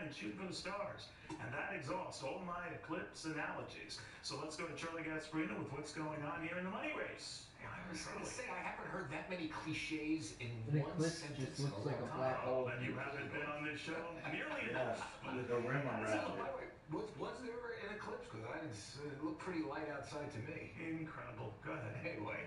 and shoot for the stars. And that exhausts all my eclipse analogies. So let's go to Charlie Gasparino with what's going on here in the money race. I was going to say, I haven't heard that many cliches in one eclipse sentence just looks like a time. black hole. Then you haven't been on this show nearly enough. With a rim around it. Was there an eclipse? Because it looked pretty light outside to me. Incredible. Go ahead. Anyway,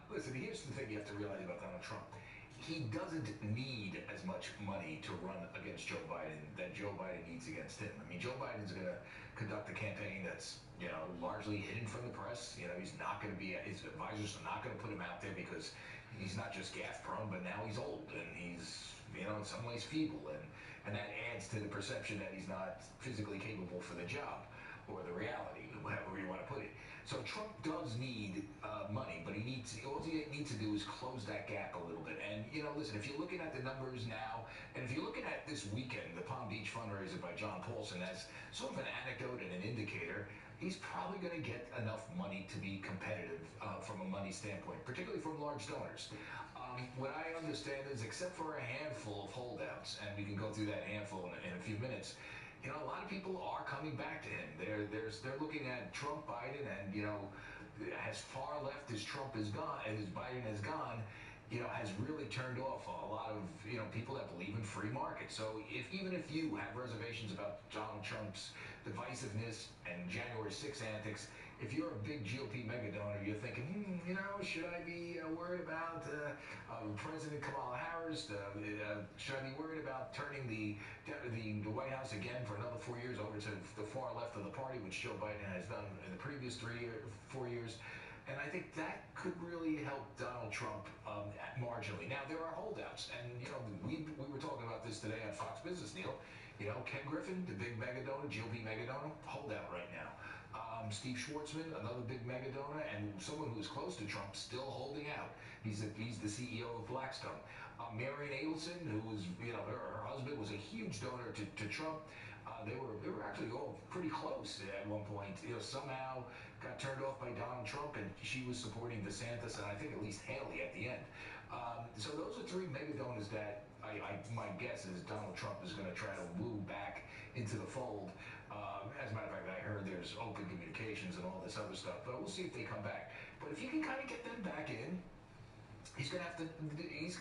listen, here's the thing you have to realize about Donald Trump. He doesn't need as much money to run against Joe Biden that Joe Biden needs against him. I mean, Joe Biden's going to conduct a campaign that's, largely hidden from the press. He's not going to be, his advisors are not going to put him out there because he's not just gaffe prone, but now he's old and he's, in some ways feeble. And that adds to the perception that he's not physically capable for the job or the reality, however you want to put it. So Trump does need money, but all he needs to do is close that gap a little bit. And, listen, if you're looking at the numbers now, and if you're looking at this weekend, the Palm Beach fundraiser by John Paulson as sort of an anecdote and an indicator, he's probably going to get enough money to be competitive from a money standpoint, particularly from large donors. What I understand is, except for a handful of holdouts, and we can go through that handful in a few minutes, a lot of people are coming back to him. They're looking at Trump, Biden, and as far left as Trump has gone, as Biden has gone, has really turned off a lot of people that believe in free market. So even if you have reservations about Donald Trump's divisiveness and January 6 antics, if you're a big GOP mega donor, you're thinking, should I be worried about President Kamala Harris? Should I be worried about turning the White House again for another 4 years over to the far left of the party, which Joe Biden has done in the previous 4 years? And I think that could really help Donald Trump marginally. Now, there are holdouts, and we were talking about this today on Fox Business, Neil. Ken Griffin, the big mega donor, GOP mega donor, holdout right now. Steve Schwartzman, another big mega donor, and someone who's close to Trump, still holding out. He's the CEO of Blackstone. Marian Adelson, who was, her husband was a huge donor to Trump. They were actually all pretty close at one point. Somehow got turned off by Donald Trump, and she was supporting DeSantis, and I think at least Haley at the end. So those are three mega donors that my guess is Donald Trump is going to try to woo back into the fold. As a matter of fact, I heard there's open communications and all this other stuff, but we'll see if they come back. But if you can kind of get them back in, he's going to have to,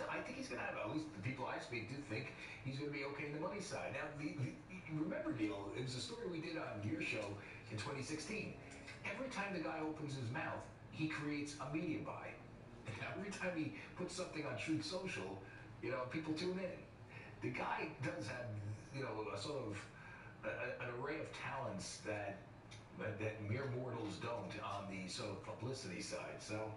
I think he's going to have, at least the people I speak to think he's going to be okay in the money side. Now, remember, Neil, it was a story we did on your show in 2016. Every time the guy opens his mouth, he creates a media buy. Every time he puts something on Truth Social, people tune in. The guy does have, a sort of an array of talents that mere mortals don't on the sort of publicity side. So,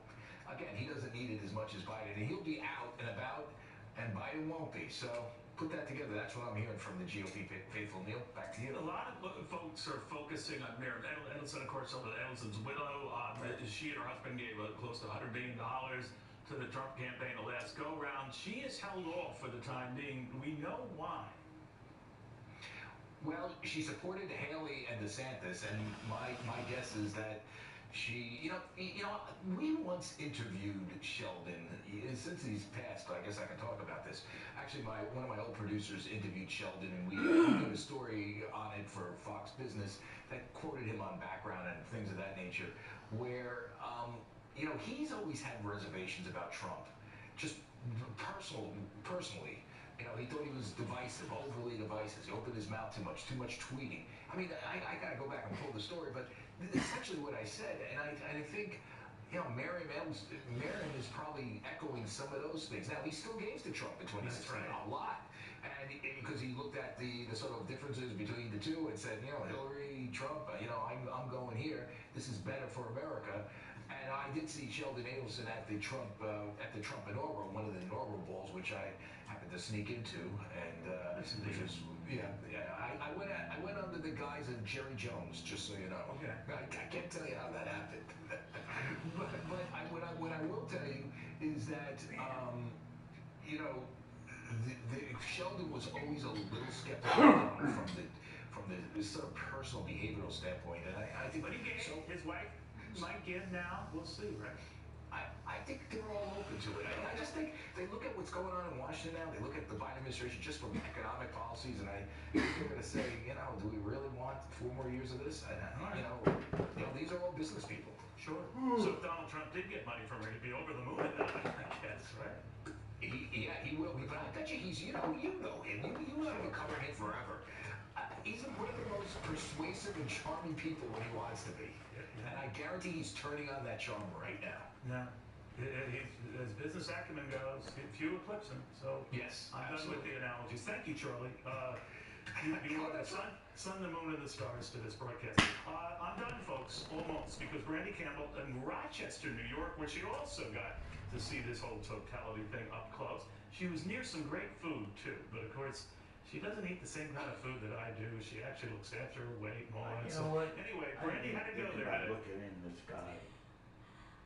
again, he doesn't need it as much as Biden, and he'll be out and about, and Biden won't be. So, put that together. That's what I'm hearing from the GOP faithful. Neil, back to you. A lot of folks are focusing on Marian Adelson, of course, Adelson's widow. She and her husband gave close to $100 billion to the Trump campaign the last go-round. She is held off for the time being. We know why. Well, she supported Haley and DeSantis, and my guess is that she, we once interviewed Sheldon, since he's passed, I guess I can talk about this. Actually, one of my old producers interviewed Sheldon, and we did a story on it for Fox Business that quoted him on background and things of that nature, where, he's always had reservations about Trump, just personally. He thought he was divisive, overly divisive. He opened his mouth too much tweeting. I mean, I got to go back and pull the story, but essentially what I said, and I think, Marian is probably echoing some of those things. Now, he still gave to Trump in 2016, a lot, and because he looked at the sort of differences between the two and said, Hillary, Trump, I'm going here. This is better for America. And I did see Sheldon Adelson at the Trump inaugural, one of the inaugural balls, which I happened to sneak into, and I went under the guise of Jerry Jones, just so you know. Okay. I can't tell you how that happened, but what I will tell you is that Sheldon was always a little skeptical from the sort of personal behavioral standpoint, and I think. But he gave his wife might give now. We'll see, right? I think they're all open to it. I just think they look at what's going on in Washington now. They look at the Biden administration just from economic policies, and I think they're going to say, do we really want 4 more years of this? And, these are all business people. Sure. So if Donald Trump did get money from her, he'd be over the moon at that, I guess, right? He will be, but I bet you he's, you know him. You let him cover him forever. He's one of the most persuasive and charming people when he wants to be. And I guarantee he's turning on that charm right now. Yeah. As business acumen goes, few eclipse him. So yes, I'm done with the analogies. Thank you, Charlie. You are the sun, the moon, and the stars to this broadcast. I'm done, folks, almost, because Brandy Campbell in Rochester, New York, where she also got to see this whole totality thing up close. She was near some great food, too, but of course, she doesn't eat the same kind of food that I do. She actually looks after her weight and all that. You know what? Anyway, Brandy had to go there. I'm looking in the sky.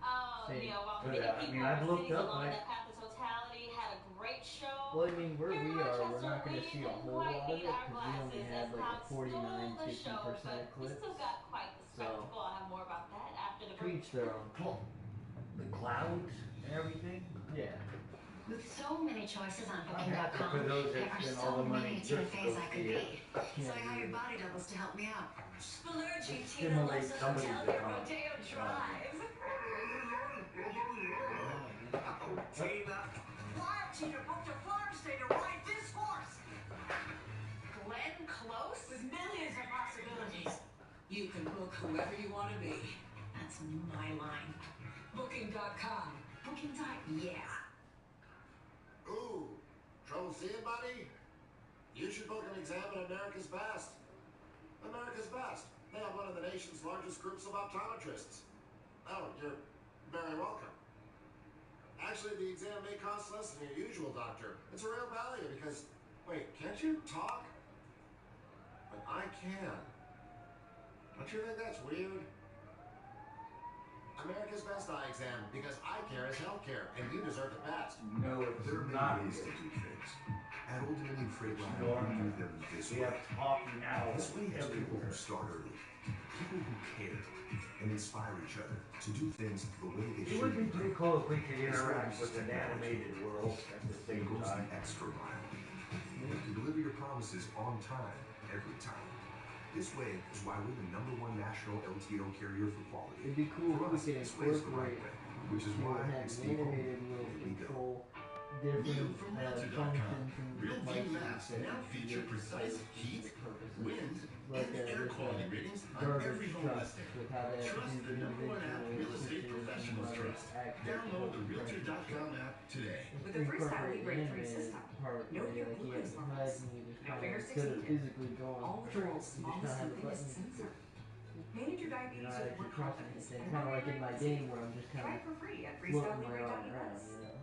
Well, But, many I people mean, I've in looked cities up, along I- that path of totality had a great show. Well, I mean, where Here in we are, we're Rochester, not going to we see a didn't whole lot quite of beat it our because we only glasses had as like Tom a stole 49, the show, 50% but we eclipse. still got quite the So- spectacle. I'll have more about that after the To break. each their own. The clouds and everything. Yeah. With so many choices on I'm happy for Booking.com, those there that are spend so all the money many just to TFAs go I could see it. be. So I hired body doubles to help me out. Spillergy Stimulate somebody to come. Rodeo Drive. Tina. Wild Tina booked a farm stay to ride this horse. Glenn Close? With millions of possibilities. You can book whoever you want to be. That's my line. Booking.com. Booking.yeah. Ooh, trouble seeing, buddy? You should book an exam at America's Best. America's Best. They have one of the nation's largest groups of optometrists. Oh, you're very welcome. Actually, the exam may cost less than your usual doctor. It's a real value because, wait, can't you talk? But I can. Don't you think that's weird? America's Best Eye Exam, because eye care is healthcare, and you deserve the best. No, it's There are many not. ways to do things. At Old Dominion Freight Line, Normal. we do them this We way. have talking now This way has people who everywhere. start early, people who care and inspire each other to do things the way they It should would be be pretty done. cool if we could interact with an animated world at the And same goes time. the extra mile to deliver your promises on time, every time. This way is why we're the #1 national LTO carrier for quality. It'd be cool For if us, we could this way is the right incorporate, way, which is you know, why have it's an the animated world Here we go. control New different from functions Realtor.com. and Real view devices maps that now can feature be precise used for heat, purposes. wind, Like and air quality ratings on garbage every home trucks listing. with how they have to Trust do the #1 app real estate professionals trust. Download the Realtor.com app today. With the Freestyle Libre 3 system. No Where, new like, you glucose have levels. HUD and you just No kind finger of, sticks instead of needed. physically going All through the it, world's you just kind of smallest have and the button. thinnest sensor. Manage your You're diabetes not with actually more pressing confidence. anything. and Kind of more like in my privacy. game where I'm just kind Try of it for free at floating my arm around, freestylelibre.us. you know?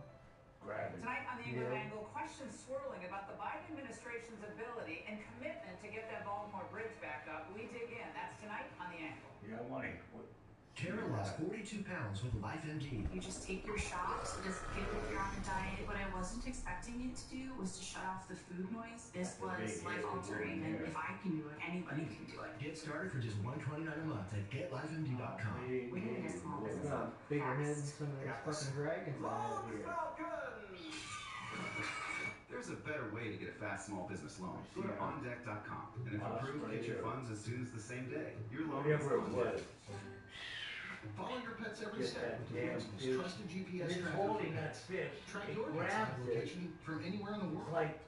Grabbing. Tonight on the Yeah. Ingram Angle, questions swirling about the Biden administration's ability and commitment to get that Baltimore bridge back up. We dig in. That's tonight on the Angle. Yeah, money. Tara lost 42 pounds with LifeMD. You just take your shot, just feel like you're on a diet. What I wasn't expecting it to do was to shut off the food noise. This was life altering, and if I can do it, anybody can do it. Get started for just $129 a month at GetLifeMD.com. We need a small business. Got bigger head than some of those fucking dragons I have here. There's a better way to get a fast small business loan. Go to OnDeck.com, and if approved, get your funds as soon as the same day. Your loan is Whatever it on was. deck. Follow your pets every Get step that with the damn world's fish. most trusted GPS It's tracker. holding that fish. Track It your pet's grabs it. location from anywhere in the It's world. like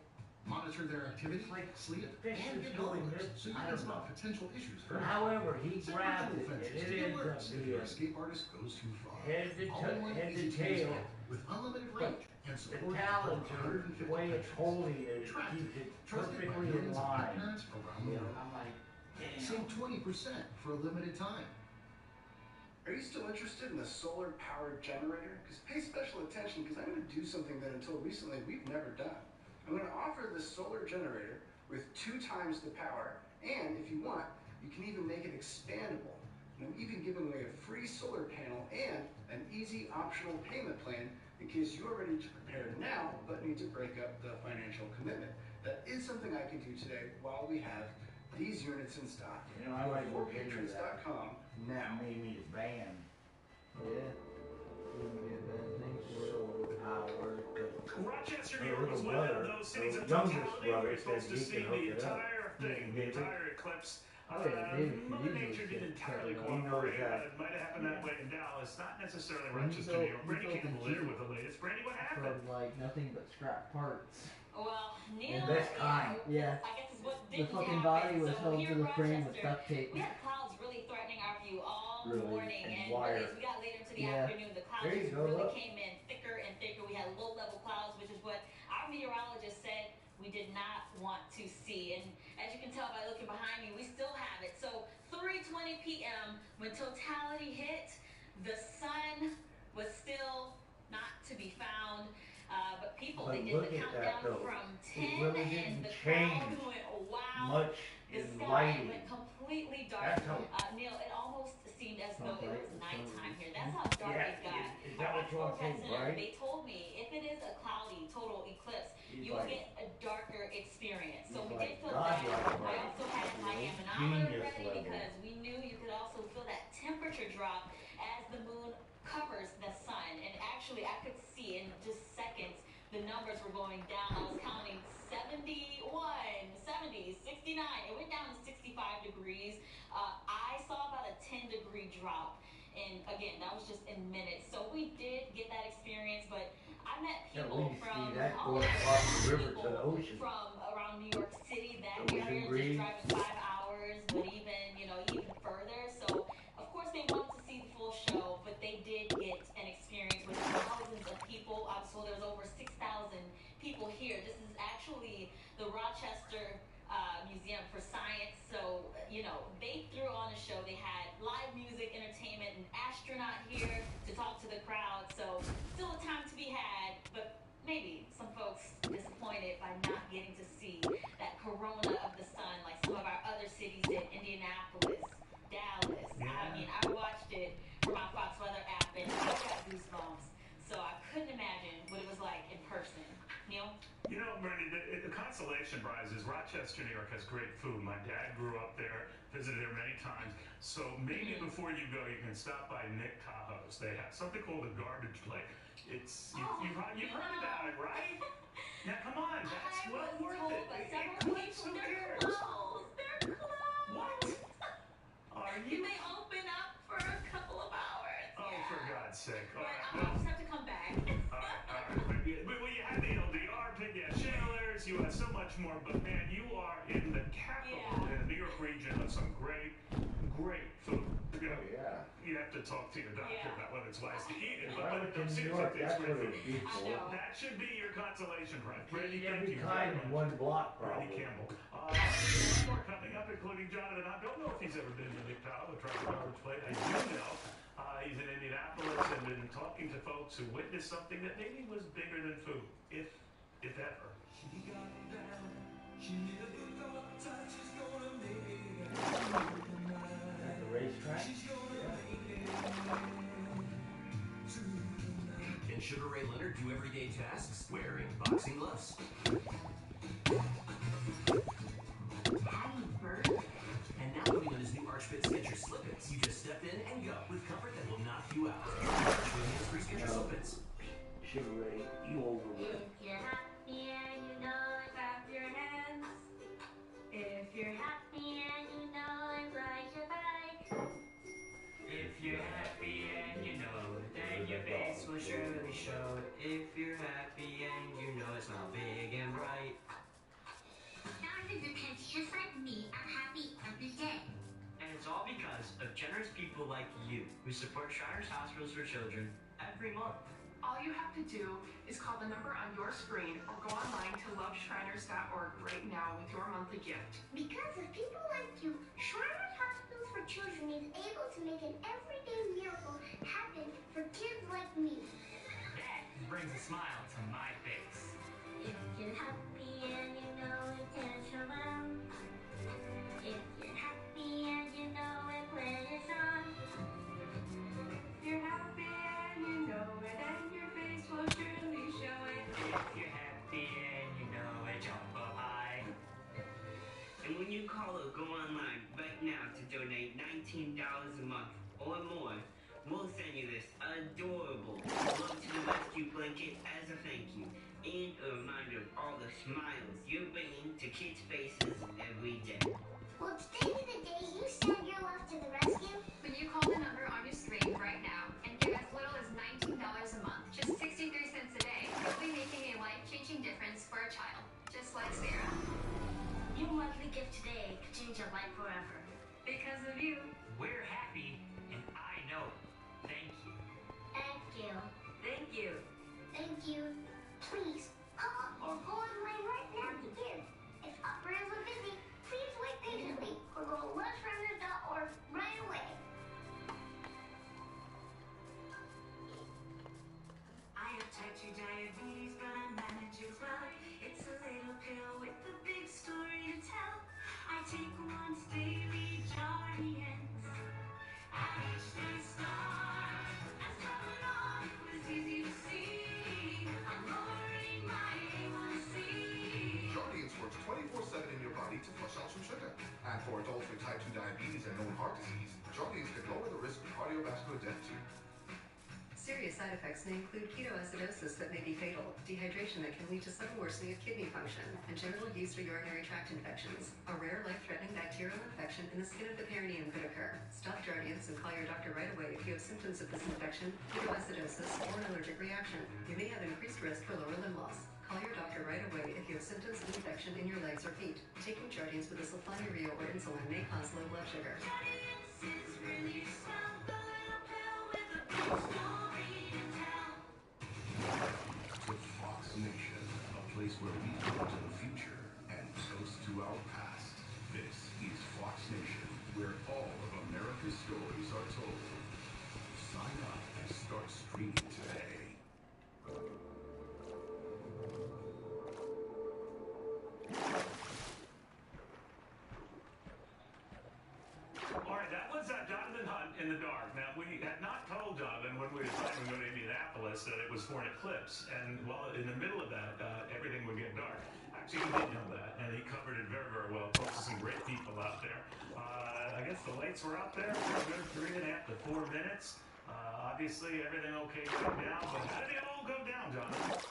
Monitor their activity, It's like sleep, the fish and is get doing alerts this. so you I can don't spot know. potential issues. But however, he Set grabs multiple it, and fences to it get ends up alerts if your being escape artist goes too far. head to All toe, in one head easy to change tail. kit with unlimited But range and the support talons for are 150 the way it's countries. holding it, it Tracked keeps it, it trusted by perfectly in millions of pet line. parents around the You know, world. I'm like, Save damn. 20% for a limited time. Are you still interested in a solar-powered generator? Because pay special attention, because I'm going to do something that until recently we've never done. I'm going to offer this solar generator with 2 times the power, and if you want, you can even make it expandable. And I'm even giving away a free solar panel and an easy optional payment plan in case you're ready to prepare now, but need to break up the financial commitment. That is something I can do today while we have these units in stock. You know, I like looking at that. ForPatrons.com now. Mimi's band. Yeah. Rochester, New Her York was little one brother, of those cities her of youngest totality where brother you're supposed said to he see can hook the it up. entire thing, the entire eclipse. David could Mother easily Nature didn't cut entirely it up. He knows cooperate. that. It might have happened that way in Dallas, not necessarily When he Rochester, built- New York. he Brandy built the Campbell there Jeep. with the latest. Brandy, what happened? From like nothing but scrap parts. Well, Neil, And best kind. Yeah. I guess is what The didn't fucking happen. body was So held here to in the frame with Rochester, duct tape. we had clouds really threatening our view all Really, morning, and and wire. really, as we got later into the Yeah. afternoon, the clouds There you just go, really look. came in thicker and thicker. We had low-level clouds, which is what our meteorologist said we did not want to see. And as you can tell by looking behind me, we still have it. So 3:20 p.m. when totality hit, the sun was still not to be found. But people, But they did look the at that, countdown though. from It 10, really and didn't the change crowd went wow. much The in sky lighting. went completely dark. That's how. Neil, it almost seemed as though it was nighttime here. That's how dark Yeah, it got. is that what you want to say, Forecast Center, right? they told me if it is a cloudy total eclipse, He's you will like- get a darker experience. So he's we like did feel God that. level, I also had my right? anemometer Genius ready level. because we knew you could also feel that temperature drop as the moon covers the sun. And actually, I could see in just seconds the numbers were going down. I was counting 71, 70, 69. It went down to 65 degrees. I saw about a 10-degree drop. And again, that was just in minutes. So we did get that experience, but I met Yeah, people we from see that all going over across the river to people the ocean. from around New York City that The area, ocean just breeze. driving 5 hours, but even further. So of course they wanted to see the full show, but they did get an experience with thousands of people. I was told there was over 6,000 people here. This is actually the Rochester Museum for Science. So, they threw on a show. They had live music, entertainment, an astronaut here to talk to the crowd. So, still a time to be had, but maybe some folks disappointed by not getting to see that corona of the sun like some of our other cities did. Indianapolis, Dallas. I watched it from my Fox Weather app and I got goosebumps. So, I couldn't imagine what it was like in person. Neil? Bernie, the consolation prize is Rochester, New York has great food. My dad grew up there, visited there many times. So maybe before you go, you can stop by Nick Tahoe's. They have something called the garbage plate. You've heard about it, right? Now come on, that's well worth it. It cleans, who cares? They're closed. What? Are You you? may open up for a couple of hours. Oh, yeah. for God's sake! All But right, I'll just have to come back. all right. But you have the LDR pit, you have Chandler's, you have so much more. But man, you are in the capital in the New York region of some great food. Oh, yeah. You have to talk to your doctor about whether it's wise to eat it. If I went to New seriously, York, it's that's great what it food. would be I for. know. That should be your consolation prize. Brandy, Eat thank every you very kind in much. one block, Brandy probably. Campbell. More coming up, including Jonathan. I don't know if he's ever been to Nick Tahoe or tried the garbage plate. I do know he's in Indianapolis and been talking to folks who witnessed something that maybe was bigger than food, if ever. At the racetrack? Can Sugar Ray Leonard do everyday tasks wearing boxing gloves? Patty Bird? And now putting on his new Archfit Skechers Slip-ins. You just step in and go with comfort that will knock you out. Archfit has free Skechers Slip-ins. Sugar Ray, you overwork. If you're happy and you know it, clap your hands. If you're happy and you know it, ride your bike. If you're happy and you know it, then your face will surely show it. If you're happy and you know it, smile big and bright. Thousands of kids just like me are happy every day. And it's all because of generous people like you who support Shriners Hospitals for Children every month. All you have to do is call the number on your screen or go online to loveshriners.org right now with your monthly gift. Because of people like you, Shriners Hospitals for Children is able to make an everyday miracle happen for kids like me. That brings a smile to my face. If you're happy and you know it, dance around. If you're happy and you know it, play a song. If you're happy and you know it, and your face will surely show it. If you're happy and you know it, jump up high. And when you call or go online right now to donate $19 a month or more, We'll send you this adorable Love to the Rescue blanket as a thank you, and a reminder of all the smiles you're bringing to kids' faces every day. Will today be the day you send your love to the rescue? When you call the number on your screen right now and give as little as $19 a month, just 63 cents a day, you'll be making a life-changing difference for a child, just like Sarah. Your monthly gift today could change your life forever. Because of you. We're happy, and I know it. Thank you. Thank you. Thank you. Thank you. Please, call or go online right now to give. If operators are busy, please wait patiently or go to lunchrunners.org right away. I have type 2 diabetes, but I manage it well. It's a little pill with a big story to tell. I take once daily, Jardians. At each day start, as coming on, it was easy to see. I'm lowering my A1C. Jardiance works 24/7 in your body to flush out some sugar. And for adults with type 2 diabetes and known heart disease, Jardiance can lower the risk of cardiovascular death too. Serious side effects may include ketoacidosis that may be fatal, dehydration that can lead to sudden worsening of kidney function, and genital yeast or urinary tract infections. A rare life-threatening bacterial infection in the skin of the perineum could occur. Stop Jardiance and call your doctor right away if you have symptoms of this infection, ketoacidosis, or an allergic reaction. You may have increased risk for lower limb loss. Call your doctor right away if you have symptoms of infection in your legs or feet. Taking Jardiance with a sulfonylurea or insulin may cause low blood sugar. Jardiance is really swell, the little pill with a big story to tell. To Fox Nation, a place where we look to the future and toast to our past. This is Fox Nation, where all of America's stories are told. Sign up and start streaming today. All right, that was Jonathan Hunt in the dark. Now, we had not told Jonathan when we were planning to go to Indianapolis that it was for an eclipse. And while in the middle of that, everything would get dark. Actually, he did know that, and he covered it very, very well. Talked to some great people out there. I guess the lights were up there for a good 3.5 to 4 minutes. Obviously, everything okay right now, but how did it all go down, Jonathan?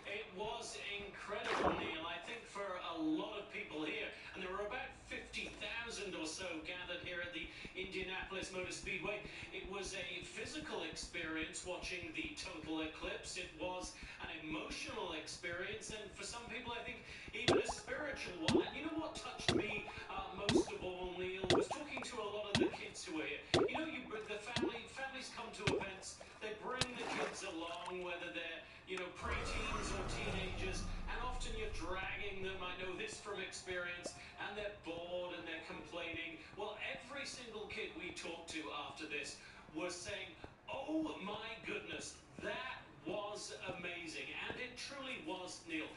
It was incredible, Neil. I think for a lot of people here, and there were about 50,000 or so gathered here at the Indianapolis Motor Speedway. It was a physical experience watching the total eclipse. It was an emotional experience, and for some people, I think even a spiritual one. And you know what touched me most of all, Neil, was talking to a lot of the kids who are here. You know, the families come to events. They bring the kids along, whether they're preteens or teenagers, and often you're dragging them. I know this from experience, and they're bored and they're complaining. Well, every single kid we talked to after this was saying, "Oh my goodness, that was amazing," and it truly was, Neil.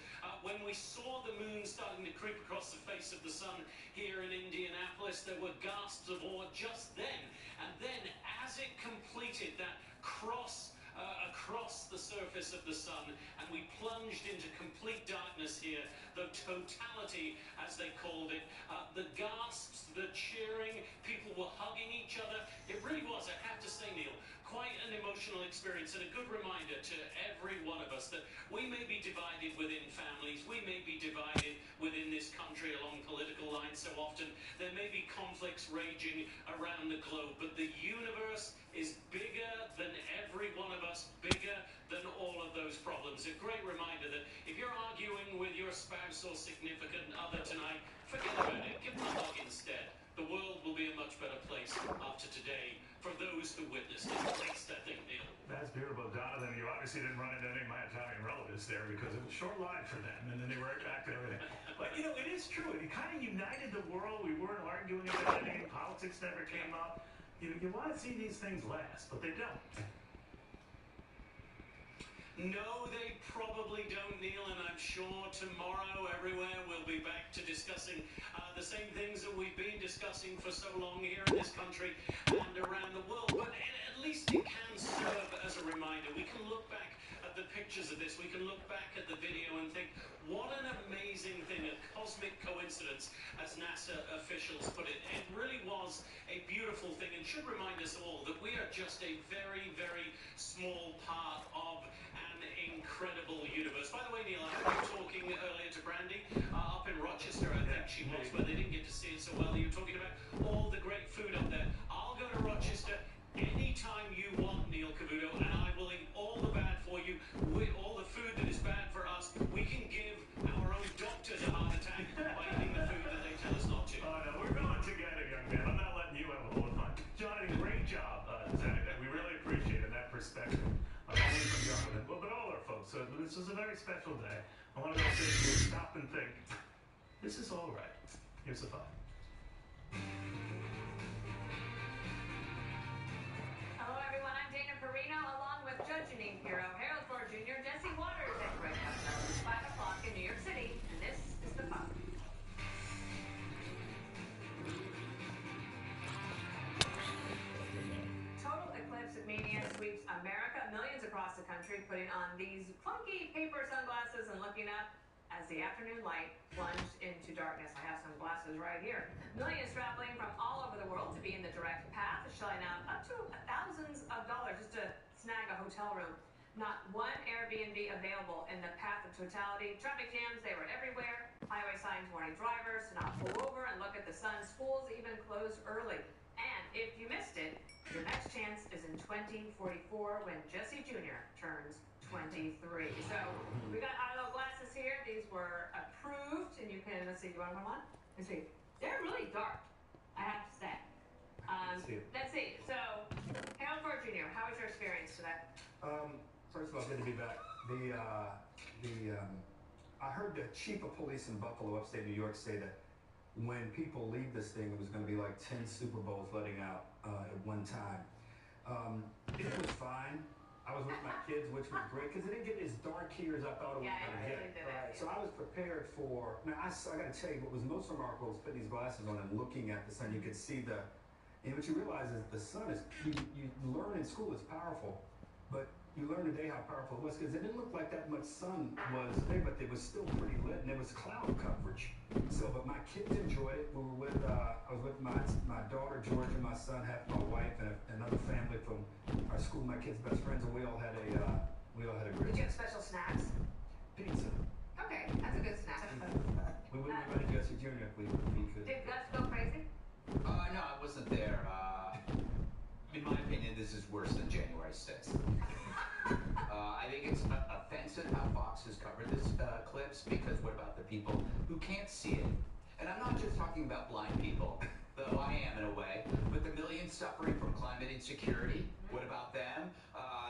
When we saw the moon starting to creep across the face of the sun here in Indianapolis, there were gasps of awe just then, and then as it completed that cross across the surface of the sun, and we plunged into complete darkness here, the totality, as they called it, the gasps, the cheering, people were hugging each other. It really was, I have to say, Neil, quite an emotional experience, and a good reminder to every one of us that we may be divided within families, we may be divided within this country along political lines so often, there may be conflicts raging around the globe, but the universe is bigger than every one of us, bigger than all of those problems. A great reminder that if you're arguing with your spouse or significant other tonight, forget about it, give them a hug instead. The world will be a much better place after today for those who witnessed it. At least I think, Neil. That's beautiful, Jonathan. You obviously didn't run into any of my Italian relatives there because it was short lived for them, and then they were back to everything. But it is true. It kind of united the world. We weren't arguing about anything. Politics never came up. You want to see these things last, but they don't. No, they probably don't, Neil, and I'm sure tomorrow everywhere we'll be back to discussing the same things that we've been discussing for so long here in this country and around the world. But at least it can serve as a reminder. We can look back at the pictures of this. We can look back at the video and think, what an amazing thing, a cosmic coincidence. coincidence, as NASA officials put it. It really was a beautiful thing and should remind us all that we are just a very, very small part of an incredible universe. By the way, Neil, I was talking earlier to Brandy up in Rochester, I think she was, but they didn't get to see it so well. You were talking about all the great food up there. I'll go to Rochester anytime you want, Neil Cavuto, and I will eat all the bad for you, all the food that is bad for us. We can give our own doctors a heart attack by eating the food that they tell us not to. Oh, no, we're going together, young man. I'm not letting you have a whole lot of fun. Jonathan, great job, Zach. We really appreciate it, that perspective. Only from Jonathan, well, but all our folks. So this is a very special day. I want to go sit here, stop and think, this is all right. Here's the fun. Hello, everyone. I'm Dana Perino, along with Judge Janine Pirro, Harold Ford Jr., Jesse Waters, and Greg Costello. It's 5 o'clock in New York City, and this is the fun. Total eclipse mania sweeps America. Millions across the country putting on these funky paper sunglasses and looking up as the afternoon light plunged into darkness. I have some glasses right here. Millions traveling from all over the world to be in the direct path, shelling out up to thousands of dollars just to snag a hotel room. Not one Airbnb available in the path of totality. Traffic jams, they were everywhere. Highway signs warning drivers to not pull over and look at the sun. Schools even closed early. And if you missed it, your next chance is in 2044 when Jesse Jr. turns 23. So we got ILO glasses here. These were approved, and you can, let's see, you want one? Let's see. They're really dark, I have to say. Let's see. So, Harold Ford Jr., how was your experience today? First of all, good to be back. I heard the chief of police in Buffalo, upstate New York, say that when people leave this thing, it was going to be like 10 Super Bowls letting out at one time. It was fine. I was with my kids, which was great, because it didn't get as dark here as I thought it was going to get. So I was prepared for, now I got to tell you, what was most remarkable was putting these glasses on and looking at the sun. You could see and what you realize is the sun is, you learn in school it's powerful, but you learn today how powerful it was, because it didn't look like that much sun was there, but it was still pretty lit, and there was cloud coverage. So, but my kids enjoyed it. We were with, I was with my daughter Georgia, my son, half my wife, and another family from our school, my kids' best friends, and we all had a great. Did you have special snacks? Pizza. Okay, that's a good snack. We wouldn't have been Jesse Jr. if we could. Did Gus go crazy? No, I wasn't there. In my opinion, this is worse than January 6th. I think it's offensive how Fox has covered this eclipse, because what about the people who can't see it? And I'm not just talking about blind people, though I am in a way, but the millions suffering from climate insecurity. What about them?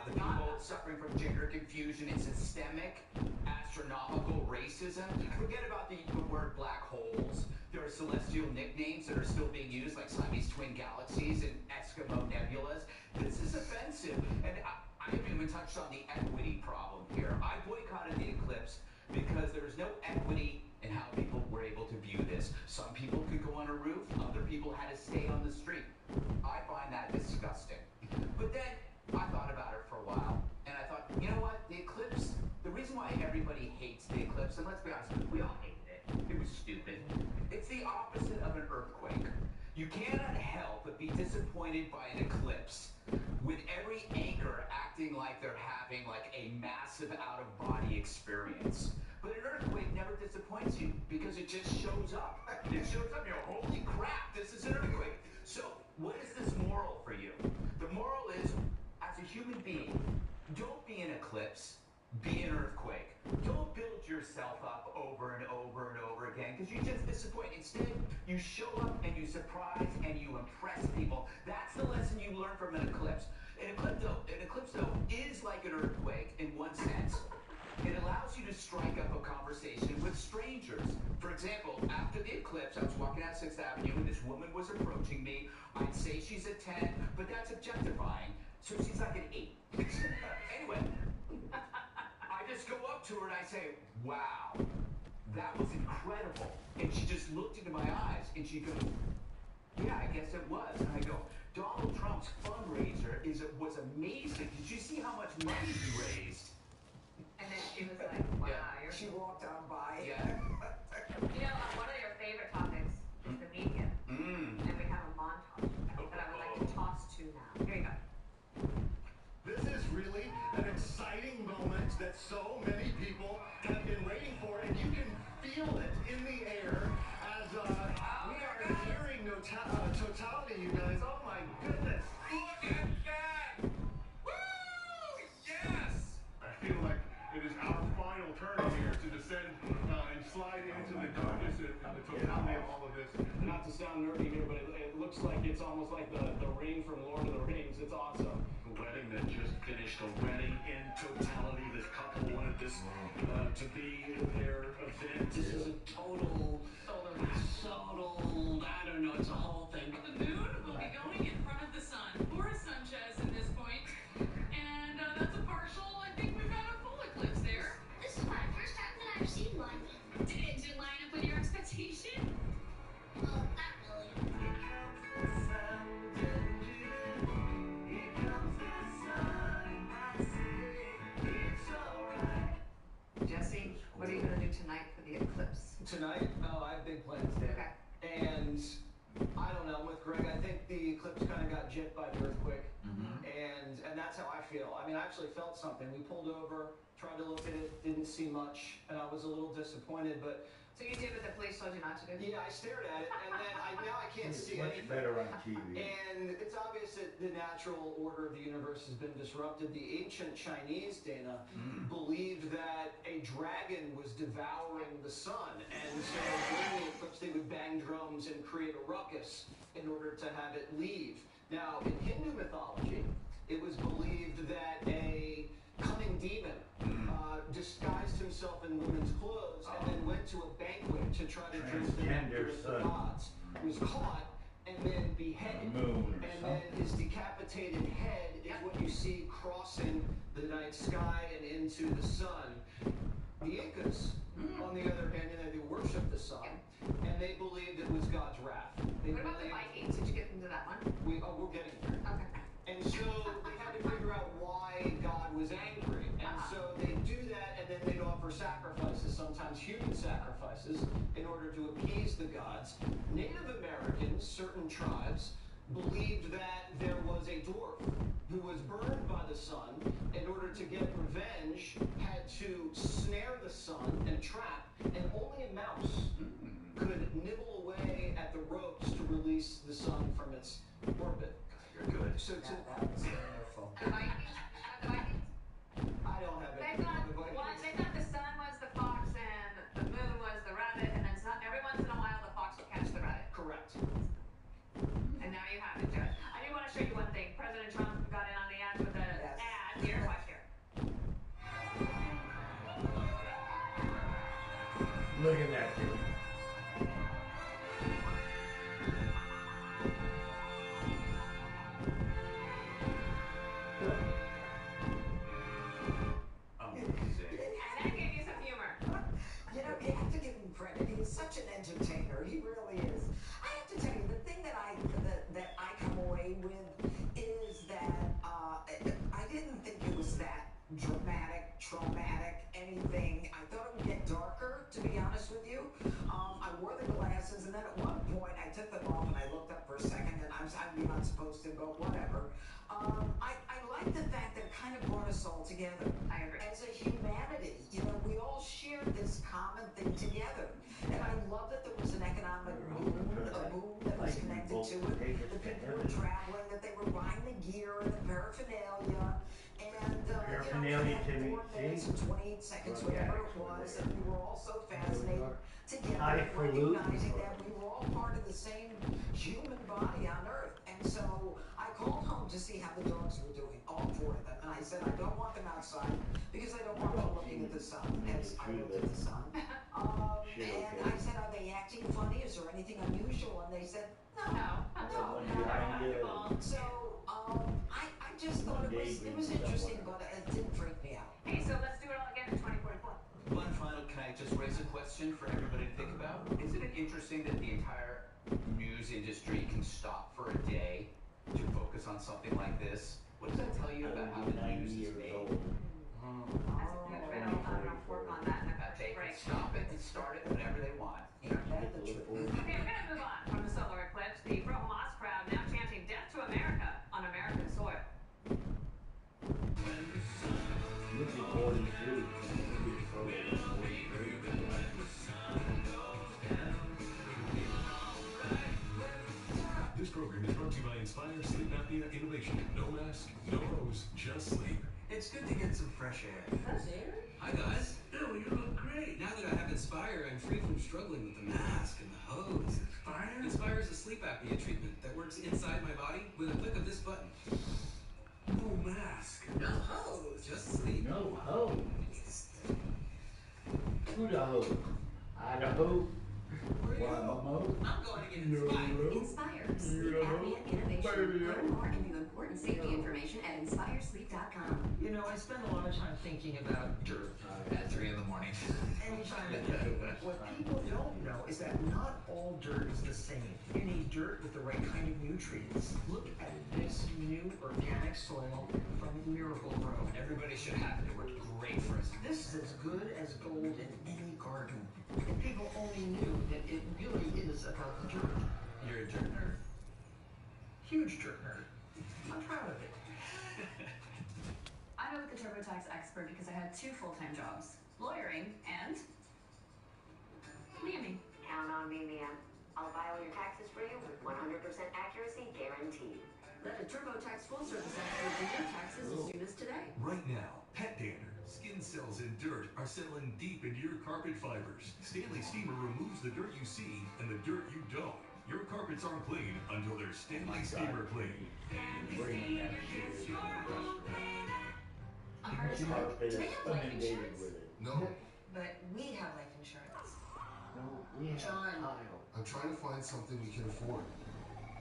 The people suffering from gender confusion and systemic, astronomical racism. Forget about the word black holes. There are celestial nicknames that are still being used, like Siamese twin galaxies and Eskimo nebulas. This is offensive. And I haven't even touched on the equity problem here. I boycotted the eclipse because there was no equity in how people were able to view this. Some people could go on a roof, other people had to stay on the street. I find that disgusting. But then I thought about it for a while, and I thought, you know what? The eclipse, the reason why everybody hates the eclipse, and let's be honest, we all hated it. It was stupid. It's the opposite of an earthquake. You cannot help but be disappointed by an eclipse, with every anchor acting like they're having like a massive out-of-body experience. But an earthquake never disappoints you, because it just shows up. It shows up, you're like, holy crap, this is an earthquake. So, what is this moral for you? The moral is, as a human being, don't be an eclipse, be an earthquake. Don't build yourself up over and over and over again, because you just disappoint. Instead, you show up and you surprise and you impress people. That's the lesson you learn from an eclipse. An eclipse though, is like an earthquake in one sense. It allows you to strike up a conversation with strangers. For example, after the eclipse, I was walking down 6th Avenue and this woman was approaching me. I'd say she's a 10, but that's objectifying. So she's like an 8. Anyway, I just go up to her and I say, wow, that was incredible. And she just looked into my eyes and she goes, yeah, I guess it was. And I go, Donald Trump's fundraiser was amazing. Did you see how much money he raised? And then she was like, wow, She walked on by. You know, one of your favorite economy of all of this. Not to sound nerdy here, but it looks like it's almost like the ring from Lord of the Rings. It's awesome. A wedding that just finished, a wedding in totality. This couple wanted this to be their event. This is a total, I don't know, it's a whole thing. The moon will be going in front of the sun. Boris Sanchez at this point. And that's a partial. I think we've got a full eclipse there. This is my first time that I've seen one. Did it line up with your expectation? Well, not really. Jesse, what are you going to do tonight for the eclipse? Tonight? Oh, I have big plans there. Okay. And I don't know, with Greg, I think the eclipse kind of got jipped by the earthquake. And that's how I feel. I mean, I actually felt something. We pulled over, tried to look at it, didn't see much, and I was a little disappointed, but... So you did what the police told you not to do? Yeah, I stared at it, and then now I can't see Much anything. better on TV. And it's obvious that the natural order of the universe has been disrupted. The ancient Chinese, Dana, believed that a dragon was devouring the sun. And so during the eclipse, they would bang drums and create a ruckus in order to have it leave. Now, in Hindu mythology, it was believed that a cunning demon disguised himself in women's clothes and then went to a banquet to try to drink the nectar of the gods. Was caught and then beheaded. And then his decapitated head is what you see crossing the night sky and into the sun. The Incas, on the other hand, they worshiped the sun, and they believed it was God's wrath. What about the Vikings? Did you get into that one? We're getting there. Okay. And so they had to figure out why God was angry. And so they do that, and then they'd offer sacrifices, sometimes human sacrifices, in order to appease the gods. Native Americans, certain tribes, believed that there was a dwarf who was burned by the sun. In order to get revenge, had to snare the sun and trap, and only a mouse could nibble away at the ropes to release the sun from its orbit. You're good. So to, The Vikings? The Vikings? I don't have They it. thought the sun was the fox and the moon was the rabbit, and then every once in a while the fox would catch the rabbit. Correct. And now you have it, Judge. I do want to show you one thing. President Trump got in on the act with an ad. Here, watch here. Look at that, dude. And that gave you some humor. You know, you have to give him credit. He's such an entertainer. He really is. I have to tell you, the thing that I come away with is that I didn't think it was that dramatic, traumatic, anything. I thought it would get darker, to be honest with you. I wore the glasses, and then at one point I took them off and I looked up for a second, and I'm not supposed to, but whatever. I like the fact that it kind of brought us all together. I agree. As a humanity, you know, we all shared this common thing together. And I love that there was an economic boom, a boom that was connected to it. The people were traveling, that they were buying the gear and the paraphernalia. And, Paraphernalia, you know, 4 minutes and 28 seconds, whatever it was, and we were all so fascinated together, recognizing that we were all part of the same human body on Earth. And so I called home to see how the dogs were doing, all 4 of them. And I said, I don't want them outside because I don't want them looking at the sun, as I looked at the sun. And I said, are they acting funny? Is there anything unusual? And they said, no. So I just thought it was interesting, but it didn't freak me out. Hey, so let's do it all again in 2044. One final, can I just raise a question for everybody to think about? Isn't it interesting that the entire news industry can stop for a day to focus on something like this? What does that tell you about how the news is made? I don't work on that in a They can stop it and start it whenever they want. Okay, we're gonna move on from the solar eclipse. The pro-Hamas crowd now chanting "Death to America" on American soil. This program is brought to you by Inspire Sleep Apnea Innovation. No mask, no hose, just sleep. It's good to get some fresh air. Fresh air? Hi guys. Oh, you look great. Now that I have Inspire, I'm free from struggling with the mask and works inside my body with a click of this button. No mask. No hose. Just sleep. No hose. Who the hose? I the hose. I'm going to get inspired. Inspire. Sleep apnea innovation. Learn more and view important safety information at inspiresleep.com. You know, I spend a lot of time thinking about dirt. At 3 in the morning. Anytime of day. What people don't know is that not all dirt is the same. You need dirt with the right kind of nutrients. Look at this new organic soil from Miracle Grow. Everybody should have it. It worked great for us. This is as good as gold in any garden. If people only knew that it really is about the dirt. You're a dirt nerd. Huge dirt nerd. I'm proud of it. I know the TurboTax expert because I had 2 full-time jobs, lawyering and cleaning. Count on me, man. I'll file your taxes for you with 100% accuracy guaranteed. Let a TurboTax full-service expert do your taxes as soon as today. Right now, Pet Dander, skin cells and dirt are settling deep into your carpet fibers. Stanley Steamer removes the dirt you see and the dirt you don't. Your carpets aren't clean until they're Stanley Steamer clean. A heart attack. Do they have life insurance? No. But we have life insurance. John. I'm trying to find something we can afford.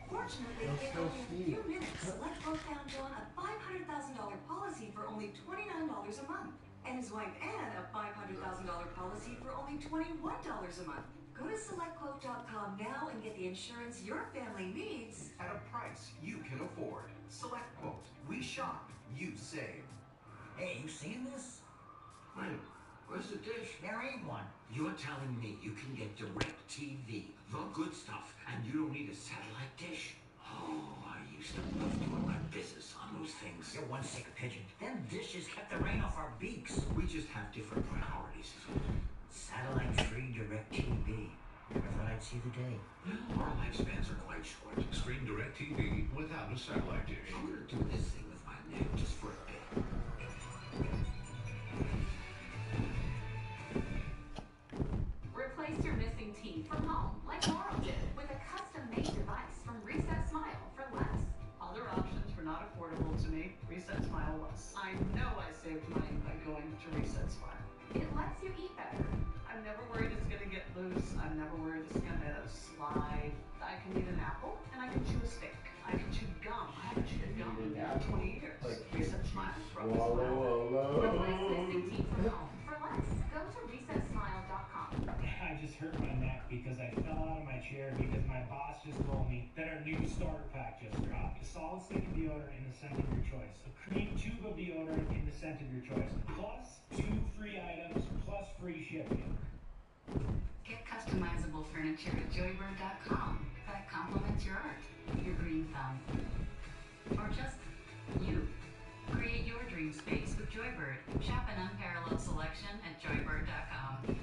Fortunately, in only a few minutes, SelectQuote found John a $500,000 policy for only $29 a month. And his wife Ann a $500,000 policy for only $21 a month. Go to SelectQuote.com now and get the insurance your family needs. At a price you can afford. SelectQuote. We shop, you save. Hey, you seen this? Wait, where's the dish? There ain't one. You're telling me you can get DirecTV, the good stuff, and you don't need a satellite dish? Oh, I used to love doing my business on those things. You're one sick pigeon. Them dishes kept the rain off our beaks. We just have different priorities. Satellite-free DirecTV. Never thought I'd see the day. Our lifespans are quite short. Stream DirecTV without a satellite dish. I'm gonna do this thing with my neck just for a bit. Replace your missing teeth from home, like Laurel did, with a custom-made device from Reset Smile for less. Other options were not affordable to me. Reset Smile was. I know I saved money by going to Reset Smile. It lets you eat better. I'm never worried it's gonna get loose. I'm never worried it's gonna slide. I can eat an apple and I can chew a stick. I can chew gum. I haven't chewed gum in 20 years. Reset Smile. Replace missing teeth from home for less. Go to ResetSmile.com. I just hurt my neck because I fell out of my chair because my boss just told me that our new starter pack just dropped. A solid stick of deodorant in the scent of your choice. A cream tube of deodorant in the scent of your choice. Plus 2 free items, plus free shipping. Get customizable furniture at Joybird.com that complements your art, your green thumb, or just you. Create your dream space with Joybird. Shop an unparalleled selection at Joybird.com.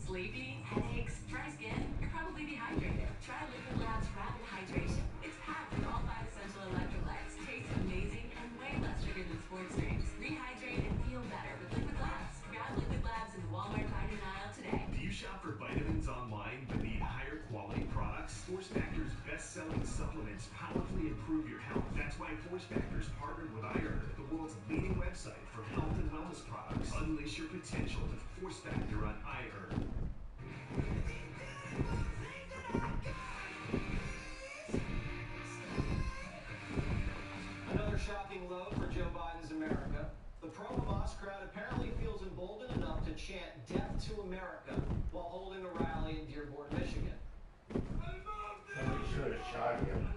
Sleepy? Headaches? Dry skin? You're probably dehydrated. Try Liquid Labs Rapid Hydration. It's packed with all 5 essential electrolytes. Tastes amazing and way less sugar than sports drinks. Rehydrate and feel better with Liquid Labs. Grab Liquid Labs in the Walmart vitamin aisle today. Do you shop for vitamins online but need higher quality products? Force Factor's best-selling supplements powerfully improve your health. That's why Force Factor's partnered with iHeart, the world's leading website for health and wellness products. Unleash your potential with Force Factor on iHeart. Another shocking low for Joe Biden's America. The pro-Hamas crowd apparently feels emboldened enough to chant "Death to America" while holding a rally in Dearborn, Michigan. Somebody should have shot him.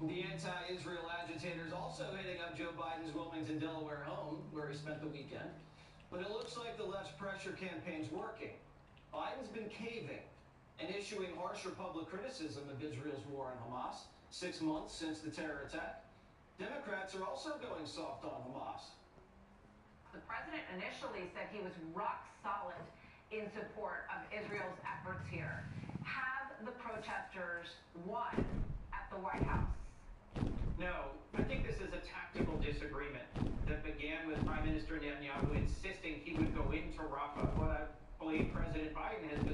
The anti-Israel agitators also hitting up Joe Biden's Wilmington, Delaware home, where he spent the weekend. But it looks like the left's pressure campaign's working. Biden's been caving and issuing harsher public criticism of Israel's war on Hamas, 6 months since the terror attack. Democrats are also going soft on Hamas. The president initially said he was rock solid in support of Israel's efforts here. Have the protesters won at the White House? No, I think this is a tactical disagreement that began with Prime Minister Netanyahu insisting he would go into Rafah. What I believe President Biden has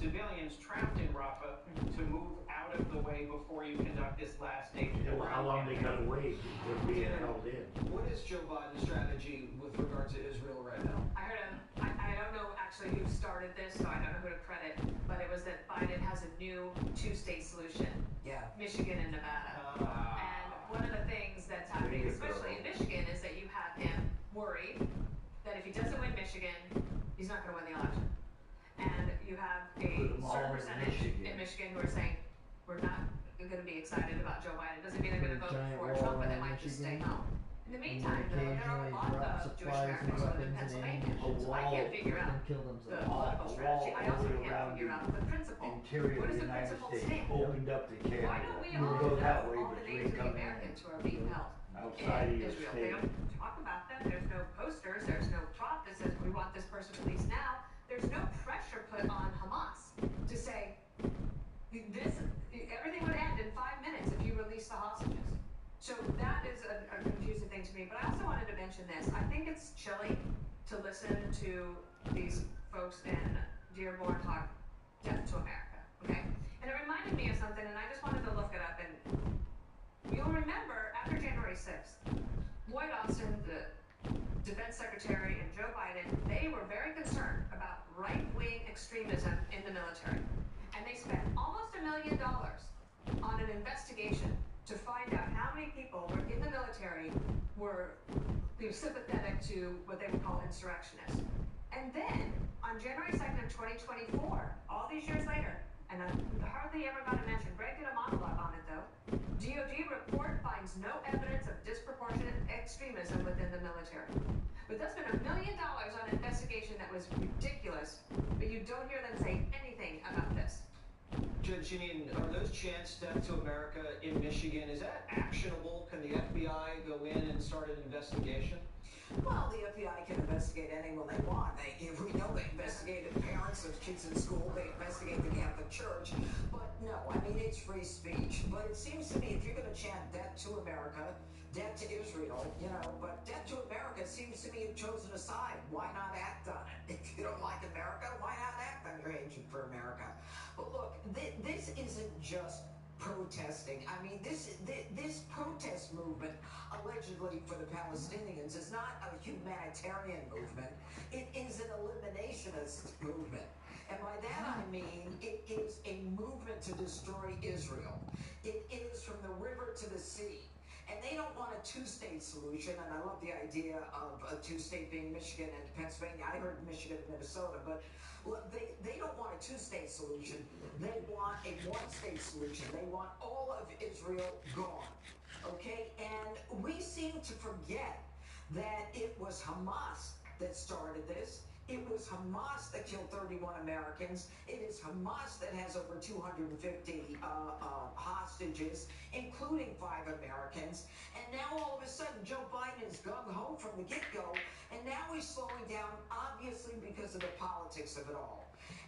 civilians trapped in Rafah to move out of the way before you conduct this last stage of the Well, how long they gotta wait? They're being held in. What is Joe Biden's strategy with regard to Israel right now? I don't know actually who started this, so I don't know who to credit, but it was that Biden has a new two-state solution. Yeah. Michigan and Nevada. And one of the things that's happening, especially in Michigan, is that you have him worried that if he doesn't win Michigan, he's not going to win the election. And you have a certain percentage in Michigan who are saying, we're not going to be excited about Joe Biden. Doesn't mean they're going to vote for Trump, but they might just stay home. In the meantime, though, there are a lot of Jewish Americans who live in Pennsylvania, so I can't figure out the political strategy. I also can't figure out the principle. What does the principle stand? Opened up the can. Why don't we all go that know way, all the but names of the come Americans who are being held outside of in your Israel? state. They don't talk about them. There's no posters. There's no prop that says we want this person released now. There's no pressure put on Hamas to say everything would end in 5 minutes if you release the hostages. So that is a confusing thing to me. But I also wanted to mention this. I think it's chilly to listen to these folks in Dearborn talk death to America. Okay? And it reminded me of something, and I just wanted to look it up. And you'll remember after January 6th, Lloyd Austin, the Defense Secretary, and Joe Biden, they were very concerned about right-wing extremism in the military. And they spent almost $1 million on an investigation to find out how many people were in the military were sympathetic to what they would call insurrectionists. And then, on January 2nd of 2024, all these years later, and I hardly ever got a mention, Greg did a monologue on it though, DOD report finds no evidence of disproportionate extremism within the military. But they'll spend $1 million on an investigation that was ridiculous, but you don't hear them say anything about this. Judge Jeanine, are those chants death to America in Michigan, is that actionable? Can the FBI go in and start an investigation? Well, the FBI can investigate anyone they want. We know they investigated parents of kids in school. They investigate the Catholic Church. But no, I mean, it's free speech. But it seems to me if you're going to chant death to America, death to Israel, but death to America seems to me you've chosen a side. Why not act on it? If you don't like America, why not act on your hatred for America? But look, this isn't just protesting. I mean, this protest movement, allegedly for the Palestinians, is not a humanitarian movement. It is an eliminationist movement. And by that I mean it is a movement to destroy Israel. It is from the river to the sea. And they don't want a two-state solution, and I love the idea of a two-state being Michigan and Pennsylvania. I heard Michigan and Minnesota, but they don't want a two-state solution. They want a one-state solution. They want all of Israel gone, okay? And we seem to forget that it was Hamas that started this. It was Hamas that killed 31 Americans. It is Hamas that has over 250 hostages, including 5 Americans. And now all of a sudden, Joe Biden is gung-ho from the get-go, and now he's slowing down, obviously because of the politics of it all.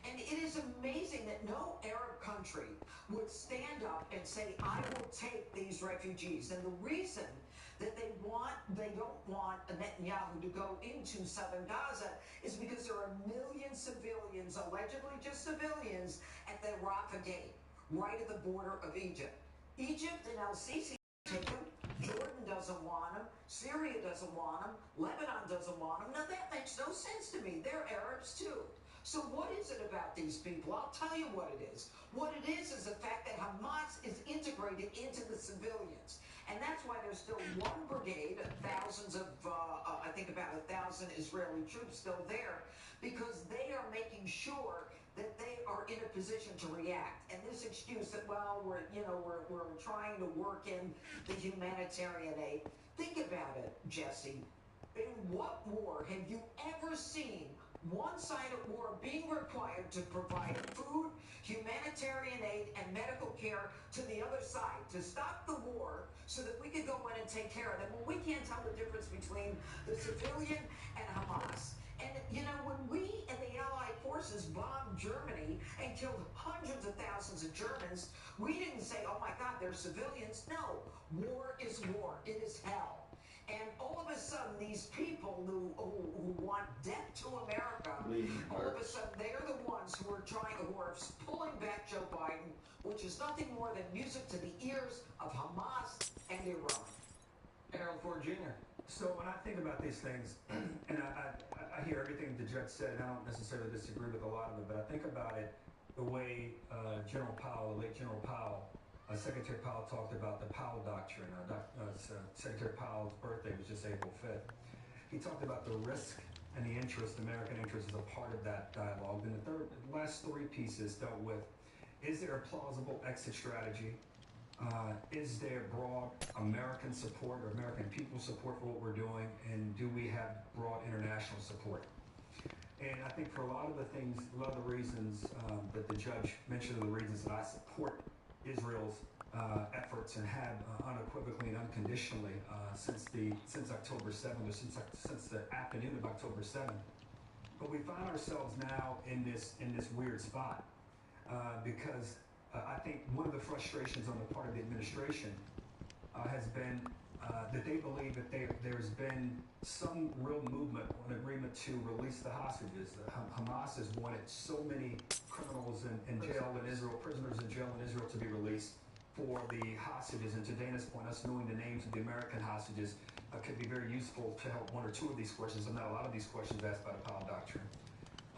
And it is amazing that no Arab country would stand up and say, I will take these refugees. And the reason that they don't want Netanyahu to go into southern Gaza is because there are a million civilians, allegedly just civilians, at the Rafah gate, right at the border of Egypt. Egypt and al-Sisi take them. Jordan doesn't want them. Syria doesn't want them. Lebanon doesn't want them. Now that makes no sense to me. They're Arabs too. So what is it about these people? I'll tell you what it is. What it is the fact that Hamas is integrated into the civilians. And that's why there's still one brigade, thousands of, I think about 1,000 Israeli troops still there, because they are making sure that they are in a position to react. And this excuse that, well, we're trying to work in the humanitarian aid. Think about it, Jesse. In what war have you ever seen one-sided war being required to provide food, humanitarian aid, and medical care to the other side to stop the war so that we could go in and take care of them? Well, we can't tell the difference between the civilian and Hamas. And, when we and the Allied forces bombed Germany and killed hundreds of thousands of Germans, we didn't say, oh my God, they're civilians. No, war is war. It is hell. And all of a sudden, these people who want death to America, all of a sudden, they're the ones who are pulling back Joe Biden, which is nothing more than music to the ears of Hamas and Iran. Harold Ford Jr. So when I think about these things, and I hear everything the judge said, and I don't necessarily disagree with a lot of it, but I think about it the way General Powell, the late General Powell, Secretary Powell talked about the Powell Doctrine. Secretary Powell's birthday was just April 5th. He talked about the risk and the interest, American interest, as a part of that dialogue. And the last three pieces dealt with, is there a plausible exit strategy? Is there broad American support or American people support for what we're doing? And do we have broad international support? And I think for a lot of the things, a lot of the reasons that the judge mentioned are the reasons that I support Israel's efforts and have unequivocally and unconditionally since October 7th, or since the afternoon of October 7th. But we find ourselves now in this weird spot because I think one of the frustrations on the part of the administration has been that they believe that there's been some real movement on agreement to release the hostages. Hamas has wanted so many criminals in jail in Israel, prisoners in jail in Israel, to be released for the hostages. And to Dana's point, us knowing the names of the American hostages could be very useful to help one or two of these questions, and not a lot of these questions asked by the Powell Doctrine.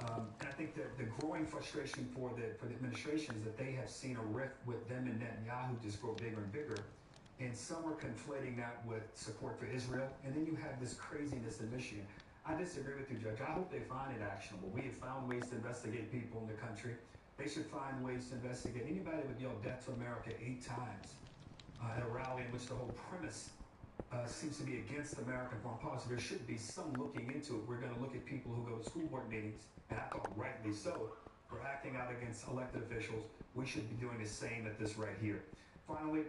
And I think that the growing frustration for the administration is that they have seen a rift with them and Netanyahu just grow bigger and bigger. And some are conflating that with support for Israel. And then you have this craziness in Michigan. I disagree with you, Judge. I hope they find it actionable. We have found ways to investigate people in the country. They should find ways to investigate anybody that would yell death to America 8 times at a rally in which the whole premise seems to be against American foreign policy. There should be some looking into it. We're going to look at people who go to school board meetings, and I thought rightly so, for acting out against elected officials. We should be doing the same at this right here. Finally,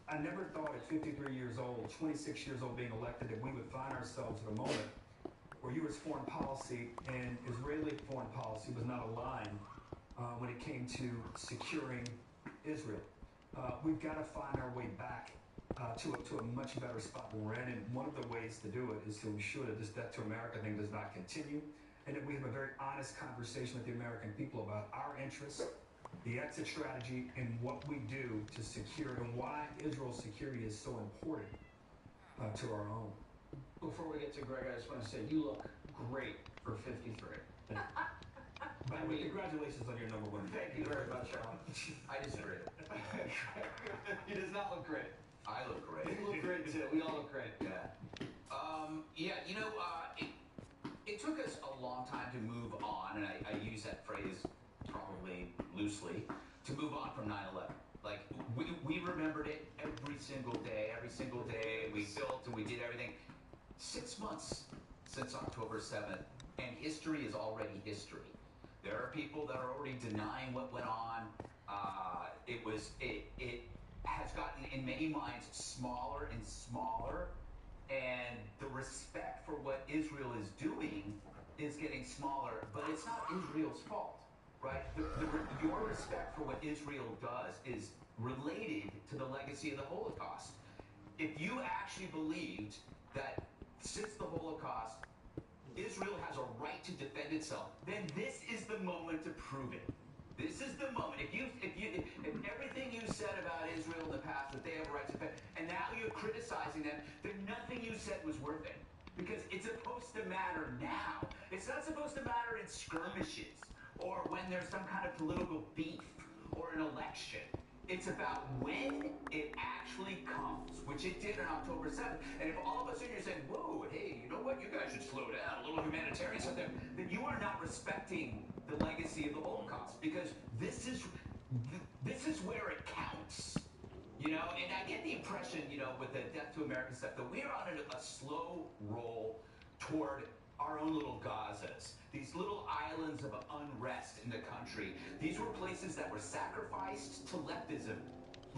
I never thought at 53 years old, 26 years old being elected, that we would find ourselves at a moment where U.S. foreign policy and Israeli foreign policy was not aligned when it came to securing Israel. We've got to find our way back to a much better spot than we're in, and one of the ways to do it is to ensure that this death to America thing does not continue, and that we have a very honest conversation with the American people about our interests, the exit strategy, and what we do to secure, and why Israel's security is so important to our own. Before we get to Greg, I just want to say you look great for 53. By the way, congratulations on your #1. Thank you very much, Sean. I disagree. He does not look great. I look great. You look great too. We all look great. Yeah. It took us a long time to move on, and I use that phrase probably loosely, to move on from 9/11. Like, we remembered it every single day. We built and we did everything. 6 months since October 7th, and history is already history. There are people that are already denying what went on. It has gotten, in many minds, smaller and smaller, and the respect for what Israel is doing is getting smaller, but it's not Israel's fault, right? Your respect for what Israel does is related to the legacy of the Holocaust. If you actually believed that since the Holocaust, Israel has a right to defend itself, then this is the moment to prove it. This is the moment. If everything you said about Israel in the past, that they have a right to defend, and now you're criticizing them, then nothing you said was worth it. Because it's supposed to matter now. It's not supposed to matter in skirmishes or when there's some kind of political beef or an election. It's about when it actually comes, which it did on October 7th. And if all of a sudden you're saying, whoa, hey, you know what, you guys should slow down, a little humanitarian stuff there, then you are not respecting the legacy of the Holocaust, because this is where it counts. You know, and I get the impression, with the Death to America stuff, that we're on a slow roll toward our own little Gazas, these little islands of unrest in the country. These were places that were sacrificed to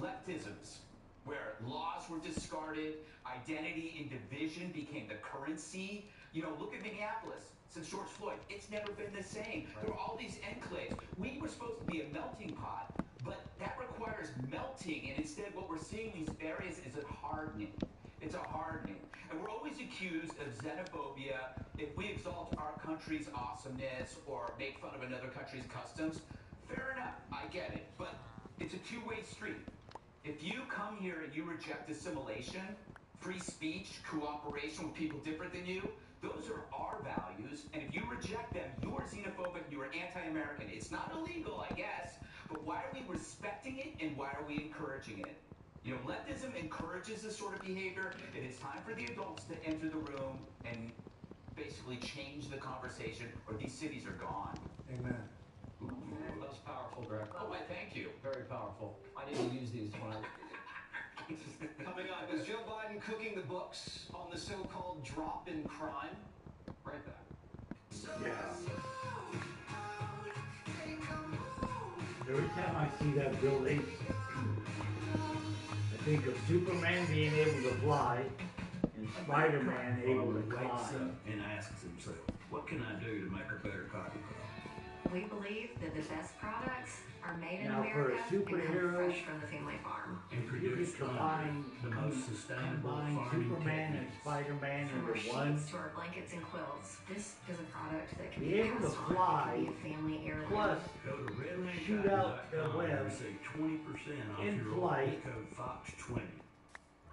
leftisms, where laws were discarded, identity and division became the currency. Look at Minneapolis. Since George Floyd, it's never been the same. There were all these enclaves. We were supposed to be a melting pot, but that requires melting, and instead what we're seeing in these areas is a hardening. It's a hardening. always accused of xenophobia if we exalt our country's awesomeness or make fun of another country's customs. Fair enough, I get it, but it's a two-way street. If you come here and you reject assimilation, free speech, cooperation with people different than you, those are our values, and if you reject them, you're xenophobic, you're anti-American. It's not illegal, I guess, but why are we respecting it and why are we encouraging it? You know, leftism encourages this sort of behavior. It is time for the adults to enter the room and basically change the conversation, or these cities are gone. Amen. Ooh, that was powerful, Greg. Oh, why, thank you. Very powerful. I need to use these when I... Coming up, is Joe Biden cooking the books on the so-called drop in crime? Right back. Yeah. Every time I see that Bill Gates, I think of Superman being able to fly and Spider-Man able to climb. And asks himself, what can I do to make a better coffee cup? We believe that the best products are made in Now, for a America and come superhero, fresh from the family farm. And produce combine the most sustainable farming Superman and techniques. Spider-Man From our into one. sheets to our blankets and quilts, this is a product that can Be be able to passed on. fly, It can be a family heirloom. Plus, Go to shoot out the redlandcotton.com web and receive 20% off in your flight. order with code FOX20.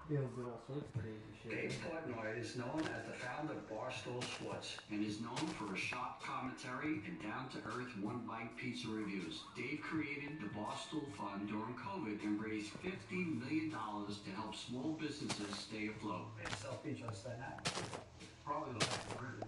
They'll do all sorts of crazy shit. Dave Portnoy is known as the founder of Barstool Sports and is known for his sharp commentary and down-to-earth one-bite pizza reviews. Dave created the Barstool Fund during COVID and raised $50 million to help small businesses stay afloat. Self-feature on Staten Island. Probably the last word.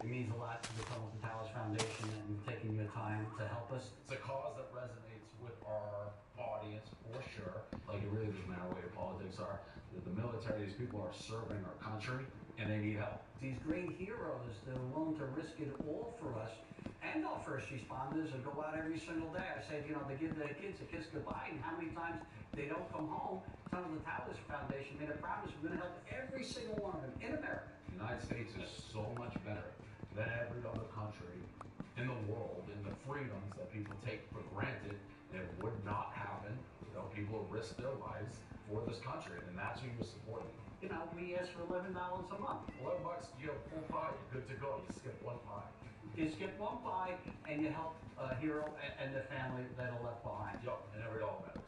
It means a lot to the Hamilton Towers Foundation and taking your time to help us. It's a cause that resonates with our audience for sure. Like, it really doesn't matter what your politics are. The military, these people are serving our country and they need help. These great heroes, they're willing to risk it all for us. And our first responders who go out every single day. I said, you know, they give their kids a kiss goodbye, and how many times they don't come home. Tunnel the Towers Foundation made a promise we're going to help every single one of them in America. The United States is so much better than every other country in the world, and the freedoms that people take for granted, it would not happen. You know, people risk their lives for this country, and that's who you're supporting. You know, we ask for $11 a month. $11, you know, full pie, you're good to go. You skip one pie. You skip one pie and you help a hero and the family that are left behind. Yup, and every dollar matters.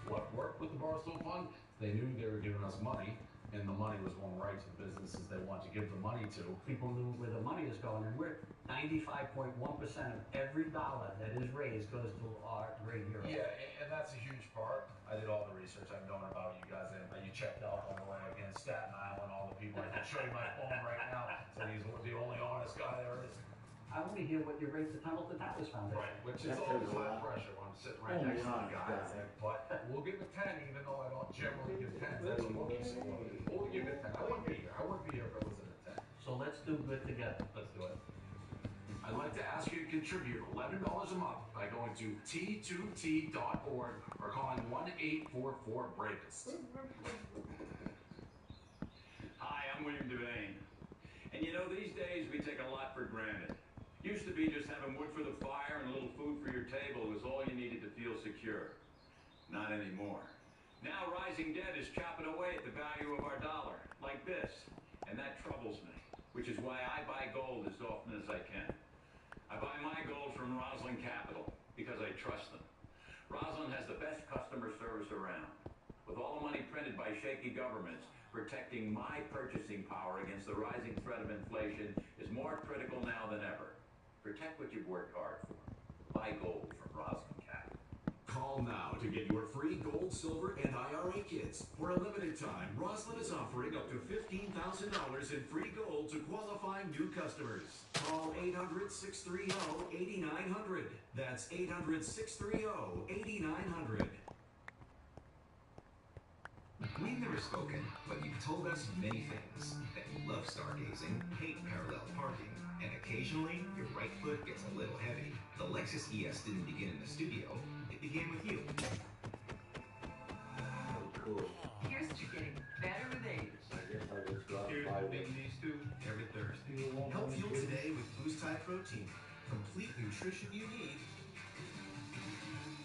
What worked with the Barstool Fund? They knew they were giving us money, and the money was going right to the businesses they want to give the money to. People knew where the money is going, and we're 95.1% of every dollar that is raised goes to our great heroes. Yeah, and that's a huge part. I did all the research I've known about you guys, and you checked out all the way against Staten Island, all the people. I can show you my phone right now. So he's the only honest guy there is. I want to hear what you rate the Tunnel to Towers Foundation. Right, which is always high pressure when I'm sitting right next to you guys. But we'll give it 10, even though I don't generally give 10s. That's a rookie, so we'll give it 10. I wouldn't be here. I wouldn't be here if it wasn't a 10. So let's do good together. Let's do it. I'd like to ask you to contribute $11 a month by going to T2T.org or calling 1-844-BRAVEST. Hi, I'm William Devane. And you know, these days we take a lot for granted. Used to be just having wood for the fire and a little food for your table was all you needed to feel secure. Not anymore. Now rising debt is chopping away at the value of our dollar, like this. And that troubles me, which is why I buy gold as often as I can. I buy my gold from Roslyn Capital because I trust them. Roslyn has the best customer service around. With all the money printed by shaky governments, protecting my purchasing power against the rising threat of inflation is more critical now than ever. Protect what you've worked hard for. Buy gold from Roslyn Capital. Call now to get your free gold, silver, and IRA kits. For a limited time, Roslyn is offering up to $15,000 in free gold to qualifying new customers. Call 800-630-8900. That's 800-630-8900. We've never spoken, but you've told us many things. That you love stargazing, hate parallel parking, and occasionally your right foot gets a little heavy. The Lexus ES didn't begin in the studio, it began with you. Cool. Here's to getting better with age. I guess I just dropped Here's by to being these two every Thursday. Help fuel today with Boost High Protein. Complete nutrition you need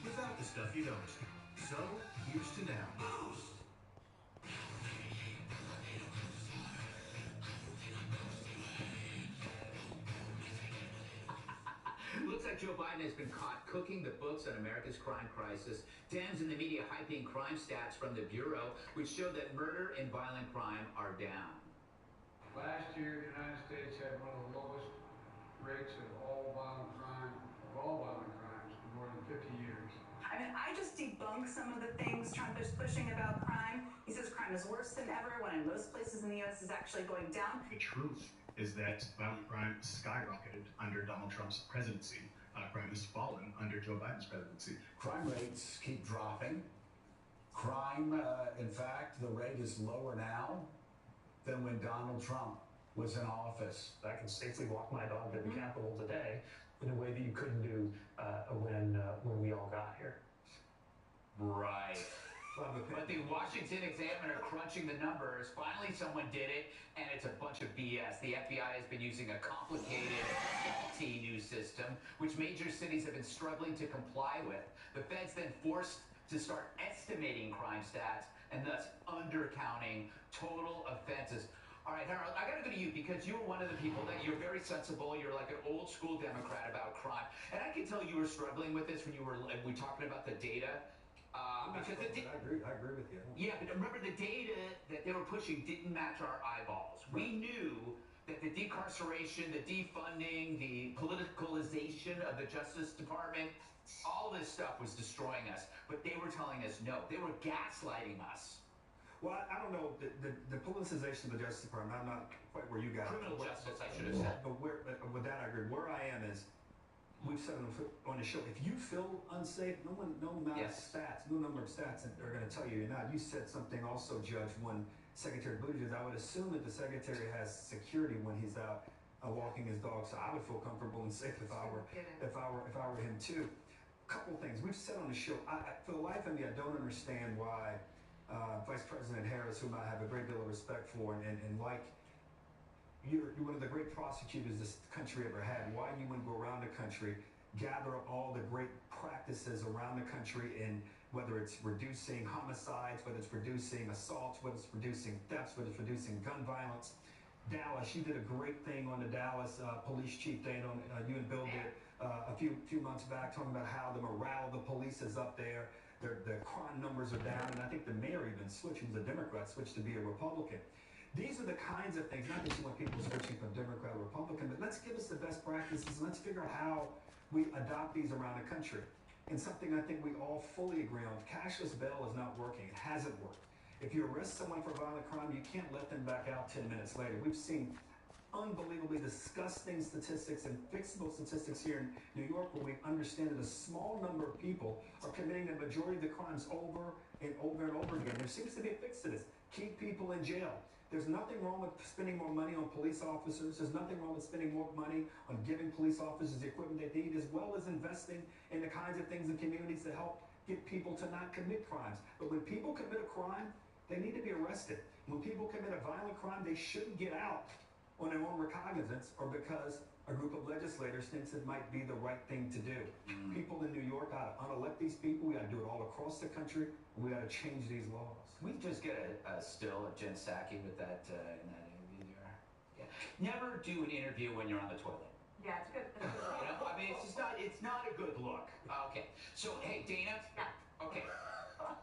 without the stuff you don't. So, here's to now. Biden has been caught cooking the books on America's crime crisis. Dems and the media hyping crime stats from the Bureau, which show that murder and violent crime are down. Last year, the United States had one of the lowest rates of all violent crimes in more than 50 years. I mean, I just debunk some of the things Trump is pushing about crime. He says crime is worse than ever, when in most places in the U.S. is actually going down. The truth is that violent crime skyrocketed under Donald Trump's presidency. Crime has fallen under Joe Biden's presidency. Crime rates keep dropping. Crime, in fact, the rate is lower now than when Donald Trump was in office. I can safely walk my dog to the Capitol today in a way that you couldn't do when we all got here. Right. But the Washington Examiner crunching the numbers, finally someone did it, and it's a bunch of BS. The FBI has been using a complicated, faulty new system, which major cities have been struggling to comply with. The feds then forced to start estimating crime stats and thus undercounting total offenses. All right, Harold, I got to go to you because you were one of the people that you're very sensible. You're like an old school Democrat about crime. And I can tell you were struggling with this when we were talking about the data. Because I agree with you. Yeah, but remember the data that they were pushing didn't match our eyeballs. We knew that the decarceration, the defunding, the politicalization of the Justice Department, all this stuff was destroying us. But they were telling us no. They were gaslighting us. Well, I don't know, the politicization of the Justice Department, I'm not quite where you got Criminal it. justice, I should have said. But with that, I agree. Where I am is, we've said on the show, if you feel unsafe, no amount of stats, no number of stats are going to tell you you're not. You said something also, Judge, when Secretary Buttigieg, I would assume that the Secretary has security when he's out walking his dog, so I would feel comfortable and safe if I were him too. A couple things we've said on the show. For the life of me, I don't understand why Vice President Harris, whom I have a great deal of respect for, and like. You're one of the great prosecutors this country ever had. Why you wouldn't go around the country, gather up all the great practices around the country, and whether it's reducing homicides, whether it's reducing assaults, whether it's reducing thefts, whether it's reducing gun violence. Dallas, you did a great thing on the Dallas police chief thing. You and Bill did a few months back, talking about how the morale of the police is up there. The crime numbers are down, and I think the mayor even switched. He was a Democrat, switched to be a Republican. These are the kinds of things, not that you want people switching from Democrat or Republican, but let's give us the best practices and let's figure out how we adopt these around the country. And something I think we all fully agree on, cashless bail is not working. It hasn't worked. If you arrest someone for violent crime, you can't let them back out 10 minutes later. We've seen unbelievably disgusting statistics and fixable statistics here in New York where we understand that a small number of people are committing the majority of the crimes over and over and over again. There seems to be a fix to this. Keep people in jail. There's nothing wrong with spending more money on police officers. There's nothing wrong with spending more money on giving police officers the equipment they need, as well as investing in the kinds of things in communities that help get people to not commit crimes. But when people commit a crime, they need to be arrested. When people commit a violent crime, they shouldn't get out on their own recognizance or because a group of legislators thinks it might be the right thing to do. People in New York got to unelect these people. We got to do it all across the country, and we got to change these laws. Can we just get a still of Jen Psaki with that in that interview there? Yeah. Never do an interview when you're on the toilet. Yeah, it's good. You know, I mean, it's not a good look. Okay. So, hey, Dana. Yeah. Okay.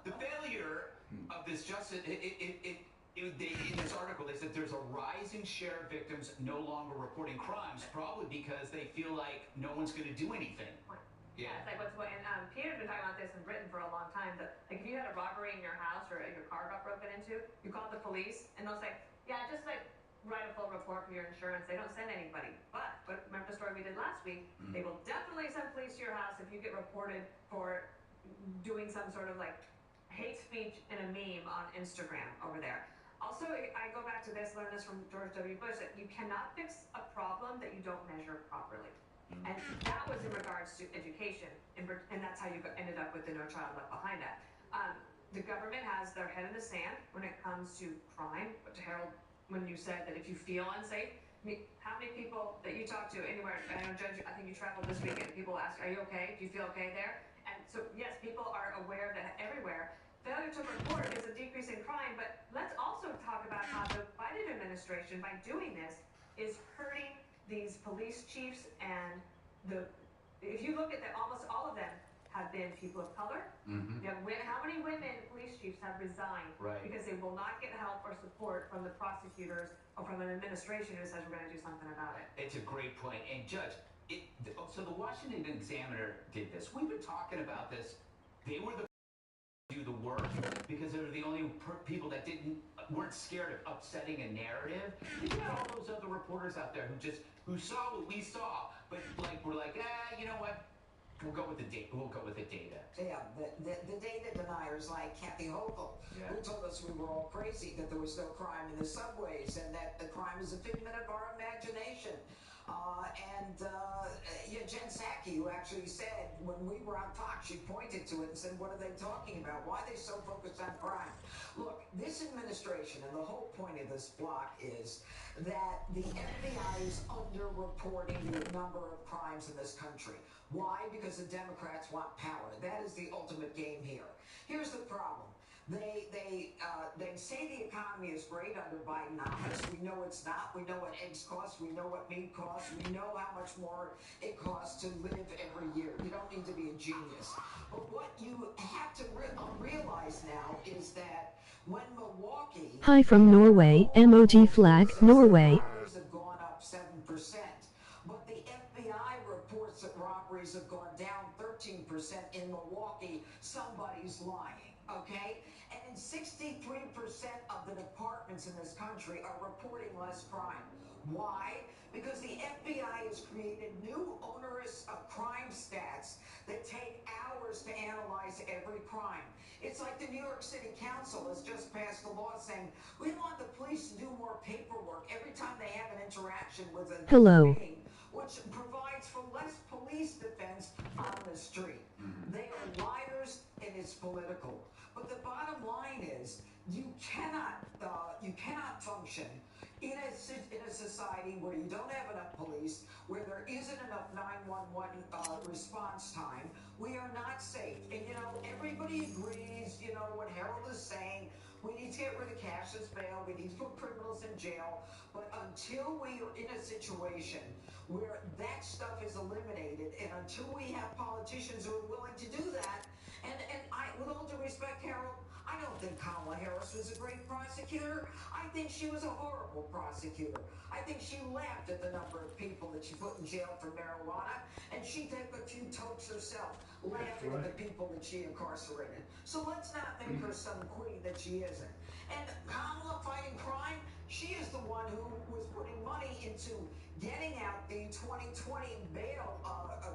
The failure of this justice, in this article, they said there's a rising share of victims no longer reporting crimes, probably because they feel like no one's going to do anything. Yeah, it's like what's going. And Peter's been talking about this in Britain for a long time. That like if you had a robbery in your house or your car got broken into, you call the police and they'll say, yeah, just like write a full report for your insurance. They don't send anybody. But remember the story we did last week? They will definitely send police to your house if you get reported for doing some sort of like hate speech in a meme on Instagram over there. Also, I go back to this, learned this from George W. Bush, that you cannot fix a problem that you don't measure properly. And that was in regards to education, and that's how you ended up with the No Child Left Behind Act. The government has their head in the sand when it comes to crime. But Harold, when you said that if you feel unsafe, I mean, how many people that you talk to anywhere, I know, Judge, I think you traveled this weekend, people ask, are you okay? Do you feel okay there? And so, yes, people are aware that everywhere, failure to report is a decrease in crime, but let's also talk about how the Biden administration, by doing this, is hurting these police chiefs and If you look at that, almost all of them have been people of color. Mm-hmm. You know, how many women police chiefs have resigned Right. because they will not get help or support from the prosecutors or from an administration who says we're going to do something about it? It's a great point. And Judge, so the Washington Examiner did this. We've been talking about this. They were the do the work because they were the only people that weren't scared of upsetting a narrative. You got all those other reporters out there who saw what we saw, but we're like, you know what? We'll go with the data. We'll go with the data. Yeah, the data deniers like Kathy Hochul, who told us we were all crazy, that there was no crime in the subways and that the crime is a figment of our imagination. Jen Psaki, who actually said, when we were on Fox, she pointed to it and said, what are they talking about? Why are they so focused on crime? Look, this administration, and the whole point of this block is that the FBI is underreporting the number of crimes in this country. Why? Because the Democrats want power. That is the ultimate game here. Here's the problem. They say the economy is great under Bidenomics. We know it's not. We know what eggs cost. We know what meat costs. We know how much more it costs to live every year. You don't need to be a genius. But what you have to realize now is that when Milwaukee... Hi from Norway, emoji flag, Norway. ...have gone up 7%. But the FBI reports that robberies have gone down 13% in Milwaukee. Somebody's lying, okay? And 63% of the departments in this country are reporting less crime. Why? Because the FBI has created new onerous crime stats that take hours to analyze every crime. It's like the New York City Council has just passed a law saying, we want the police to do more paperwork every time they have an interaction with a Hello. being, which provides for less police defense on the street. They are liars and it's political. But the bottom line is, you cannot function in a society where you don't have enough police, where there isn't enough 911 response time. We are not safe. And everybody agrees, what Harold is saying. We need to get rid of cashless bail. We need to put criminals in jail. But until we are in a situation where that stuff is eliminated, and until we have politicians who are willing to do that, and with all due respect, Harold, I don't think Kamala Harris was a great prosecutor. I think she was a horrible prosecutor. I think she laughed at the number of people that she put in jail for marijuana, and she took a few tokes herself, laughing at the people that she incarcerated. So let's not make her some queen that she isn't. And Kamala fighting crime, she is the one who was putting money into getting out the 2020 bail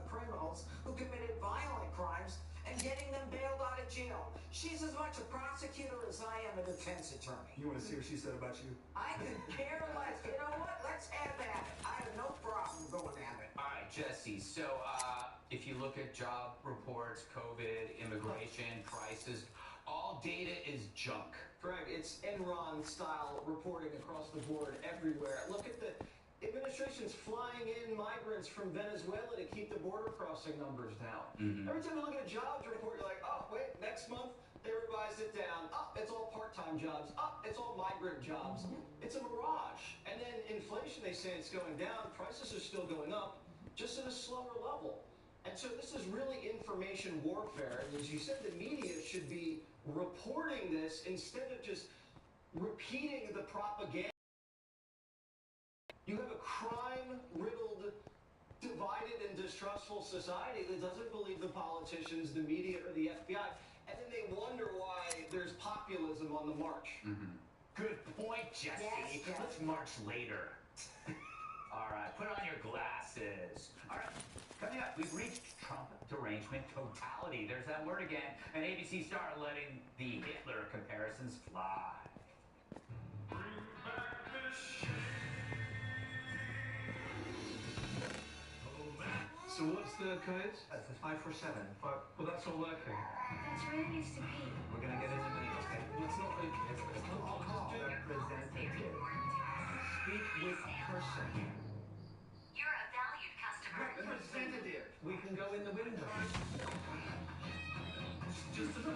criminals who committed violent crimes and getting them bailed out of jail. She's as much a prosecutor as I am a defense attorney. You want to see what she said about you? I could care less. You know what? Let's have at it. I have no problem going at it. All right, Jesse. So if you look at job reports, COVID, immigration, prices, all data is junk. Greg, it's Enron-style reporting across the board everywhere. Look at the administration's flying in migrants from Venezuela to keep the border crossing numbers down. Every time you look at a jobs report, you're like, oh, wait, next month they revised it down. Oh, it's all part-time jobs. Oh, it's all migrant jobs. It's a mirage. And then inflation, they say it's going down. Prices are still going up, just at a slower level. And so this is really information warfare. And as you said, the media should be reporting this instead of just repeating the propaganda. You have a crime-riddled, divided and distrustful society that doesn't believe the politicians, the media, or the FBI, and then they wonder why there's populism on the march. Good point, Jesse. Yes. Let's march later. All right, put on your glasses. All right, coming up, we've reached Trump derangement totality. There's that word again. And ABC star letting the Hitler comparisons fly. So what's the code? 547. Well, that's all working. That's where it needs to be. We're going to get into minutes. Okay. Well, it's not alcohol. Representative. Speak with person. You're a valued customer. Representative. We can go in the window. Just a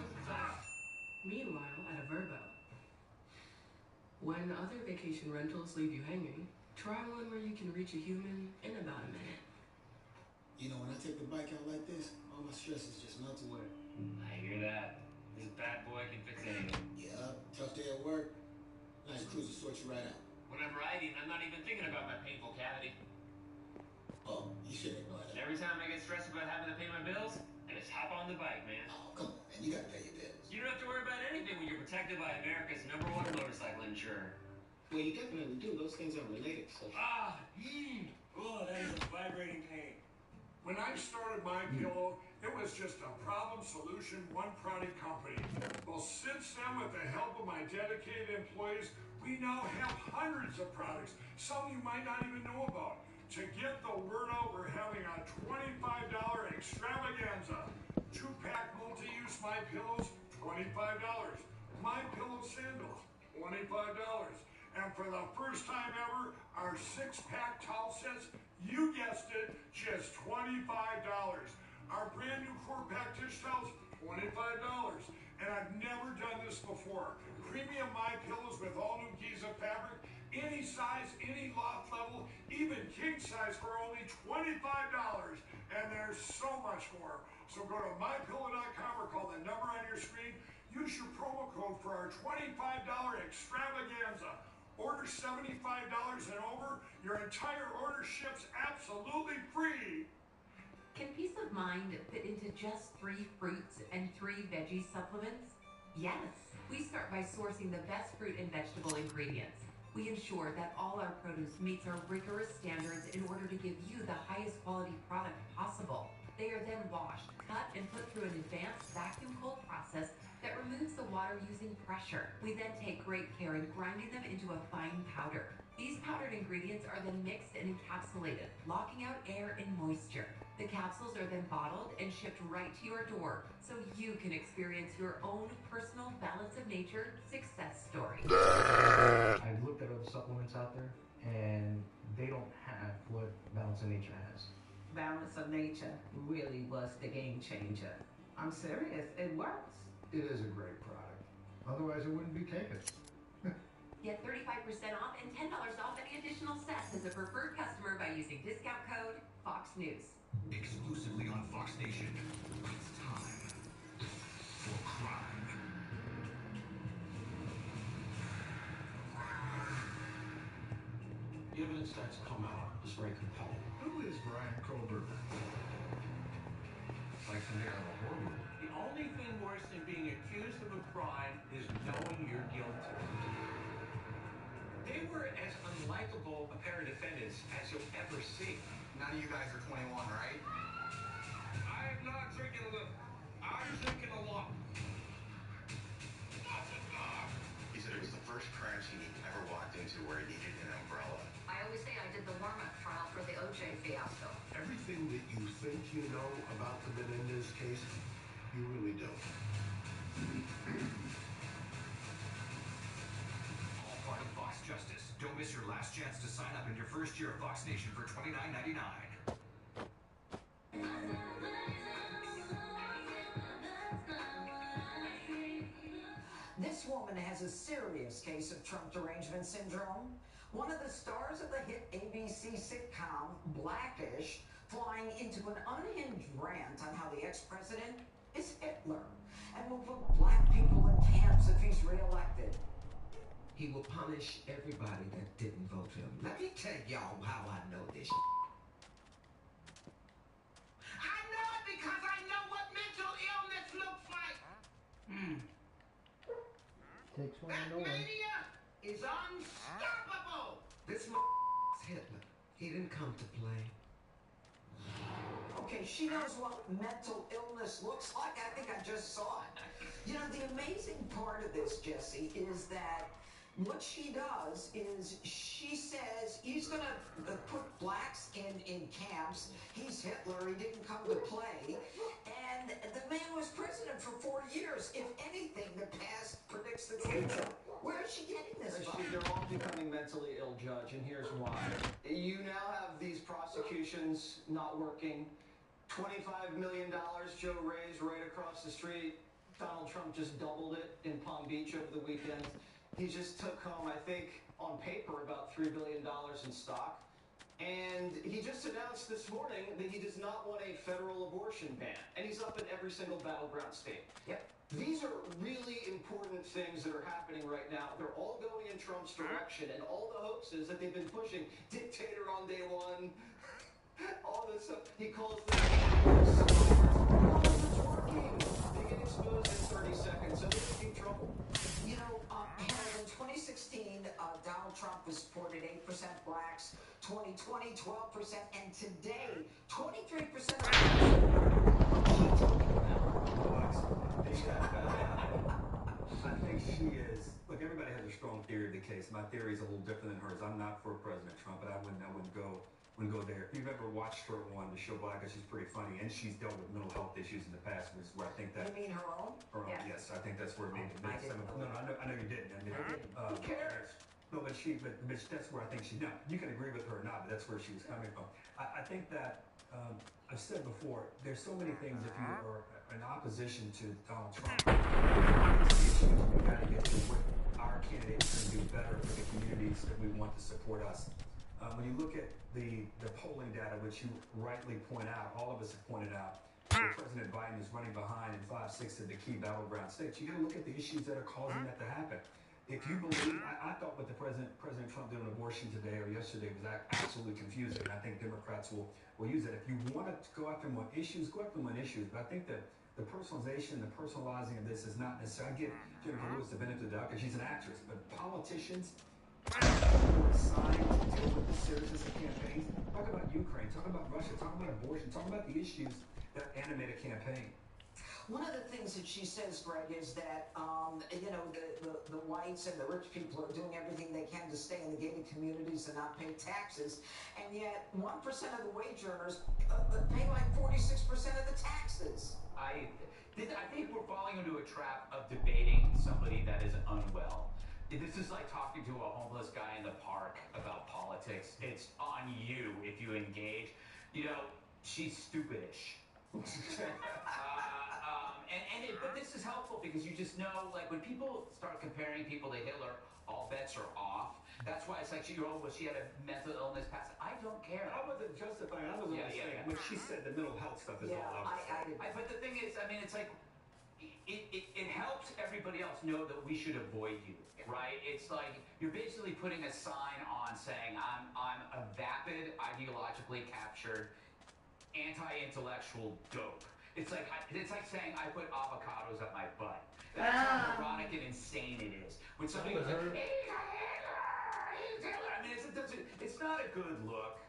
Meanwhile, at a Verbo. When other vacation rentals leave you hanging, try one where you can reach a human in about a minute. You know, when I take the bike out like this, all my stresses just melt away. I hear that. This bad boy can fix anything. Yeah, tough day at work. Nice cruiser sort you right out. When I'm riding, I'm not even thinking about my painful cavity. Oh, you shouldn't ignore that. Every time I get stressed about having to pay my bills, I just hop on the bike, man. Oh, come on, man. You gotta pay your bills. You don't have to worry about anything when you're protected by America's #1 motorcycle insurer. Well, you definitely do. Those things are related, so... Oh, that is a vibrating pain. When I started My Pillow, it was just a problem solution, one product company. Well, since then, with the help of my dedicated employees, we now have hundreds of products, some you might not even know about. To get the word out, we're having a $25 extravaganza. 2-pack multi-use My Pillows, $25. My Pillow sandals, $25. And for the first time ever, our 6-pack towel sets, you guessed it, just $25. Our brand new 4-pack dish towels, $25. And I've never done this before. Premium My Pillows with all new Giza fabric, any size, any loft level, even king size for only $25. And there's so much more. So go to mypillow.com or call the number on your screen. Use your promo code for our $25 extravaganza. Order $75 and over, your entire order ships absolutely free. Can peace of mind fit into just 3 fruits and 3 veggie supplements? Yes. We start by sourcing the best fruit and vegetable ingredients. We ensure that all our produce meets our rigorous standards in order to give you the highest quality product possible. They are then washed, cut, and put through an advanced vacuum cold process that removes the water using pressure. We then take great care in grinding them into a fine powder. These powdered ingredients are then mixed and encapsulated, locking out air and moisture. The capsules are then bottled and shipped right to your door, so you can experience your own personal balance of nature success story. I've looked at other supplements out there, and they don't have what Balance of Nature has. Balance of Nature really was the game changer. I'm serious, it works. It is a great product. Otherwise, it wouldn't be taken. Get 35% off and $10 off any additional sets as a preferred customer by using discount code Fox News. Exclusively on Fox Nation. It's time for crime. The evidence that's come out is very compelling. Who is Brian Kohlberg? Like the mayor of a horror movie. The only thing worse than being accused of a crime is knowing you're guilty. They were as unlikable a pair of defendants as you'll ever see. None of you guys are 21, right? I'm not drinking a little. I'm drinking a lot. He said it was the first crime scene he ever walked into where he needed an umbrella. I always say I did the warm-up trial for the OJ fiasco. Everything that you think you know about the Menendez case, you really don't. All part of Fox Justice. Don't miss your last chance to sign up in your first year of Fox Nation for $29.99. This woman has a serious case of Trump derangement syndrome. One of the stars of the hit ABC sitcom Blackish flying into an unhinged rant on how the ex-president is Hitler and will put black people in camps if he's reelected. He will punish everybody that didn't vote for him. Let me tell y'all how I know this. I know it because I know what mental illness looks like. Takes one That to know one. mania is unstoppable. This Hitler. He didn't come to play. Okay, she knows what mental illness looks like. I think I just saw it. You know, the amazing part of this, Jesse, is that what she does is she says he's going to put blacks in camps. He's Hitler. He didn't come to play. And the man was president for 4 years. If anything, the past predicts the future. Where is she getting this from? They're all becoming mentally ill, Judge, and here's why. You now have these prosecutions not working. $25 million Joe raised right across the street. Donald Trump just doubled it in Palm Beach over the weekend. He just took home, I think, on paper, about $3 billion in stock. And he just announced this morning that he does not want a federal abortion ban. And he's up in every single battleground state. Yep. These are really important things that are happening right now. They're all going in Trump's direction. And all the hoaxes that they've been pushing, dictator on day one, all this stuff, he calls them it's working. They get exposed in 30 seconds. So they're in trouble. You know, in 2016, Donald Trump was supported 8% blacks, 2020, 12%, and today, 23% of I think she is. Look, everybody has a strong theory of the case. My theory is a little different than hers. I'm not for President Trump, but I wouldn't go there. If you've ever watched her on the show Black, she's pretty funny, and she's dealt with mental health issues in the past, which is where I think that. You mean her own? Her own, yes. I think that's where it made it. No, I know you didn't. I mean, Who cares? No, but that's where I think she. No, you can agree with her or not, but that's where she was coming from. I think that I've said before, there's so many things if you are in opposition to Donald Trump, we got to get to what our candidates can do better for the communities that we want to support us. When you look at the polling data, which you rightly point out, all of us have pointed out, that President Biden is running behind in 5-6 of the key battleground states. You got to look at the issues that are causing that to happen. If you believe, I thought what President Trump did on abortion today or yesterday was absolutely confusing. And I think Democrats will use that. If you want to go after them on issues, go after them on issues. But I think that the personalization, the personalizing of this is not necessary. I give Jennifer Lewis the benefit of the doubt because she's an actress, but politicians who are assigned to deal with the seriousness of campaigns, talk about Ukraine, talk about Russia, talk about abortion, talk about the issues that animate a campaign. One of the things that she says, Greg, is that, you know, the whites and the rich people are doing everything they can to stay in the gated communities and not pay taxes. And yet 1% of the wage earners pay like 46% of the taxes. I think we're falling into a trap of debating somebody that is unwell. This is like talking to a homeless guy in the park about politics. It's on you if you engage. You know, she's stupidish. But this is helpful because you just know, like, when people start comparing people to Hitler, all bets are off. That's why it's like, she had a mental illness past. I don't care. I wasn't justifying. I wasn't saying. When she said the mental health stuff is all out. But the thing is, I mean, it's like, it helps everybody else know that we should avoid you, right? It's like you're basically putting a sign on saying I'm a vapid, ideologically captured, anti-intellectual dope. It's like saying I put avocados up my butt. That's how ironic and insane it is. When somebody goes like, he's Hitler. I mean, it's not a good look.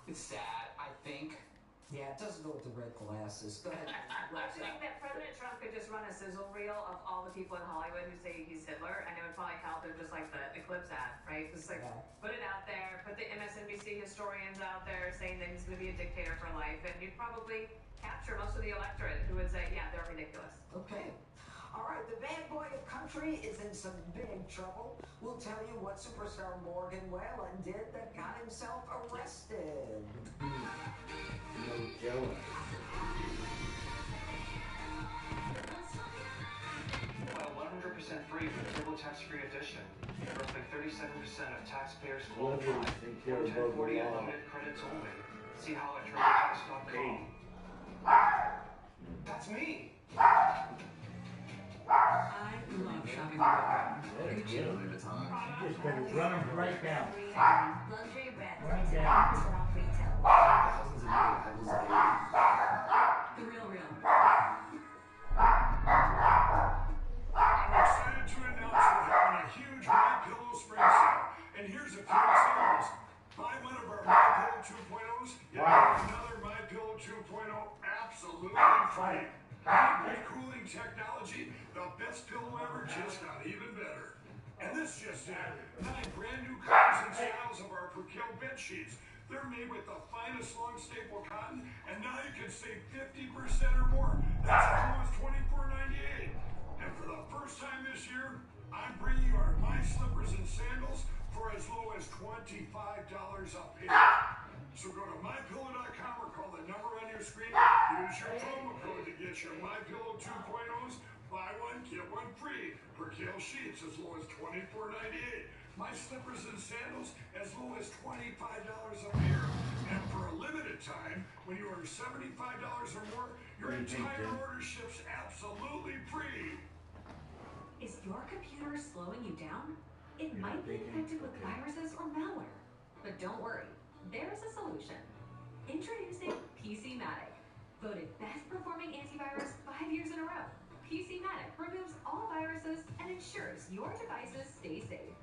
It's sad, I think. Yeah, it doesn't go with the red glasses. Go ahead. I think that President Trump could just run a sizzle reel of all the people in Hollywood who say he's Hitler, and it would probably help him, just like the Eclipse ad, right? Just like put it out there, put the MSNBC historians out there saying that he's going to be a dictator for life, and you'd probably capture most of the electorate who would say, yeah, they're ridiculous. Okay. All right, the bad boy of country is in some big trouble. We'll tell you what superstar Morgan Wallen did that got himself arrested. No jealous. Well, 100% free for TurboTax Free Edition. Roughly 37% of taxpayers qualify. 1040 unlimited credits only. See how at TurboTax.com. That's me. I love shopping at Just gonna run them right down. Luxury brands Right at down. 10% off retail. The real. I'm excited to announce we're having a huge MyPillow spring sale. And here's a few examples. Buy one of our MyPillow 2.0s, get another MyPillow 2.0 absolutely free. With cooling technology, the best pillow ever just got even better. And this just in, 9 brand new colors and styles of our Percale bed sheets. They're made with the finest long staple cotton, and now you can save 50% or more. That's as low as $24.98. And for the first time this year, I'm bringing you our My Slippers and Sandals for as low as $25 a pair. So go to MyPillow.com or call the number on your screen. Use your promo code to get your MyPillow 2.0s. Buy one, get one free. Percale sheets as low as $24.98. My slippers and sandals as low as $25 a pair. And for a limited time, when you order $75 or more, your entire order ships absolutely free. Is your computer slowing you down? It might be infected with viruses or malware. But don't worry, there's a solution. Introducing PCmatic. Voted best performing antivirus 5 years in a row. PCmatic removes all viruses and ensures your devices stay safe.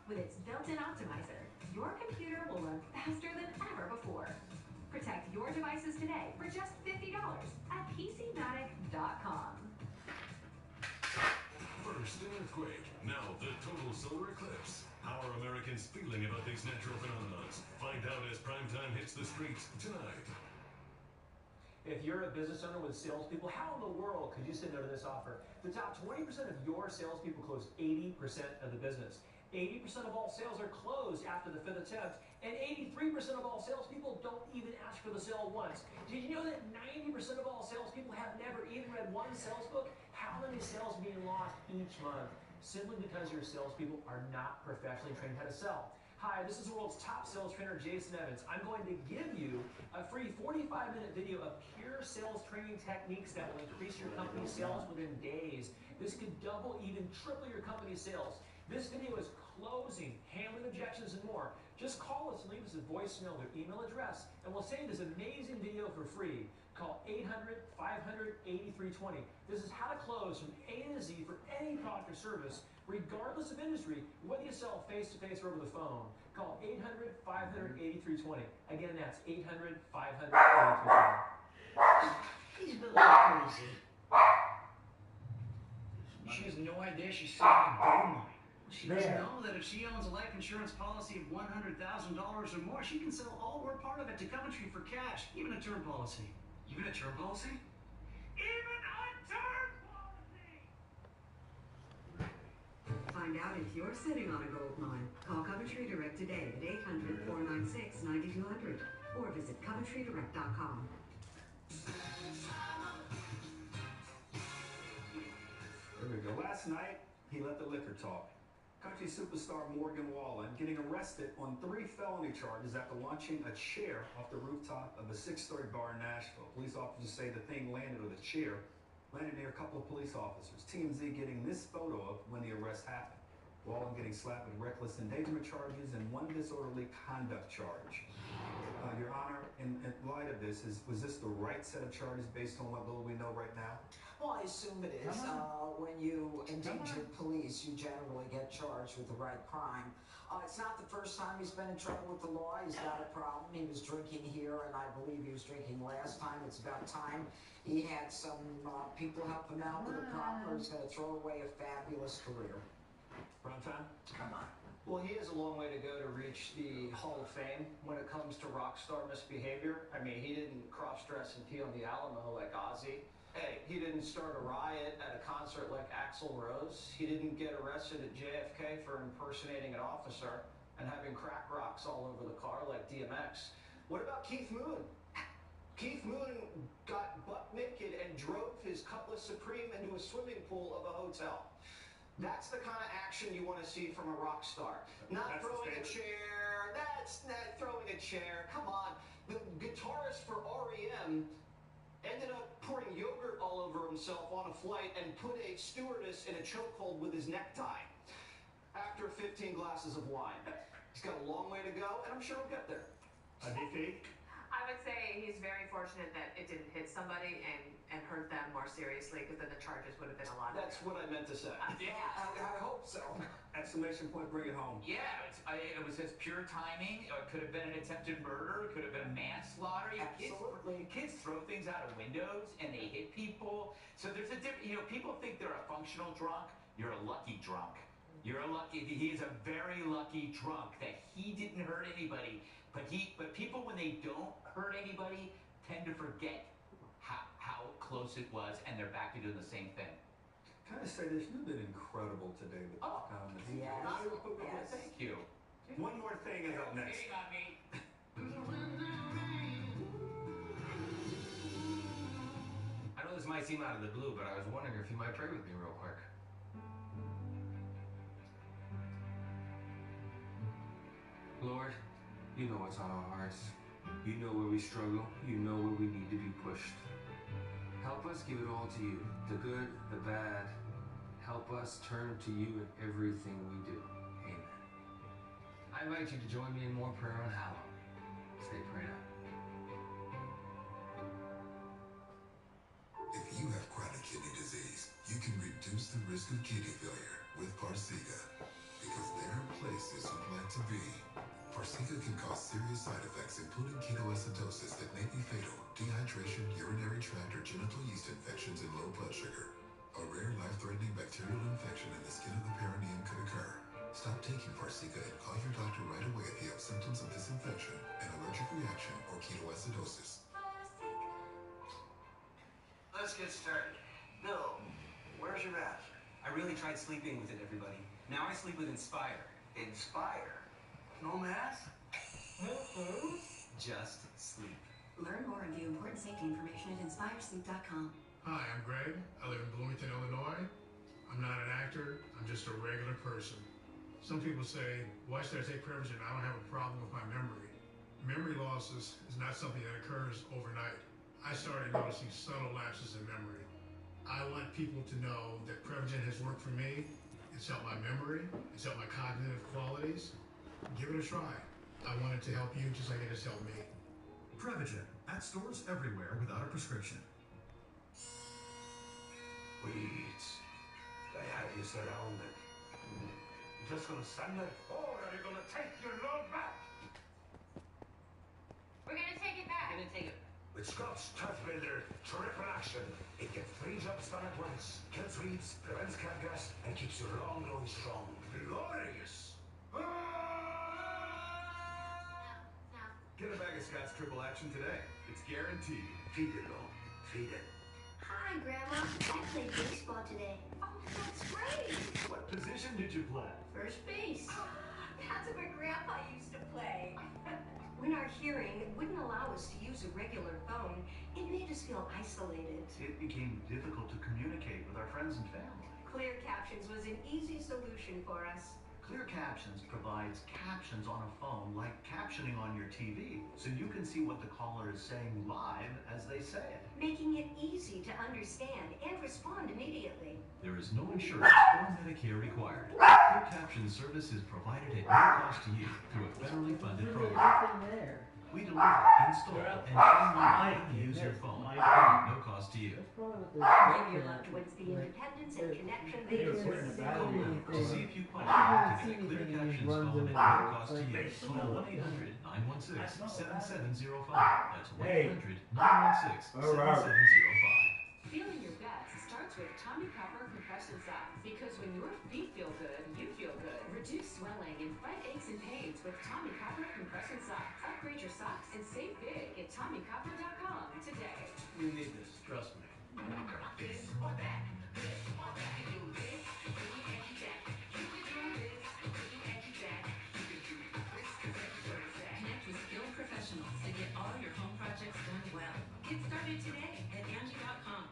With its built-in optimizer, your computer will run faster than ever before. Protect your devices today for just $50 at PCmatic.com. First earthquake, now the total solar eclipse. How are Americans feeling about these natural phenomena? Find out as primetime hits the streets tonight. If you're a business owner with salespeople, how in the world could you say no to this offer? The top 20% of your salespeople close 80% of the business. 80% of all sales are closed after the 5th attempt, and 83% of all salespeople don't even ask for the sale once. Did you know that 90% of all salespeople have never even read one sales book? How many sales being lost each month? Simply because your salespeople are not professionally trained how to sell. Hi, this is the world's top sales trainer, Jason Evans. I'm going to give you a free 45-minute video of pure sales training techniques that will increase your company's sales within days. This could double, even triple your company's sales. This video is closing, handling objections, and more. Just call us and leave us a voicemail or email address, and we'll send this amazing video for free. Call 800-500-8320. This is how to close from A to Z for any product or service, regardless of industry, whether you sell face-to-face or over the phone. Call 800-500-8320. Again, that's 800-500-8320. He's a little crazy. She has no idea she's selling a gold mine. She doesn't know that if she owns a life insurance policy of $100,000 or more, she can sell all or part of it to Coventry for cash, even a term policy. Even a term policy? Even a term policy! Find out if you're sitting on a gold mine. Call Coventry Direct today at 800-496-9200 or visit CoventryDirect.com. There we go. Last night, he let the liquor talk. Country superstar Morgan Wallen getting arrested on 3 felony charges after launching a chair off the rooftop of a 6-story bar in Nashville. Police officers say the thing landed, or the chair landed near a couple of police officers. TMZ getting this photo of when the arrest happened. Wallen getting slapped with reckless endangerment charges and 1 disorderly conduct charge. Your Honor, in light of this, was this the right set of charges based on what little we know right now? Well, I assume it is. When you endanger police, you generally get charged with the right crime. It's not the first time he's been in trouble with the law. He's got a problem. He was drinking here, and I believe he was drinking last time. It's about time he had some people help him out with a problem, or he's going to throw away a fabulous career. Prime time? Come on. Well, he has a long way to go to reach the Hall of Fame when it comes to rock star misbehavior. I mean, he didn't cross-dress and pee on the Alamo like Ozzy. Hey, he didn't start a riot at a concert like Axl Rose. He didn't get arrested at JFK for impersonating an officer and having crack rocks all over the car like DMX. What about Keith Moon? Keith Moon got butt naked and drove his Cutlass Supreme into a swimming pool of a hotel. That's the kind of action you want to see from a rock star. Not throwing a chair. That's not throwing a chair. Come on. The guitarist for R.E.M. ended up pouring yogurt all over himself on a flight and put a stewardess in a chokehold with his necktie after 15 glasses of wine. He's got a long way to go, and I'm sure he'll get there. DP? I would say he's very fortunate that it didn't hit somebody and hurt them more seriously, because then the charges would have been a lot. That's what I meant to say. Yeah, I hope so. Exclamation point, bring it home. Yeah, it was just pure timing. It could have been an attempted murder. It could have been manslaughter. Absolutely. Kids throw things out of windows and they hit people. So there's a different, people think they're a functional drunk. You're a lucky drunk. He is a very lucky drunk that he didn't hurt anybody. But people, when they don't hurt anybody, tend to forget how close it was, and they're back to doing the same thing. Can I say this? You've been incredible today with the comments. Yes. Thank you. One more thing is up next. Hitting on me. I know this might seem out of the blue, but I was wondering if you might pray with me real quick. Lord, you know what's on our hearts. You know where we struggle. You know where we need to be pushed. Help us give it all to you, the good, the bad. Help us turn to you in everything we do. Amen. I invite you to join me in more prayer on Hallow. Stay prayed up. If you have chronic kidney disease, you can reduce the risk of kidney failure with Farxiga. Because there are places you'd like to be. Farxiga can cause serious side effects, including ketoacidosis that may be fatal, dehydration, urinary tract or genital yeast infections, and low blood sugar. A rare life-threatening bacterial infection in the skin of the perineum could occur. Stop taking Farxiga and call your doctor right away if you have symptoms of this infection, an allergic reaction, or ketoacidosis. Let's get started. Bill, where's your mask? I really tried sleeping with it, everybody. Now I sleep with Inspire. Inspire? No mask? Just sleep. Learn more and view important safety information at inspiresleep.com. Hi, I'm Greg. I live in Bloomington, Illinois. I'm not an actor. I'm just a regular person. Some people say, why should I take Prevagen? I don't have a problem with my memory. Memory loss is not something that occurs overnight. I started noticing subtle lapses in memory. I want people to know that Prevagen has worked for me. It's helped my memory. It's helped my cognitive qualities. Give it a try. I want it to help you just like it has helped me. Prevagen, at stores everywhere without a prescription. Wait. They have you surrounded. You're just gonna stand there, or are you gonna take your load back? We're gonna take it back. We're gonna take it. With Scott's Turf Builder Triple Action, it gets 3 jobs done at once, kills weeds, prevents catgrass, and keeps your lawn growing strong. Glorious! Get a bag of Scott's Triple Action today. It's guaranteed. Feed it, Lo. Feed it. Hi, Grandma. I played baseball today. Oh, that's great. What position did you play? First base. That's where Grandpa used to play. When our hearing wouldn't allow us to use a regular phone, it made us feel isolated. It became difficult to communicate with our friends and family. Clear Captions was an easy solution for us. Clear Captions provides captions on a phone like captioning on your TV, so you can see what the caller is saying live as they say it. Making it easy to understand and respond immediately. There is no insurance or Medicare required. Clear Caption service is provided at no cost to you through a federally funded program. We deliver, install, and train you how to use your phone at no cost to you. Give your loved ones the independence and connection they deserve. Call now to see if you qualify to get a Clear Captions phone at no cost to you. Call 1-800-916-7705. That's 1-800-916-7705. Feeling your best starts with Tommy Copper compression socks. Because when your feet feel good, you feel good. Reduce swelling and fight aches and pains with Tommy Copper compression socks. Upgrade your socks and save big at TommyCopper.com today. You need this, trust me. This or that. This or that. You do this, you do that. You can do this, you can do that. You can do this, that. Connect with skilled professionals to get all your home projects done well. Get started today at Angie.com.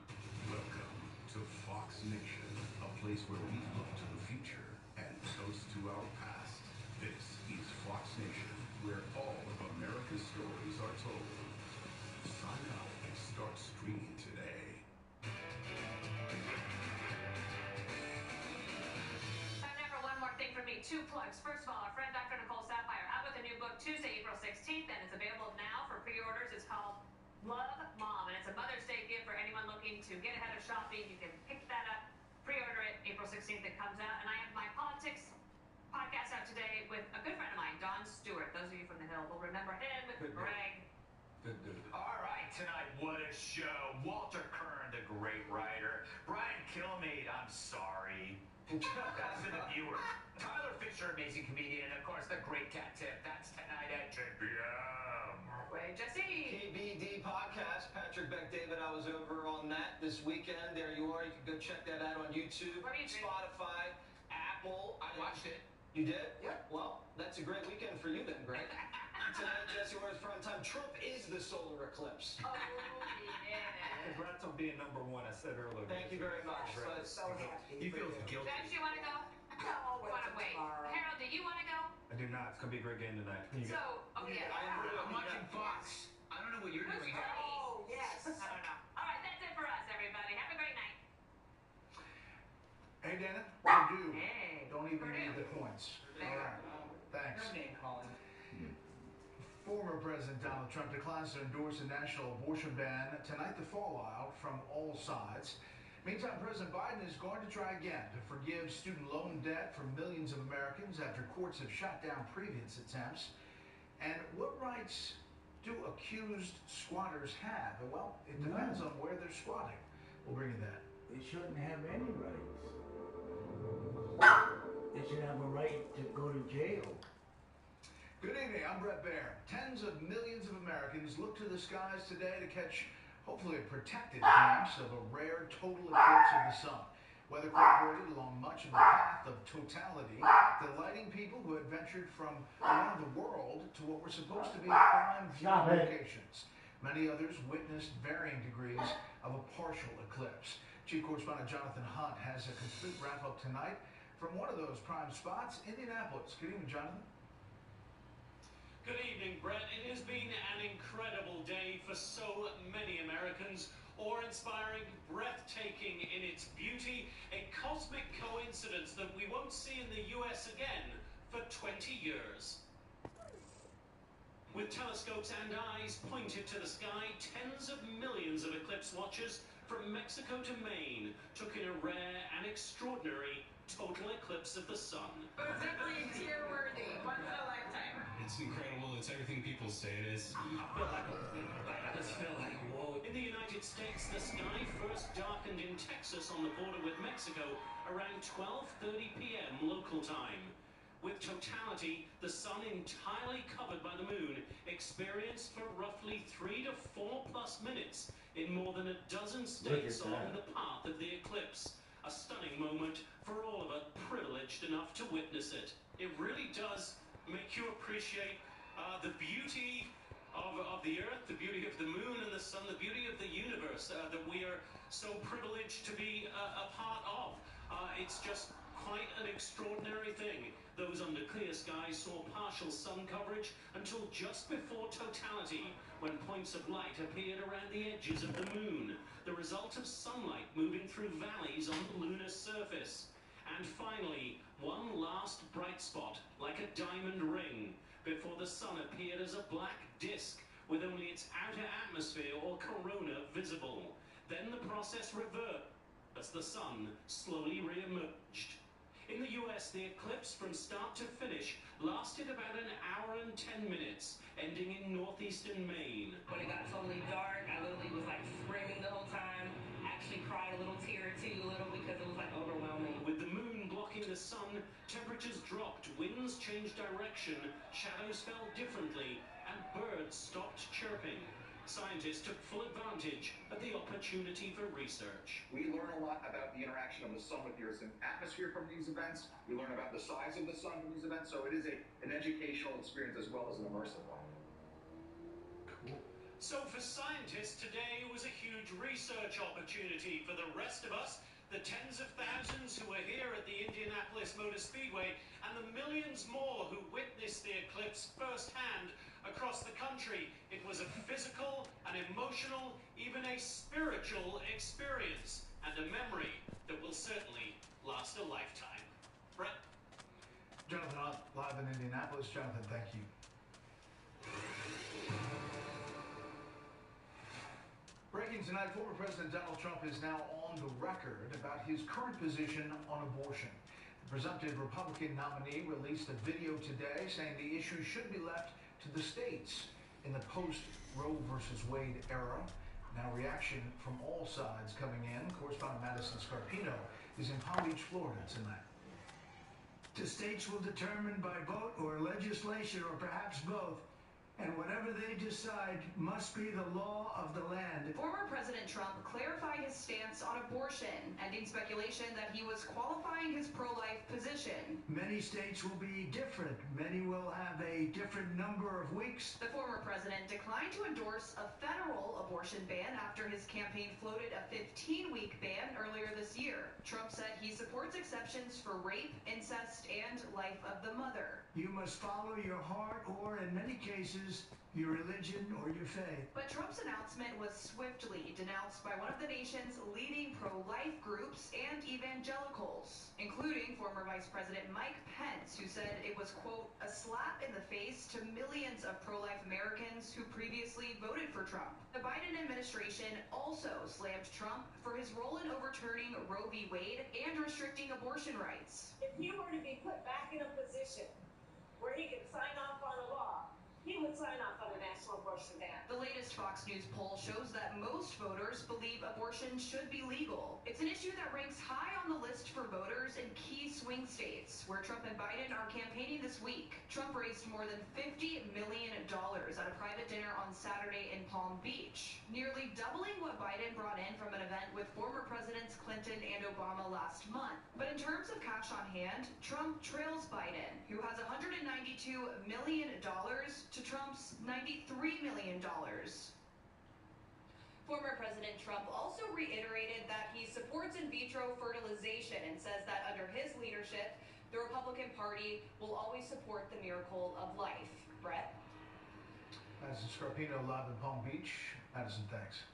Welcome to Fox Nation, a place where we look to the future and toast to our past. This is Fox Nation, where all of America's stories are told. Sign up and start streaming today. Time now for one more thing from me. 2 plugs. First of all, our friend Dr. Nicole Sapphire out with a new book Tuesday, April 16th, and it's available now for pre-orders. It's called Love Mom, and it's a Mother's Day gift for anyone looking to get ahead of shopping. You can pick that up, pre-order it. April 16th it comes out, and I have my politics podcast out today with a good friend of mine, Don Stewart. Those of you from the Hill will remember him with Greg. Good. All right, tonight, what a show. Walter Kern, the great writer. Brian Kilmeade, I'm sorry. That's for the viewer. Tyler Fisher, amazing comedian. And, of course, the great Cat Tip. That's tonight at 10 p.m. Halfway, Jesse. KBD podcast. Patrick Beck David. I was over on that this weekend. There you are. You can go check that out on YouTube, Spotify, Apple. I watched it. You did? Yep. Well, that's a great weekend for you then, Greg. Tonight, Jesse Ware's prime time. Trump is the solar eclipse. Oh, yeah. Congrats on being #1, I said earlier. Thank you very much. So happy. He feels guilty. Jess, you want to go? No, you want to wait? Harold, do you want to go? I do not. It's going to be a great game tonight. So, okay, I'm watching Fox. I don't know what you're doing here. Oh, yes. I don't know. All right, that's it for us, everybody. Have a great night. Hey, Dana, Purdue. Hey. Don't even need the points. All right. Thanks. Your name calling. Former President Donald Trump declines to endorse a national abortion ban. Tonight, the fallout from all sides. Meantime, President Biden is going to try again to forgive student loan debt for millions of Americans after courts have shot down previous attempts. And what rights do accused squatters have? Well, it depends on where they're squatting. We'll bring you that. They shouldn't have any rights. They should have a right to go to jail. Good evening, I'm Brett Baer. Tens of millions of Americans look to the skies today to catch, hopefully, a protected glimpse of a rare total eclipse of the sun. Weather cooperated along much of the path of totality, delighting people who had ventured from around the world to what were supposed to be prime viewing locations. Many others witnessed varying degrees of a partial eclipse. Chief Correspondent Jonathan Hunt has a complete wrap-up tonight from one of those prime spots, Indianapolis. Good evening, Jonathan. Good evening, Brett. It has been an incredible day for so many Americans, awe-inspiring, breathtaking in its beauty, a cosmic coincidence that we won't see in the US again for 20 years. With telescopes and eyes pointed to the sky, tens of millions of eclipse watchers from Mexico to Maine took in a rare and extraordinary total eclipse of the sun. But it's definitely tear-worthy. Once in a lifetime. It's incredible. It's everything people say it is. I just feel like, whoa. In the United States, the sky first darkened in Texas on the border with Mexico around 12:30 p.m. local time. With totality, the sun entirely covered by the moon experienced for roughly 3 to 4 plus minutes in more than a dozen states along the path of the eclipse. A stunning moment for all of us privileged enough to witness it. It really does make you appreciate the beauty of the earth, the beauty of the moon and the sun, the beauty of the universe that we are so privileged to be a part of. It's just quite an extraordinary thing. Those under clear skies saw partial sun coverage until just before totality, when points of light appeared around the edges of the moon, the result of sunlight moving through valleys on the lunar surface. And finally, one last bright spot, like a diamond ring, before the sun appeared as a black disk with only its outer atmosphere or corona visible. Then the process reversed as the sun slowly re-emerged. In the US, the eclipse from start to finish lasted about an hour and 10 minutes, ending in northeastern Maine. When it got totally dark, I literally was like screaming the whole time. Actually cried a little tear or two, because it was like overwhelming. With the moon blocking the sun, temperatures dropped, winds changed direction, shadows fell differently, and birds stopped chirping. Scientists took full advantage of the opportunity for research. We learn a lot about the interaction of the sun with the Earth's atmosphere from these events. We learn about the size of the sun from these events, so it is an educational experience as well as an immersive one. Cool. So for scientists, today was a huge research opportunity. For the rest of us, the tens of thousands who are here at the Indianapolis Motor Speedway, and the millions more who witnessed the eclipse firsthand across the country, it was a physical, an emotional, even a spiritual experience, and a memory that will certainly last a lifetime. Brett? Jonathan Hunt, live in Indianapolis. Jonathan, thank you. Breaking tonight, former President Donald Trump is now on the record about his current position on abortion. The presumptive Republican nominee released a video today saying the issue should be left to the states in the post-Roe versus Wade era. Now reaction from all sides coming in. Correspondent Madison Scarpino is in Palm Beach, Florida tonight. The states will determine by vote or legislation or perhaps both, and whatever they decide must be the law of the land. Former President Trump clarified his stance on abortion, ending speculation that he was qualifying his pro-life position. Many states will be different. Many will have a different number of weeks. The former president declined to endorse a federal abortion ban after his campaign floated a 15-week ban earlier this this year. Trump said he supports exceptions for rape, incest, and life of the mother. You must follow your heart or, in many cases, your religion or your faith. But Trump's announcement was swiftly denounced by one of the nation's leading pro-life groups and evangelicals, including former Vice President Mike Pence, who said it was, quote, a slap in the face to millions of pro-life Americans who previously voted for Trump. The Biden administration also slammed Trump for his role in overturning Roe v. Wade and restricting abortion rights. If he were to be put back in a position where he could sign off on a law, he would sign off on a national abortion ban. The latest Fox News poll shows that most voters believe abortion should be legal. It's an issue that ranks high on the list for voters in key swing states, where Trump and Biden are campaigning this week. Trump raised more than $50 million at a private dinner on Saturday in Palm Beach, nearly doubling what Biden brought in from an event with former Presidents Clinton and Obama last month. But in terms of cash on hand, Trump trails Biden, who has $192 million to Trump's $93 million. Former President Trump also reiterated that he supports in vitro fertilization and says that under his leadership, the Republican Party will always support the miracle of life. Brett? Madison Scarpino live in Palm Beach. Madison, thanks.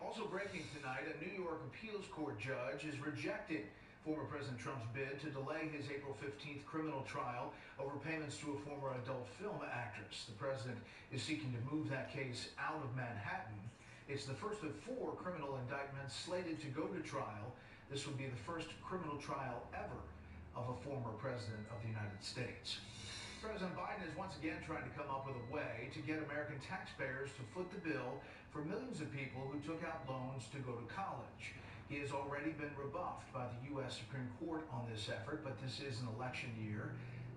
Also breaking tonight, a New York appeals court judge has rejected former President Trump's bid to delay his April 15th criminal trial over payments to a former adult film actress. The president is seeking to move that case out of Manhattan. It's the first of 4 criminal indictments slated to go to trial. This would be the first criminal trial ever of a former president of the United States. President Biden is once again trying to come up with a way to get American taxpayers to foot the bill for millions of people who took out loans to go to college. He has already been rebuffed by the U.S. Supreme Court on this effort, but this is an election year,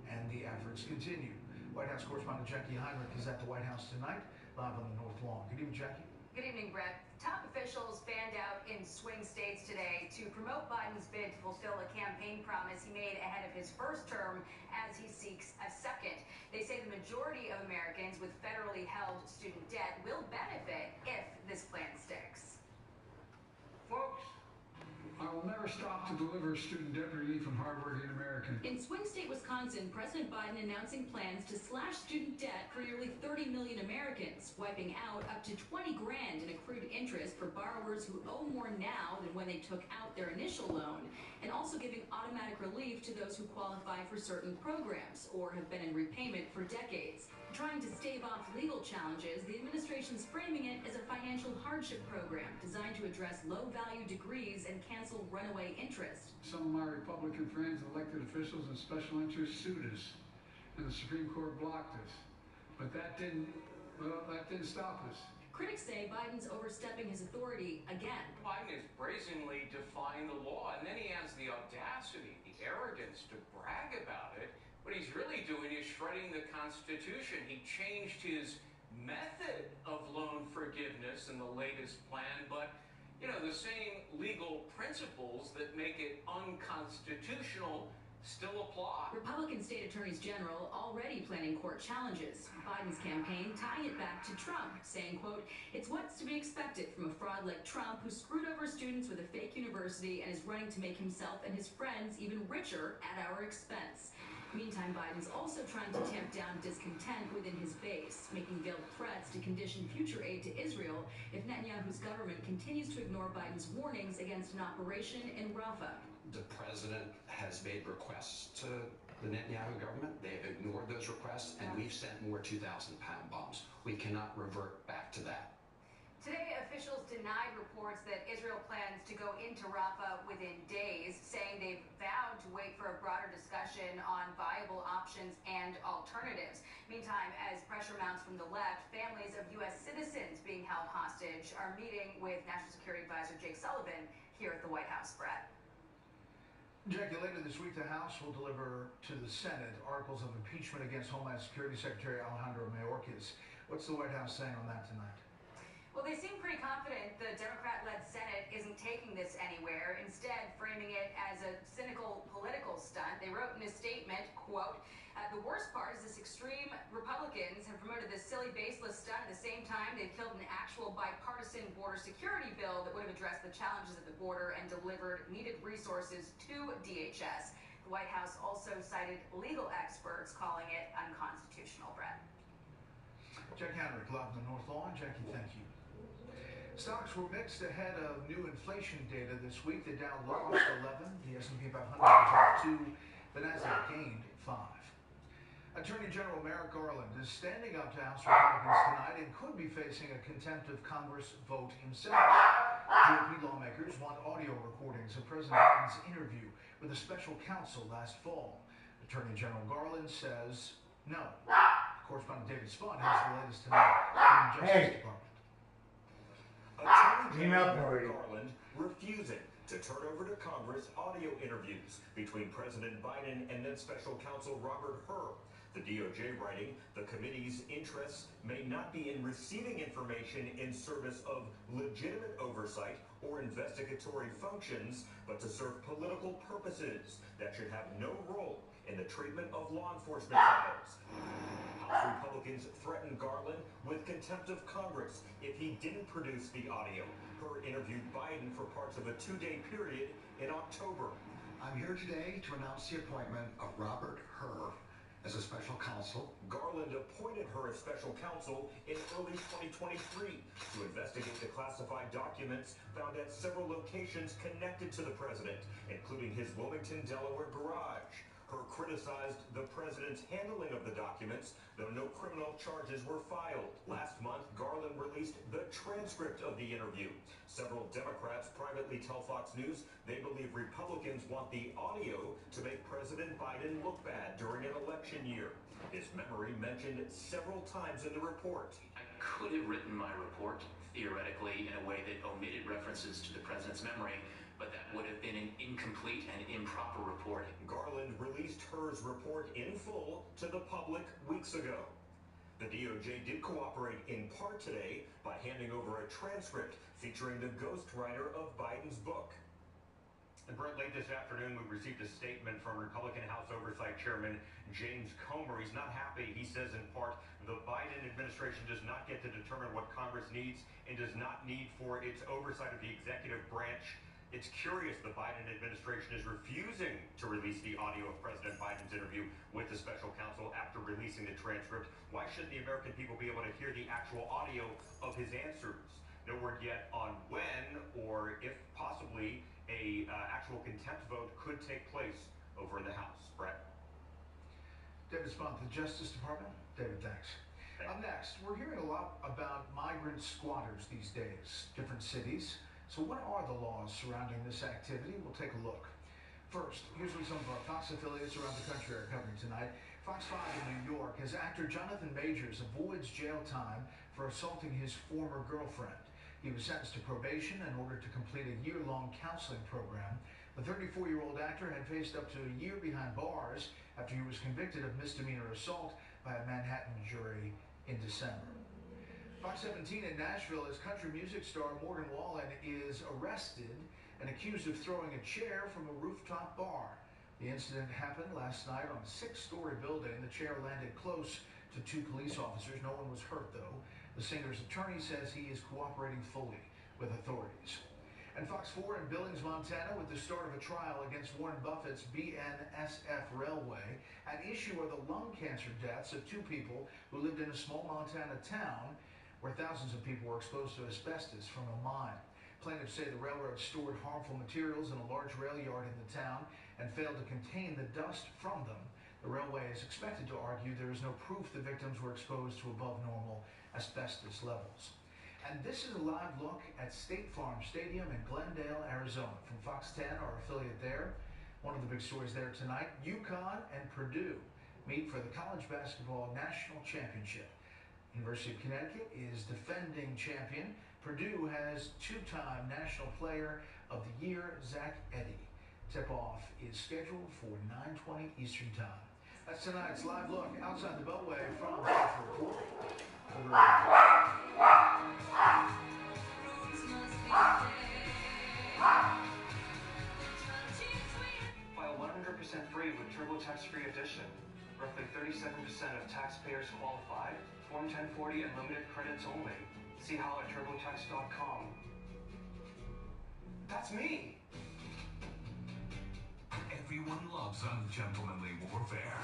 and the efforts continue. White House correspondent Jackie Heinrich is at the White House tonight, live on the North Lawn. Good evening, Jackie. Good evening, Brett. Top officials fanned out in swing states today to promote Biden's bid to fulfill a campaign promise he made ahead of his first term as he seeks a second. They say the majority of Americans with federally held student debt will benefit if this plan sticks. Folks, I will never stop to deliver student debt relief from hardworking Americans. In swing state Wisconsin, President Biden announcing plans to slash student debt for nearly 30 million Americans, wiping out up to 20 grand in accrued interest for borrowers who owe more now than when they took out their initial loan, and also giving automatic relief to those who qualify for certain programs or have been in repayment for decades. Trying to stave off legal challenges, the administration's framing it as a financial hardship program designed to address low-value degrees and cancel runaway interest. Some of my Republican friends, elected officials, and special interests sued us, and the Supreme Court blocked us. But that didn't stop us. Critics say Biden's overstepping his authority again. Biden is brazenly defying the law, and then he has the audacity, the arrogance to brag about it. What he's really doing is shredding the Constitution. He changed his method of loan forgiveness in the latest plan, but, you know, the same legal principles that make it unconstitutional still apply. Republican state attorneys general already planning court challenges. Biden's campaign tying it back to Trump, saying, quote, it's what's to be expected from a fraud like Trump who screwed over students with a fake university and is running to make himself and his friends even richer at our expense. Meantime, Biden's also trying to tamp down discontent within his base, making veiled threats to condition future aid to Israel if Netanyahu's government continues to ignore Biden's warnings against an operation in Rafah. The president has made requests to the Netanyahu government. They have ignored those requests, and we've sent more 2,000-pound bombs. We cannot revert back to that. Today, officials denied reports that Israel plans to go into Rafah within days, saying they've vowed to wait for a broader discussion on viable options and alternatives. Meantime, as pressure mounts from the left, families of U.S. citizens being held hostage are meeting with National Security Advisor Jake Sullivan here at the White House. Brett. Jackie, later this week, the House will deliver to the Senate articles of impeachment against Homeland Security Secretary Alejandro Mayorkas. What's the White House saying on that tonight? Well, they seem pretty confident the Democrat-led Senate isn't taking this anywhere, instead framing it as a cynical political stunt. They wrote in a statement, quote, the worst part is this extreme Republicans have promoted this silly, baseless stunt at the same time they've killed an actual bipartisan border security bill that would have addressed the challenges at the border and delivered needed resources to DHS. The White House also cited legal experts calling it unconstitutional, Brett. Jack Hanrick, live in the North Lawn. Jackie, thank you. Stocks were mixed ahead of new inflation data this week. The Dow lost 11, the S&P 500 was off 2, the Nasdaq gained 5. Attorney General Merrick Garland is standing up to House Republicans tonight and could be facing a contempt of Congress vote himself. GOP lawmakers want audio recordings of President Biden's interview with a special counsel last fall. Attorney General Garland says no. Correspondent David Spahn has the latest tonight from the Justice Department. Attorney General Garland refusing to turn over to Congress audio interviews between President Biden and then Special Counsel Robert Hur. The DOJ writing, the committee's interests may not be in receiving information in service of legitimate oversight or investigatory functions, but to serve political purposes that should have no role in the treatment of law enforcement files. House Republicans threatened Garland with contempt of Congress if he didn't produce the audio. Hur interviewed Biden for parts of a 2-day period in October. I'm here today to announce the appointment of Robert Hur as a special counsel. Garland appointed her as special counsel in early 2023 to investigate the classified documents found at several locations connected to the president, including his Wilmington, Delaware garage. Hur criticized the president's handling of the documents, though no criminal charges were filed. Last month, Garland released the transcript of the interview. Several Democrats privately tell Fox News they believe Republicans want the audio to make President Biden look bad during an election year. His memory mentioned several times in the report. I could have written my report, theoretically, in a way that omitted references to the president's memory, but that would have been an incomplete and improper report. Garland released Hur's report in full to the public weeks ago. The DOJ did cooperate in part today by handing over a transcript featuring the ghostwriter of Biden's book. And Brett, late this afternoon, we received a statement from Republican House Oversight Chairman James Comer. He's not happy. He says, in part, the Biden administration does not get to determine what Congress needs and does not need for its oversight of the executive branch. It's curious the Biden administration is refusing to release the audio of President Biden's interview with the special counsel after releasing the transcript. Why shouldn't the American people be able to hear the actual audio of his answers? No word yet on when or if possibly a actual contempt vote could take place over in the House. Brett. David Spahn, the Justice Department. David, thanks. Up next, we're hearing a lot about migrant squatters these days, different cities. So what are the laws surrounding this activity? We'll take a look. First, here's what some of our Fox affiliates around the country are covering tonight. Fox 5 in New York, as actor Jonathan Majors avoids jail time for assaulting his former girlfriend. He was sentenced to probation in order to complete a year-long counseling program. The 34-year-old actor had faced up to a year behind bars after he was convicted of misdemeanor assault by a Manhattan jury in December. Fox 17 in Nashville, as country music star Morgan Wallen is arrested and accused of throwing a chair from a rooftop bar. The incident happened last night on a 6-story building. The chair landed close to 2 police officers. No one was hurt, though. The singer's attorney says he is cooperating fully with authorities. And Fox 4 in Billings, Montana, with the start of a trial against Warren Buffett's BNSF Railway. At issue are the lung cancer deaths of 2 people who lived in a small Montana town where thousands of people were exposed to asbestos from a mine. Plaintiffs say the railroad stored harmful materials in a large rail yard in the town and failed to contain the dust from them. The railway is expected to argue there is no proof the victims were exposed to above normal asbestos levels. And this is a live look at State Farm Stadium in Glendale, Arizona. From Fox 10, our affiliate there. One of the big stories there tonight, UConn and Purdue meet for the college basketball national championship. University of Connecticut is defending champion. Purdue has 2-time National Player of the Year, Zach Edey. Tip-off is scheduled for 9:20 Eastern Time. That's tonight's live look outside the Beltway from Central Report. File 100% free with TurboTax Free Edition. Roughly 37% of taxpayers qualify. Form 1040 and limited credits only. See how at TurboTax.com. That's me. Everyone loves ungentlemanly warfare.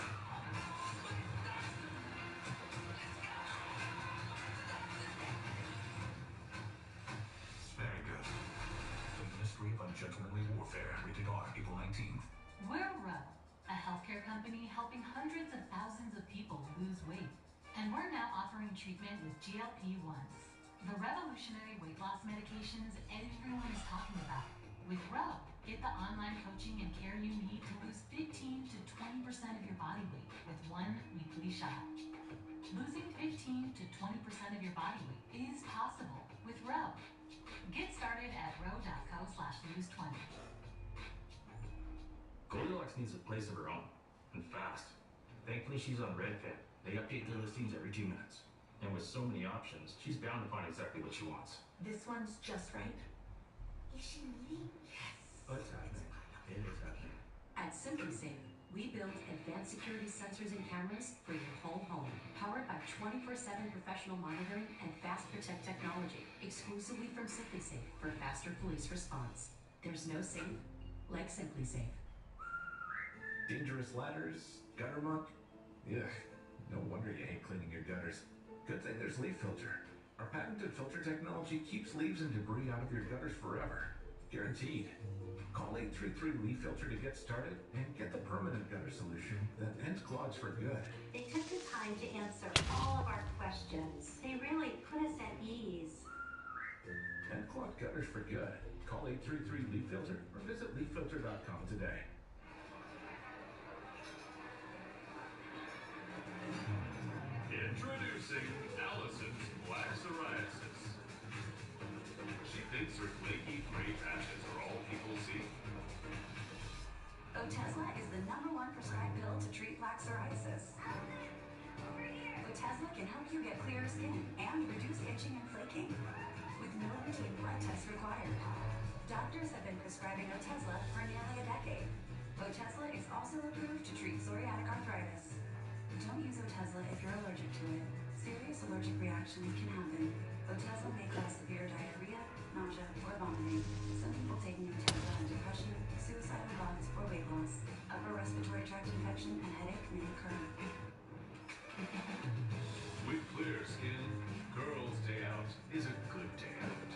Very good. The Ministry of Ungentlemanly Warfare, rated R, April 19th. We're Rebel, a healthcare company helping hundreds of thousands of people lose weight. And we're now offering treatment with GLP-1s, the revolutionary weight loss medications everyone is talking about. With Rebel, get the online coaching and care you need to lose 15 to 20% of your body weight with one weekly shot. Losing 15 to 20% of your body weight is possible with Rebel. Get started at ro.co/lose20. Goldilocks needs a place of her own, and fast. Thankfully, she's on Redfin. They update their listings every 2 minutes. And with so many options, she's bound to find exactly what she wants. This one's just right. Is she moving? Yes. Oh, it's happening. It is happening. At SimpliSafe, we build advanced security sensors and cameras for your whole home, powered by 24/7 professional monitoring and Fast Protect technology, exclusively from SimpliSafe for faster police response. There's no safe like SimpliSafe. Dangerous ladders, gutter muck. Ugh, no wonder you hate cleaning your gutters. Good thing there's Leaf Filter. Our patented filter technology keeps leaves and debris out of your gutters forever. Guaranteed. Call 833 Leaf Filter to get started and get the permanent gutter solution that ends clogs for good. They took the time to answer all of our questions. They really put us at ease. End clogged gutters for good. Call 833 Leaf Filter or visit leaffilter.com today. Introducing Allison's Black Psoriasis. She thinks her flaky gray patches are all people see. Otezla is the #1 prescribed pill to treat plaque psoriasis. Otezla can help you get clearer skin and reduce itching and flaking, with no routine blood tests required. Doctors have been prescribing Otezla for nearly a decade. Otezla is also approved to treat psoriatic arthritis. Don't use Otezla if you're allergic to it. Serious allergic reactions can happen. Otezla may cause severe diarrhea, nausea, or vomiting. Some people taking Otezla have depression, suicidal thoughts, or weight loss. Upper respiratory tract infection and headache may occur. With clear skin, Girls' Day Out is a good day out.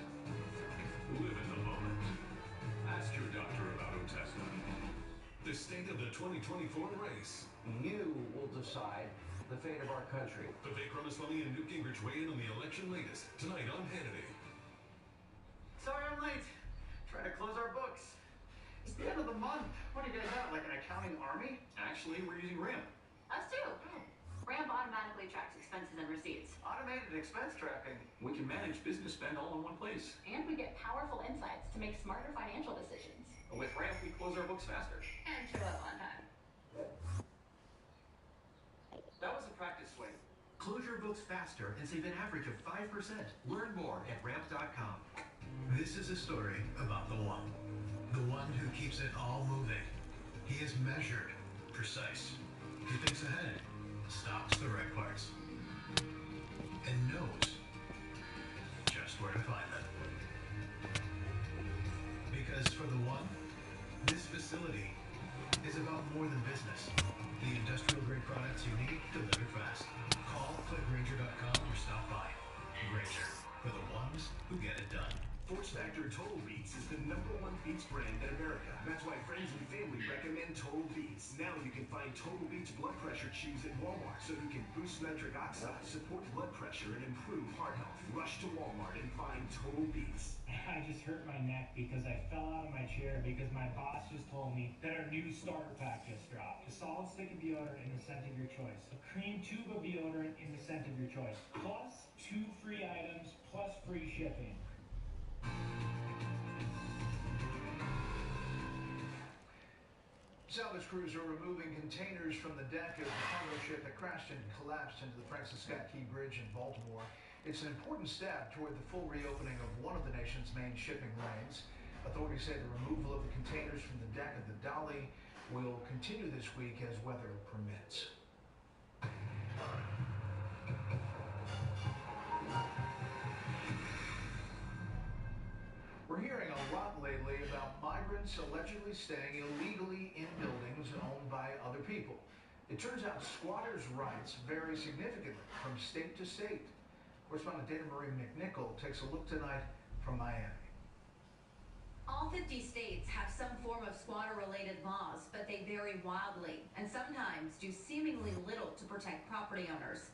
Live in the moment. Ask your doctor about Otezla. The state of the 2024 race. You will decide the fate of our country. Vivek Ramaswamy and Newt Gingrich weigh in on the election latest tonight on Hannity. Sorry I'm late. Trying to close our books. It's the end of the month. What do you guys have, like an accounting army? Actually, we're using RAMP. Us too. Ramp automatically tracks expenses and receipts. Automated expense tracking. We can manage business spend all in one place. And we get powerful insights to make smarter financial decisions. With RAMP, we close our books faster. And show up on time. That was a practice swing. Close your books faster and save an average of 5%. Learn more at ramp.com. This is a story about the one who keeps it all moving. He is measured, precise. He thinks ahead, stops the right parts, and knows just where to find them. Because for the one, this facility is about more than business. The industrial grade products you need delivered fast. Call clickgranger.com or stop by. Granger, for the ones who get it done. Force Factor Total Beats is the #1 beats brand in America. That's why friends and family recommend Total Beats. Now you can find Total Beats blood pressure chews at Walmart, so you can boost nitric oxide, support blood pressure, and improve heart health. Rush to Walmart and find Total Beats. I just hurt my neck because I fell out of my chair because my boss just told me that our new starter pack just dropped. A solid stick of deodorant in the scent of your choice. A cream tube of deodorant in the scent of your choice. Plus 2 free items, plus free shipping. Salvage crews are removing containers from the deck of the cargo ship that crashed and collapsed into the Francis Scott Key Bridge in Baltimore. It's an important step toward the full reopening of one of the nation's main shipping lanes. Authorities say the removal of the containers from the deck of the Dolly will continue this week as weather permits. residents allegedly staying illegally in buildings owned by other people. It turns out squatters' rights vary significantly from state to state. Correspondent Dana Marie McNichol takes a look tonight from Miami. All 50 states have some form of squatter-related laws, but they vary wildly and sometimes do seemingly little to protect property owners.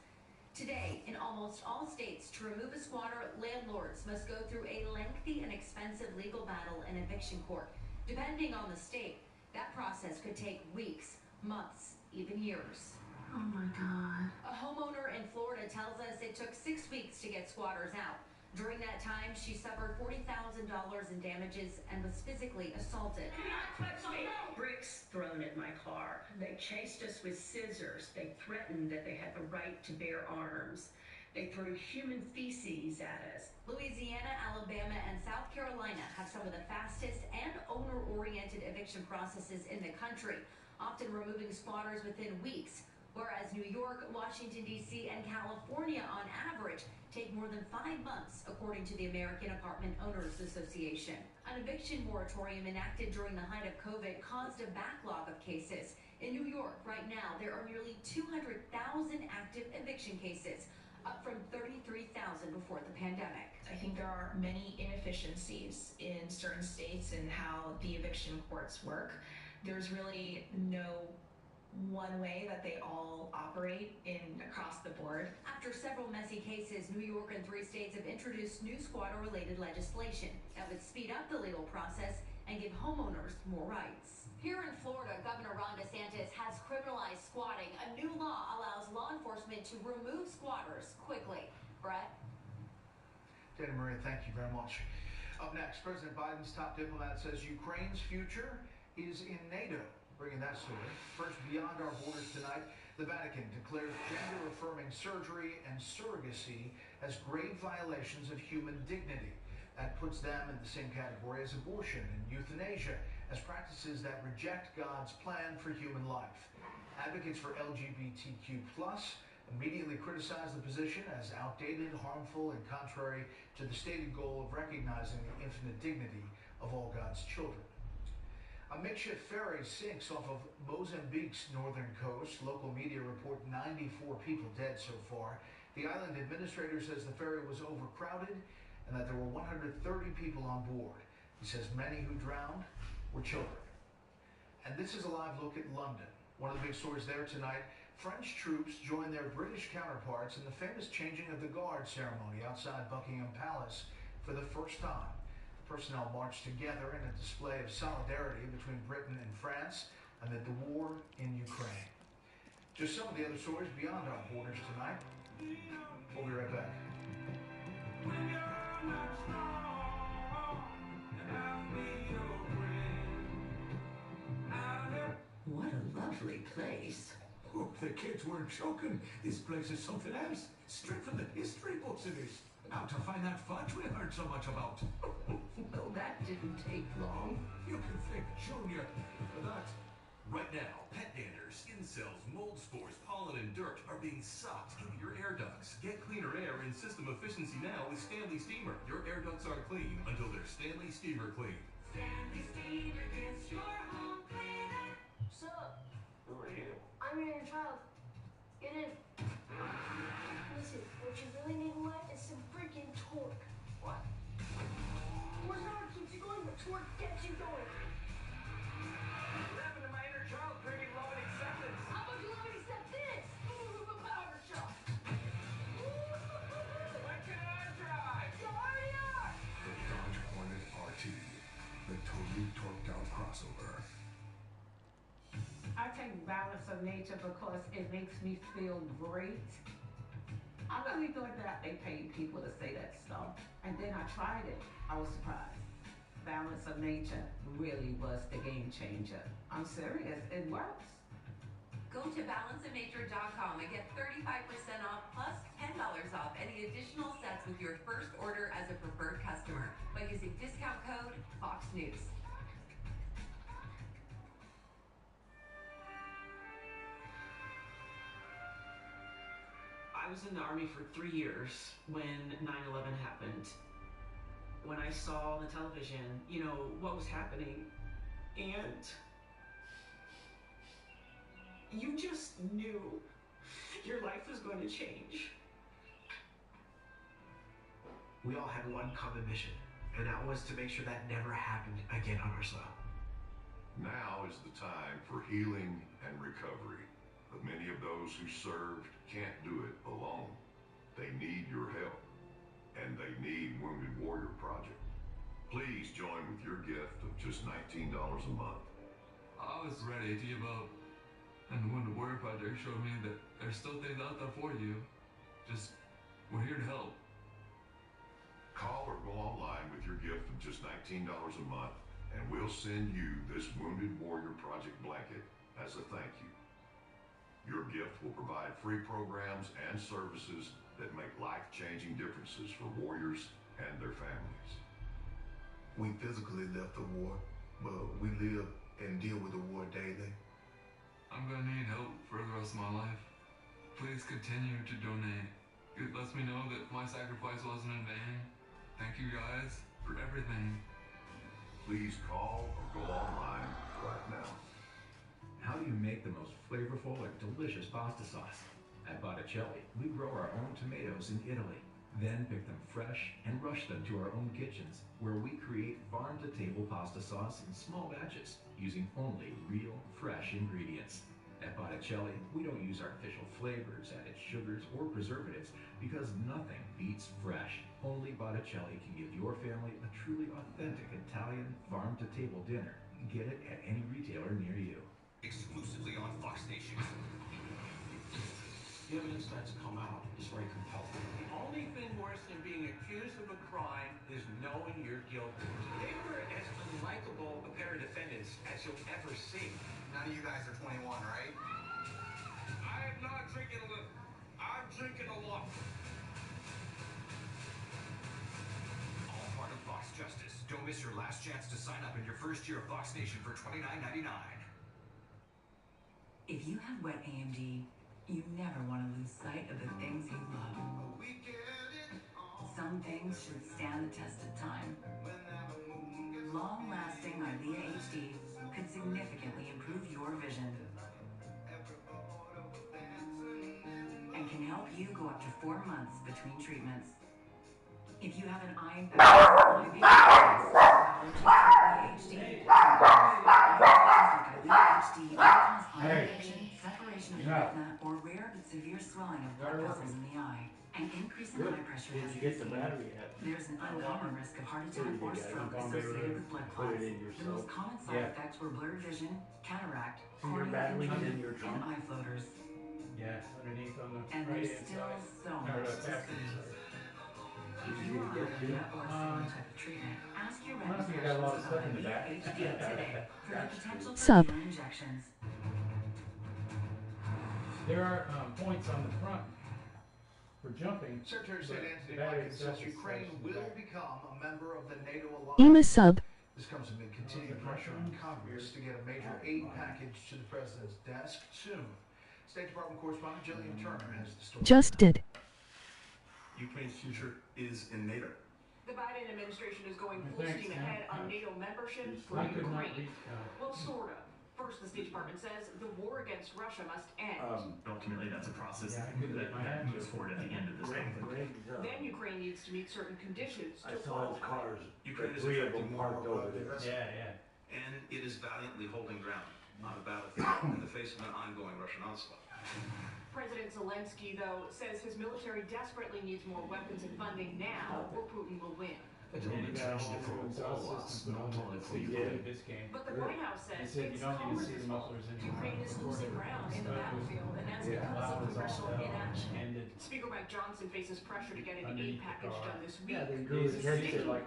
Today, in almost all states, to remove a squatter, landlords must go through a lengthy and expensive legal battle in eviction court. Depending on the state, that process could take weeks, months, even years. Oh my God. A homeowner in Florida tells us it took 6 weeks to get squatters out. During that time, she suffered $40,000 in damages and was physically assaulted. Do not touch me! Bricks thrown at my car. They chased us with scissors. They threatened that they had the right to bear arms. They threw human feces at us. Louisiana, Alabama, and South Carolina have some of the fastest and owner-oriented eviction processes in the country, often removing squatters within weeks, whereas New York, Washington, D.C., and California, on average, take more than 5 months, according to the American Apartment Owners Association. An eviction moratorium enacted during the height of COVID caused a backlog of cases. In New York, right now, there are nearly 200,000 active eviction cases, up from 33,000 before the pandemic. I think there are many inefficiencies in certain states in how the eviction courts work. There's really no one way that they all operate across the board. After several messy cases, New York and 3 states have introduced new squatter-related legislation that would speed up the legal process and give homeowners more rights. Here in Florida, Governor Ron DeSantis has criminalized squatting. A new law allows law enforcement to remove squatters quickly. Brett? Dana Marie, thank you very much. Up next, President Biden's top diplomat says Ukraine's future is in NATO. Bringing that story. First, beyond our borders tonight, the Vatican declares gender-affirming surgery and surrogacy as grave violations of human dignity. That puts them in the same category as abortion and euthanasia, as practices that reject God's plan for human life. Advocates for LGBTQ+ immediately criticize the position as outdated, harmful, and contrary to the stated goal of recognizing the infinite dignity of all God's children. A makeshift ferry sinks off of Mozambique's northern coast. Local media report 94 people dead so far. The island administrator says the ferry was overcrowded and that there were 130 people on board. He says many who drowned were children. And this is a live look at London. One of the big stories there tonight, French troops joined their British counterparts in the famous changing of the guard ceremony outside Buckingham Palace for the first time. Personnel marched together in a display of solidarity between Britain and France amid the war in Ukraine. Just some of the other stories beyond our borders tonight. We'll be right back. What a lovely place. Oh, the kids weren't joking. This place is something else. Straight from the history books it is. How to find that fudge we heard so much about. Well, that didn't take long. You can thank Junior for that. Right now, pet dander, skin cells, mold spores, pollen, and dirt are being sucked into your air ducts. Get cleaner air in system efficiency now with Stanley Steamer. Your air ducts are clean until they're Stanley Steamer clean. Stanley Steamer gets your home cleaner. Sup? Who are you? I'm your inner child. Get in. Listen, what you really need in life is some freaking torque. What? Horsepower keeps you going, but torque gets you going. What happened to my inner child craving love and acceptance? How about you let me accept this? A power shot. When can I drive? You already are. The Dodge Hornet RT, the totally torqued out crossover. I take Balance of Nature because it makes me feel great. I really thought that they paid people to say that stuff. And then I tried it. I was surprised. Balance of Nature really was the game changer. I'm serious. It works. Go to balanceofnature.com and get 35% off plus $10 off any additional sets with your first order as a preferred customer by using discount code Fox News. I was in the Army for 3 years when 9/11 happened. When I saw on the television, what was happening, And you just knew your life was going to change. We all had one common mission, and that was to make sure that never happened again on our soil. Now is the time for healing and recovery. But many of those who served can't do it alone. They need your help, and they need Wounded Warrior Project. Please join with your gift of just $19 a month. I was ready to give up, and the Wounded Warrior Project showed me that there's still things out there for you. Just, we're here to help. Call or go online with your gift of just $19 a month, and we'll send you this Wounded Warrior Project blanket as a thank you. Your gift will provide free programs and services that make life-changing differences for warriors and their families. We physically left the war, but we live and deal with the war daily. I'm gonna need help for the rest of my life. Please continue to donate. It lets me know that my sacrifice wasn't in vain. Thank you guys for everything. Please call or go online right now. How do you make the most flavorful and delicious pasta sauce? At Botticelli, we grow our own tomatoes in Italy, then pick them fresh and rush them to our own kitchens, where we create farm-to-table pasta sauce in small batches, using only real, fresh ingredients. At Botticelli, we don't use artificial flavors, added sugars, or preservatives, because nothing beats fresh. Only Botticelli can give your family a truly authentic Italian farm-to-table dinner. Get it at any retailer near you. Exclusively on Fox Nation. The evidence that's come out is very compelling. The only thing worse than being accused of a crime is knowing you're guilty. They were as unlikable a pair of defendants as you'll ever see. None of you guys are 21, right? I am not drinking a little. I'm drinking a lot. All part of Fox Justice. Don't miss your last chance to sign up in your first year of Fox Nation for $29.99. If you have wet AMD, you never want to lose sight of the things you love. Some things should stand the test of time. Long-lasting Eylea HD could significantly improve your vision and can help you go up to 4 months between treatments. If you have an eye infection or allergy to Eylea HD, HD may cause eye infection, separation of the retina, or rare but severe swelling of blood vessels in the eye, and increase in eye pressure has been seen. There's an uncommon risk of heart attack or stroke associated with blood clots. The most common side effects were blurred vision, cataract, corneal injury, and eye floaters. Yes, underneath on the and there's still so much to see. If you are on Eylea or similar type of treatment, ask your retina specialist about Eylea HD today for the potential for fewer injections. There are points on the front for jumping. Secretary of State Anthony Blinken says Ukraine will become a member of the NATO alliance. EMA sub. This comes amid continued pressure on Congress to get a major aid package to the president's desk soon. State Department correspondent Jillian Turner has the story. Just did. Ukraine's future is in NATO. The Biden administration is going full steam ahead on NATO membership for Ukraine. Well, sort of. First, the State Department says the war against Russia must end. Ultimately, that's a process that moves forward at the end of this conflict. Then Ukraine needs to meet certain conditions to qualify. Ukraine is effecting more over there. And it is valiantly holding ground on the battlefield in the face of an ongoing Russian onslaught. President Zelensky, though, says his military desperately needs more weapons and funding now, or Putin will win. It's only changed for all us, not only for Ukraine. But the White House says it's Congress's fault. Ukraine is losing ground in the battlefield, and that's because of congressional inaction. Speaker Mike Johnson faces pressure to get an aid package done this week. It's a sticking point.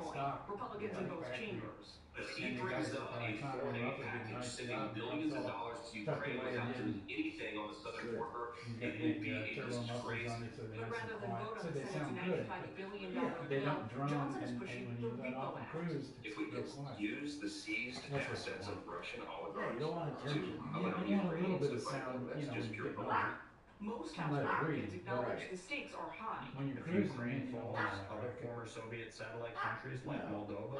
Republicans in both chambers. If he brings up a foreign aid package sending billions of dollars to Ukraine without doing anything on the southern border, it will be a disgrace. But rather than vote on the Senate's $95 billion bill, Johnson is pushing the Repo Act. If we could use the seized assets of Russian oligarchs you want to allow Ukraine to fight war, that's just pure bullshit. Most House Republicans acknowledge the stakes are high. If Ukraine falls other former Soviet satellite countries like Moldova,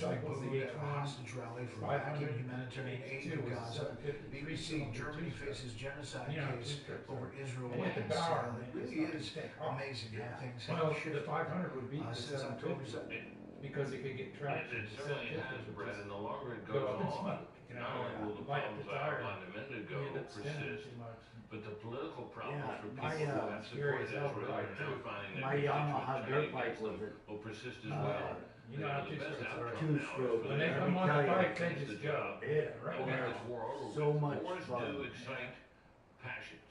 has been booed at a hostage rally for backing humanitarian aid to Gaza. BBC, Germany faces genocide case over Israel weapons sale. It really is amazing how things have shifted. The 500 would be the Since October 750 because it could get traction. It certainly has, Brett, and the longer it goes on, not only will the problems I outlined a minute ago persist, but the political problems for people who have supported Israel and are now finding that my Yamaha dirt retaliating bike against them with it. will persist as well. You know how the best outcome two now is stroke. for When the they come on the bike, they just go. Yeah, right We'll get now. this war over So with. much Wars fun. do excite passions.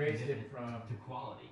raised him commitment from to quality.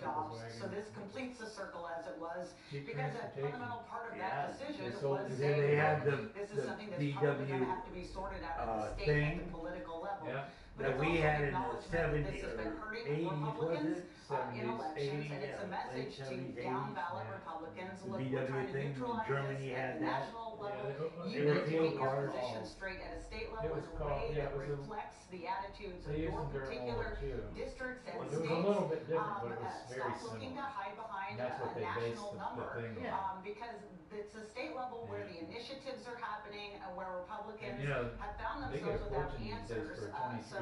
jobs. Volkswagen. So this completes the circle as it was, Cheap because a transportation. fundamental part of Yeah, that decision they sold was it. Then saying they had that this is the something that's probably going to VW have to be sorted out at the state thing. at the political level. Yeah. But that it's we also had an in the acknowledgement that this 70s has been or hurting 80s, was Republicans it? in 70s, elections, 80s, and it's a yeah, message late to 70s, down 80s. ballot Yeah. Republicans. The Look, we're VW trying to thing, neutralize Germany this had at the that. national level. Yeah, You they were need to fuel get your cards. position straight at a state It level was in a called- way yeah, that it was a- reflects the attitudes of They used your them during World particular War II. districts and It was states. a little bit different, but it was very Stop looking to similar. hide behind That's what a they based national the number, thing on. Yeah. because it's a state level where the initiatives are happening, where Republicans And, you know, have found they themselves get a without fortune these days answers. for a 23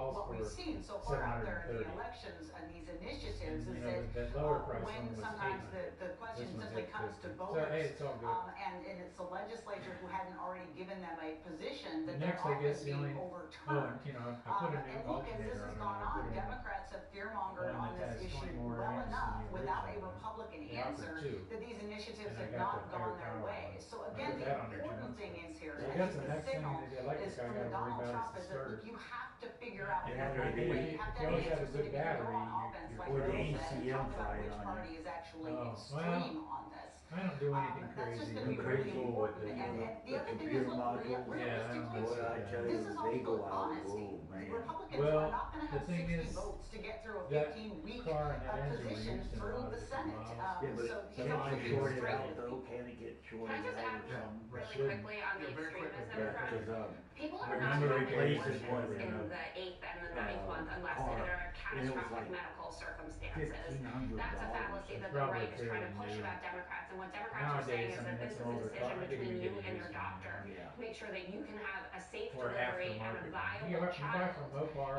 calls what for we've seen so far out there in the 730. elections and these initiatives And, is you know, that the lower price when one was sometimes 800. the question This one's simply comes to 850. voters, So, hey, it's all good. and it's the legislature who hadn't already given them a position that And their next, I guess office the being only, overturned. you know, I put a new And look, as this alternator has on gone there. I on, put in Democrats have fearmongered one on that this has 20 issue more well amps than enough the without a original. Republican They offered answer two. that these initiatives And I have got not the higher gone their power way. one. So I again, put the that on there, important too. thing is here, So I and guess it's the the next thing signal that the electric is guy from got to worry Donald about Trump is is the that starter. you have to figure out Yeah, what maybe you if have to you have always have a answers so good that you can battery, go on offense like or the Bill said, and ACM talk about fight which on party is actually Oh, extreme on this. I don't do anything That's just crazy. going to be I'm really crazy with important. the, And the other thing is, computer look, modules. Yeah, I don't realistically, Boy, I tell this you, is they also go out, honesty. oh, man. Republicans Well, are not going to the have thing 60 is, votes to get through a that 15-week car and that engine were position used in a through lot of the different Senate. models. Yeah, but but So can he's also it short it out extreme. though? Can it get Can shorted I just out add or something? really quickly on the extremism front? People are not remember having replaces abortions one in the 8th and the 9th month unless there are catastrophic medical circumstances. That's a fallacy that the right is trying to push about Democrats. And what Democrats are saying is that this is a decision between you and your doctor. Make sure that you can have a safe delivery and a viable child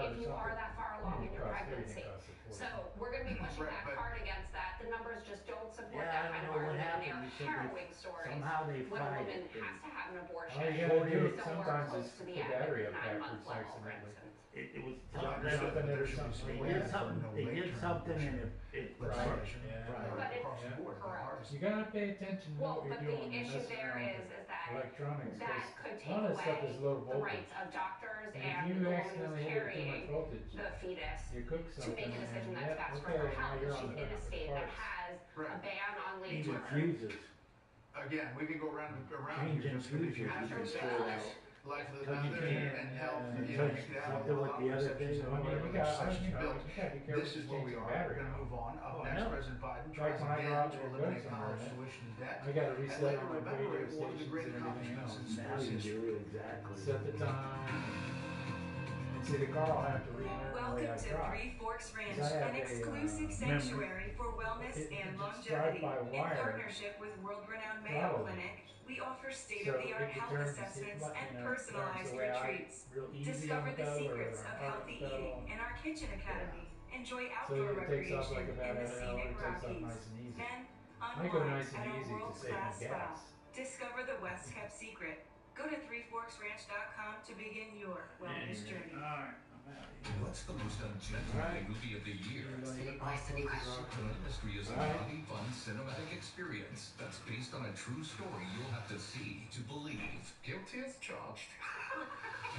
if you are that far along in your pregnancy. So we're going to be pushing back hard against that. The numbers just don't support that kind of argument, and they are harrowing stories when a woman has to have an abortion. All you gotta do Somewhere sometimes close is to the the end battery of up the 9 backwards month level, next to for me. instance. It was Something they or something. did something and it Right. right. But it's across the board. correct. You gotta pay attention to Well, what but you're the doing. and issue messing there around is with that electronics, that 'cause could a take lot of stuff away is low the voltage. rights of doctors And and if you the woman accidentally who's hit it too carrying much voltage, the fetus you cook to something make a decision and that's yeah, best for okay, her now health. you're She's on the in a hook for state that parts. has a ban on late Even term. fuses. Again, we can go around here Changing just if you fuses, have you to can say throw life out. of the But you mother can't, and health, yeah, you know, touch you could have something a with lot the of other perceptions thing. of I mean, whatever you got, legislation you know, built. you gotta be careful This is where we changing are. battery We're going to now. move on. Up Oh, I next, know. President Biden Like tries when I go again out to there and go eliminate somewhere, college man, tuition and debt. I gotta And reset later on my November, radio it awarded the stations great and everything accomplishments else. in Now sports you history. do exactly. Set the time. And see, the car will have to relearn the way Welcome I to drive. Three Forks Ranch, 'Cause I have an a, exclusive memory. sanctuary for wellness It- and it's longevity. drive by In wire. partnership with world-renowned Mayo Throttle. Clinic, we offer So state-of-the-art it health determines assessments if, and you know, personalized turns the way I retreats. real easy on Discover the the pedal or secrets of hard healthy pedal. eating in our kitchen academy. Enjoy So outdoor it takes off recreation like about in the an hour, scenic it takes off Rockies. nice and easy. Then I go unwind nice at and our easy to save world-class my spa. gas. Discover the West Kept Secret. Go to threeforksranch.com to begin your wellness journey. What's the most ungentlemanly movie of the year? The Mystery is a naughty, fun, cinematic experience that's based on a true story you'll have to see to believe. Guilty as charged.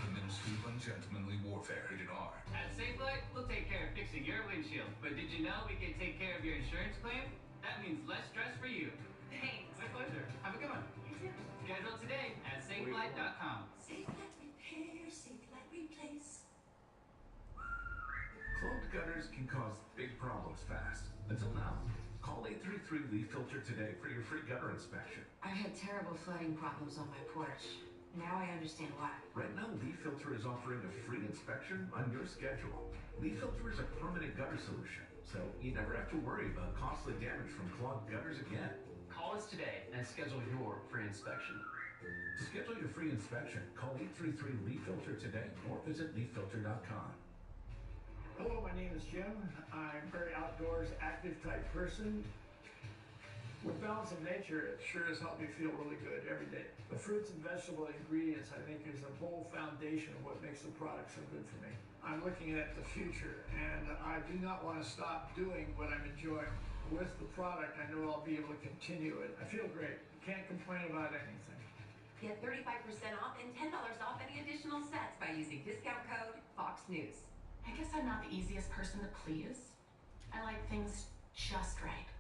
The Ministry of Ungentlemanly Warfare, rated R. At Safelite, we'll take care of fixing your windshield. But did you know we can take care of your insurance claim? That means less stress for you. Thanks. My pleasure. Have a good one. Schedule today at safelight.com. Safelite Repair, Safelite Replace. Clogged gutters can cause big problems fast. Until now. Call 833 Leaf Filter today for your free gutter inspection. I've had terrible flooding problems on my porch. Now I understand why. Right now, Leaf Filter is offering a free inspection on your schedule. Leaf Filter is a permanent gutter solution, so you never have to worry about costly damage from clogged gutters again. Call us today and schedule your free inspection. To schedule your free inspection, call 833 Leaf Filter today or visit leaffilter.com. Hello, my name is Jim. I'm a very outdoors, active type person. With Balance of Nature, it sure has helped me feel really good every day. The fruits and vegetable ingredients, I think, is the whole foundation of what makes the product so good for me. I'm looking at the future, and I do not want to stop doing what I'm enjoying. With the product, I know I'll be able to continue it. I feel great. Can't complain about anything. Get 35% off and $10 off any additional sets by using discount code Fox News. I guess I'm not the easiest person to please. I like things just right.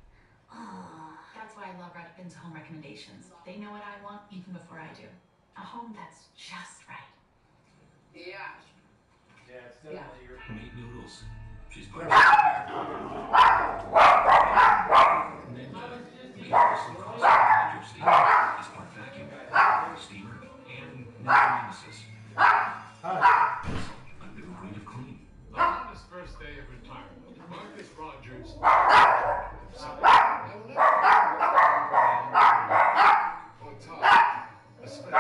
That's why I love Redfin's home recommendations. They know what I want even before I do. A home that's just right. Yeah. Yeah, it's definitely your... Mate noodles. She's part vacuum, steamer, and nemesis. Under the green of clean. On his first day of retirement, Marcus Rogers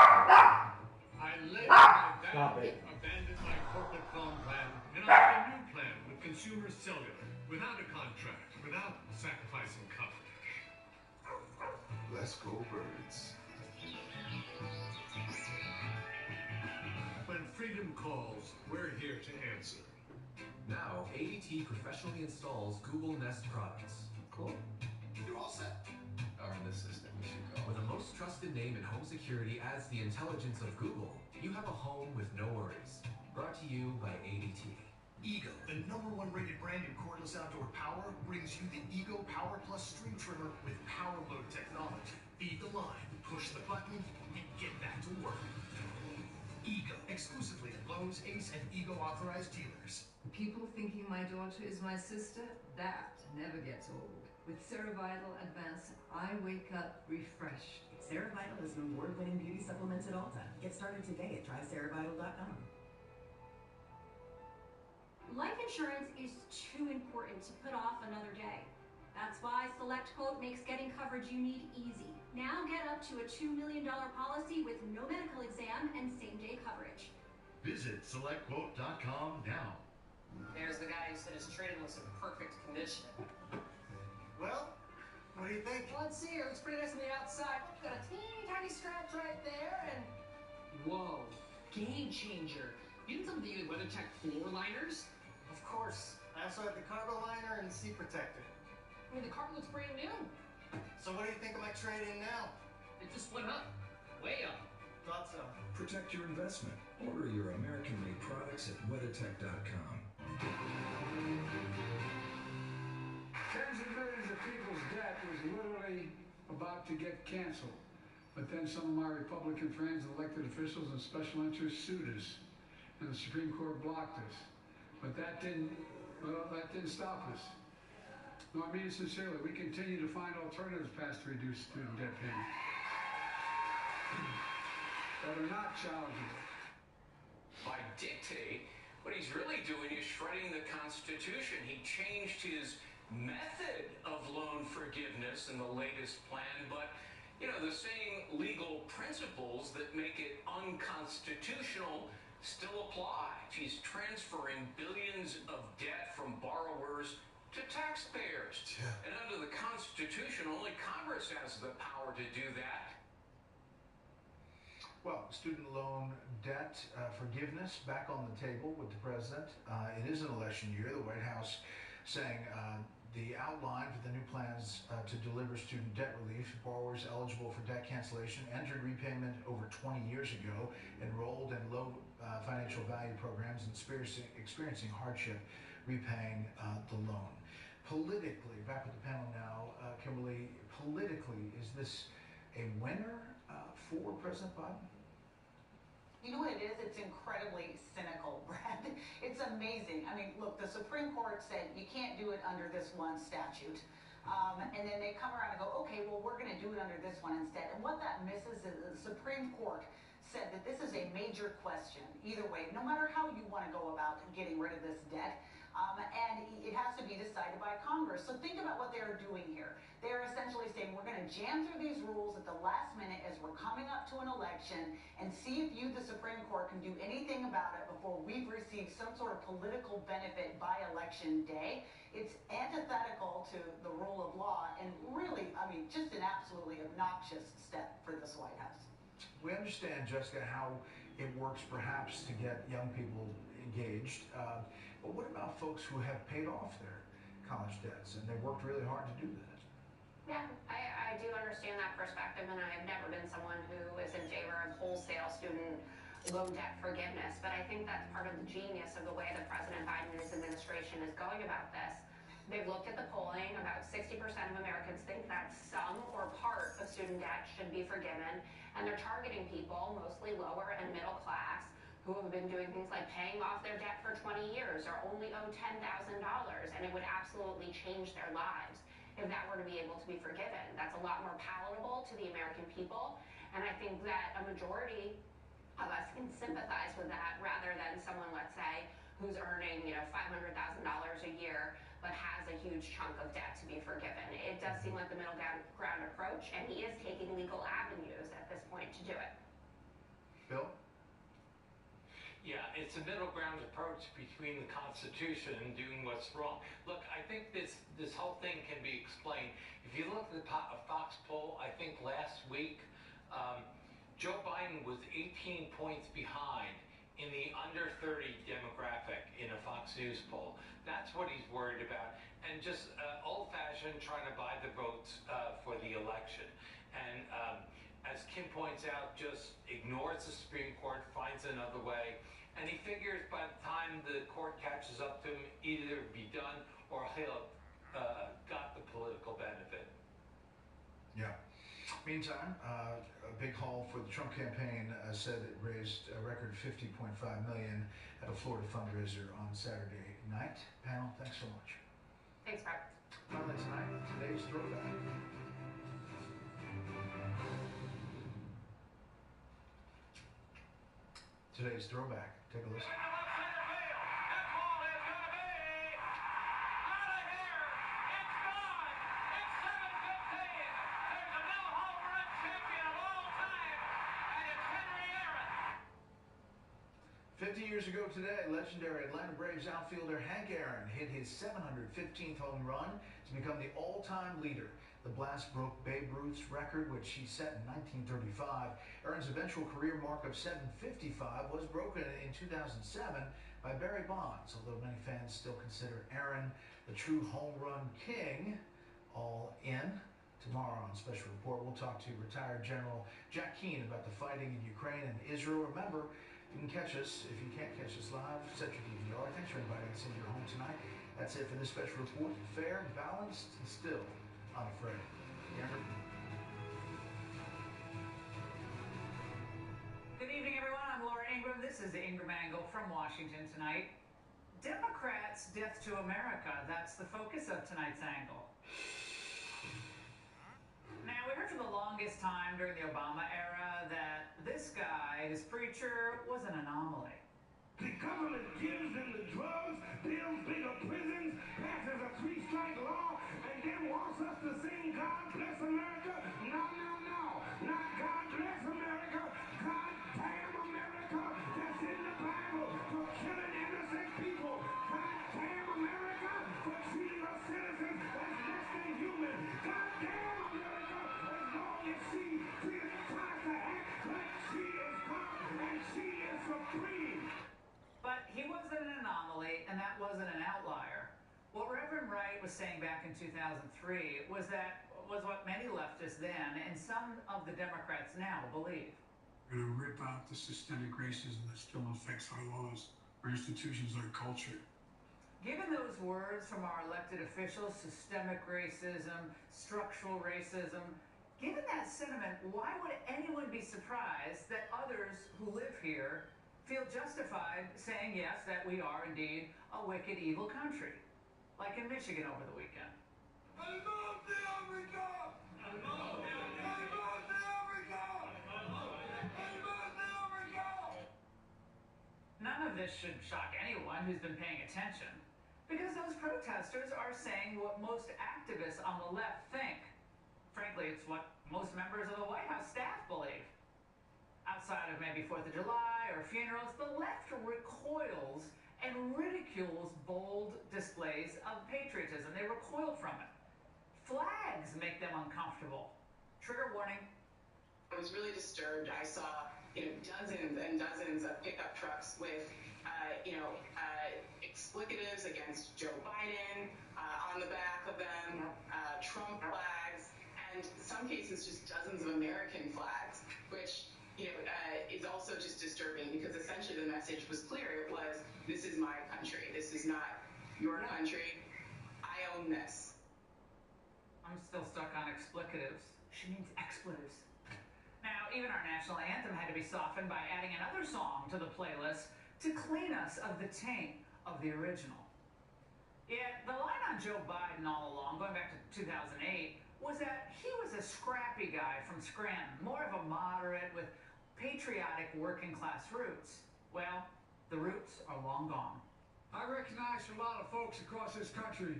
I laid my abandoned my corporate phone plan, and I got a new plan with Consumer Cellular, without a contract, without sacrificing coverage. Let's go, birds. When freedom calls, we're here to answer. Now, ADT professionally installs Google Nest products. Cool. You're all set. Or in the system, we should go. With the most trusted name in home security adds the intelligence of Google, you have a home with no worries. Brought to you by ADT. Ego, the #1 rated brand in cordless outdoor power, brings you the Ego Power Plus string trimmer with power mode technology. Feed the line, push the button, and get back to work. Ego, exclusively at Lowe's, Ace, and Ego authorized dealers. People thinking my daughter is my sister, that never gets old. With CeraVital Advanced, I wake up refreshed. CeraVital is an award-winning beauty supplements at Ulta. Get started today at tryceravital.com. Life insurance is too important to put off another day. That's why SelectQuote makes getting coverage you need easy. Now get up to a $2 million policy with no medical exam and same-day coverage. Visit SelectQuote.com now. There's the guy who said his trade was in perfect condition. Well, what do you think? Well, let's see here. Looks pretty nice on the outside. Got a teeny tiny scratch right there, and whoa, game changer. You did something with WeatherTech floor liners? Of course. I also had the cargo liner and the seat protector. I mean, the car looks brand new. So what do you think of my trade-in now? It just went up, way up. Thought so. Protect your investment. Order your American-made products at WeatherTech.com. Tens of millions of people's debt was literally about to get canceled. But then some of my Republican friends, elected officials, and special interests sued us. And the Supreme Court blocked us. But that didn't stop us. No, I mean it sincerely. We continue to find alternative paths to reduce student debt payments that are not challengeable. By dictate, what he's really doing is shredding the Constitution. He changed his method of loan forgiveness in the latest plan, but, you know, the same legal principles that make it unconstitutional still apply. He's transferring billions of debt from borrowers to taxpayers. Yeah. And under the Constitution, only Congress has the power to do that. Well, student loan debt forgiveness back on the table with the president. It is an election year. The White House saying the outline for the new plans to deliver student debt relief to borrowers eligible for debt cancellation entered repayment over 20 years ago, enrolled in low financial value programs and experiencing hardship repaying the loan. Politically, back with the panel now, Kimberly, politically, is this a winner for President Biden? You know what it is? It's incredibly cynical, Brad. It's amazing. I mean, look, the Supreme Court said you can't do it under this one statute. And then they come around and go, okay, well, we're going to do it under this one instead. And what that misses is the Supreme Court said that this is a major question, either way, no matter how you want to go about getting rid of this debt. And it has to be decided by Congress. So think about what they're doing here. They're essentially saying we're going to jam through these rules at the last minute as we're coming up to an election and see if you, the Supreme Court, can do anything about it before we've received some sort of political benefit by election day. It's antithetical to the rule of law and really, I mean, just an absolutely obnoxious step for this White House. We understand, Jessica, how it works perhaps to get young people engaged. But what about folks who have paid off their college debts and they worked really hard to do that? Yeah, I do understand that perspective, and I've never been someone who is in favor of wholesale student loan debt forgiveness, but I think that's part of the genius of the way that President Biden and his administration is going about this. They've looked at the polling. About 60% of Americans think that some or part of student debt should be forgiven, and they're targeting people, mostly lower and middle class, who have been doing things like paying off their debt for 20 years or only owe $10,000, and it would absolutely change their lives if that were to be able to be forgiven. That's a lot more palatable to the American people, and I think that a majority of us can sympathize with that rather than someone, let's say, who's earning, $500,000 a year but has a huge chunk of debt to be forgiven. It does seem like the middle ground approach, and he is taking legal avenues at this point to do it. Bill? Yeah, it's a middle ground approach between the Constitution and doing what's wrong. Look, I think this whole thing can be explained. If you look at the Fox poll, I think last week, Joe Biden was 18 points behind in the under 30 demographic in a Fox News poll. That's what he's worried about. And just old-fashioned trying to buy the votes for the election. And as Kim points out, just ignores the Supreme Court, finds another way. And he figures by the time the court catches up to him, either be done or he'll got the political benefit. Yeah. Meantime, a big haul for the Trump campaign said it raised a record $50.5 million at a Florida fundraiser on Saturday night. Panel, thanks so much. Thanks, Brett. today's throwback. Today's throwback. Take a listen. Years ago today, legendary Atlanta Braves outfielder Hank Aaron hit his 715th home run to become the all-time leader. The blast broke Babe Ruth's record, which he set in 1935. Aaron's eventual career mark of 755 was broken in 2007 by Barry Bonds, although many fans still consider Aaron the true home run king. All in. Tomorrow on Special Report, we'll talk to retired General Jack Keane about the fighting in Ukraine and Israel. Remember, you can catch us. If you can't catch us live, set your DVR. Thanks for inviting us into your home tonight. That's it for this Special Report. Fair, balanced, and still unafraid. Good evening, everyone. I'm Laura Ingraham. This is the Ingraham Angle from Washington tonight. Democrats' death to America. That's the focus of tonight's angle. Now, we heard for the longest time during the Obama era that this guy, his preacher, was an anomaly. The government gives them the drugs, builds bigger prisons, passes a 3-strike law, and then wants us to sing God Bless America? No, no, no. Not God Bless America. God Damn America. That's in the Bible for killing innocent people. God Damn America for treating our citizens as less than human. God Damn America as long as she tries to act like she is God and she is supreme. But he wasn't an anomaly, and that wasn't an outlier. What Reverend Wright was saying back in 2003 was what many leftists then and some of the Democrats now believe. We're going to rip out the systemic racism that still affects our laws, our institutions, our culture. Given those words from our elected officials, systemic racism, structural racism, given that sentiment, why would anyone be surprised that others who live here feel justified saying, yes, that we are indeed a wicked, evil country, like in Michigan over the weekend? None of this should shock anyone who's been paying attention, because those protesters are saying what most activists on the left think. Frankly, it's what most members of the White House staff believe. Outside of maybe 4th of July or funerals, the left recoils and ridicules bold displays of patriotism. They recoil from it. Flags make them uncomfortable. Trigger warning. I was really disturbed. I saw, dozens and dozens of pickup trucks with, explicatives against Joe Biden on the back of them, Trump flags, and in some cases just dozens of American flags, which is also just disturbing because essentially the message was clear. It was, this is my country. This is not your country. I own this. I'm still stuck on explicatives. She means expletives. Now, even our national anthem had to be softened by adding another song to the playlist to clean us of the taint of the original. Yet, the line on Joe Biden all along, going back to 2008, was that he was a scrappy guy from Scranton, more of a moderate with patriotic working class roots. Well, the roots are long gone. I recognize a lot of folks across this country.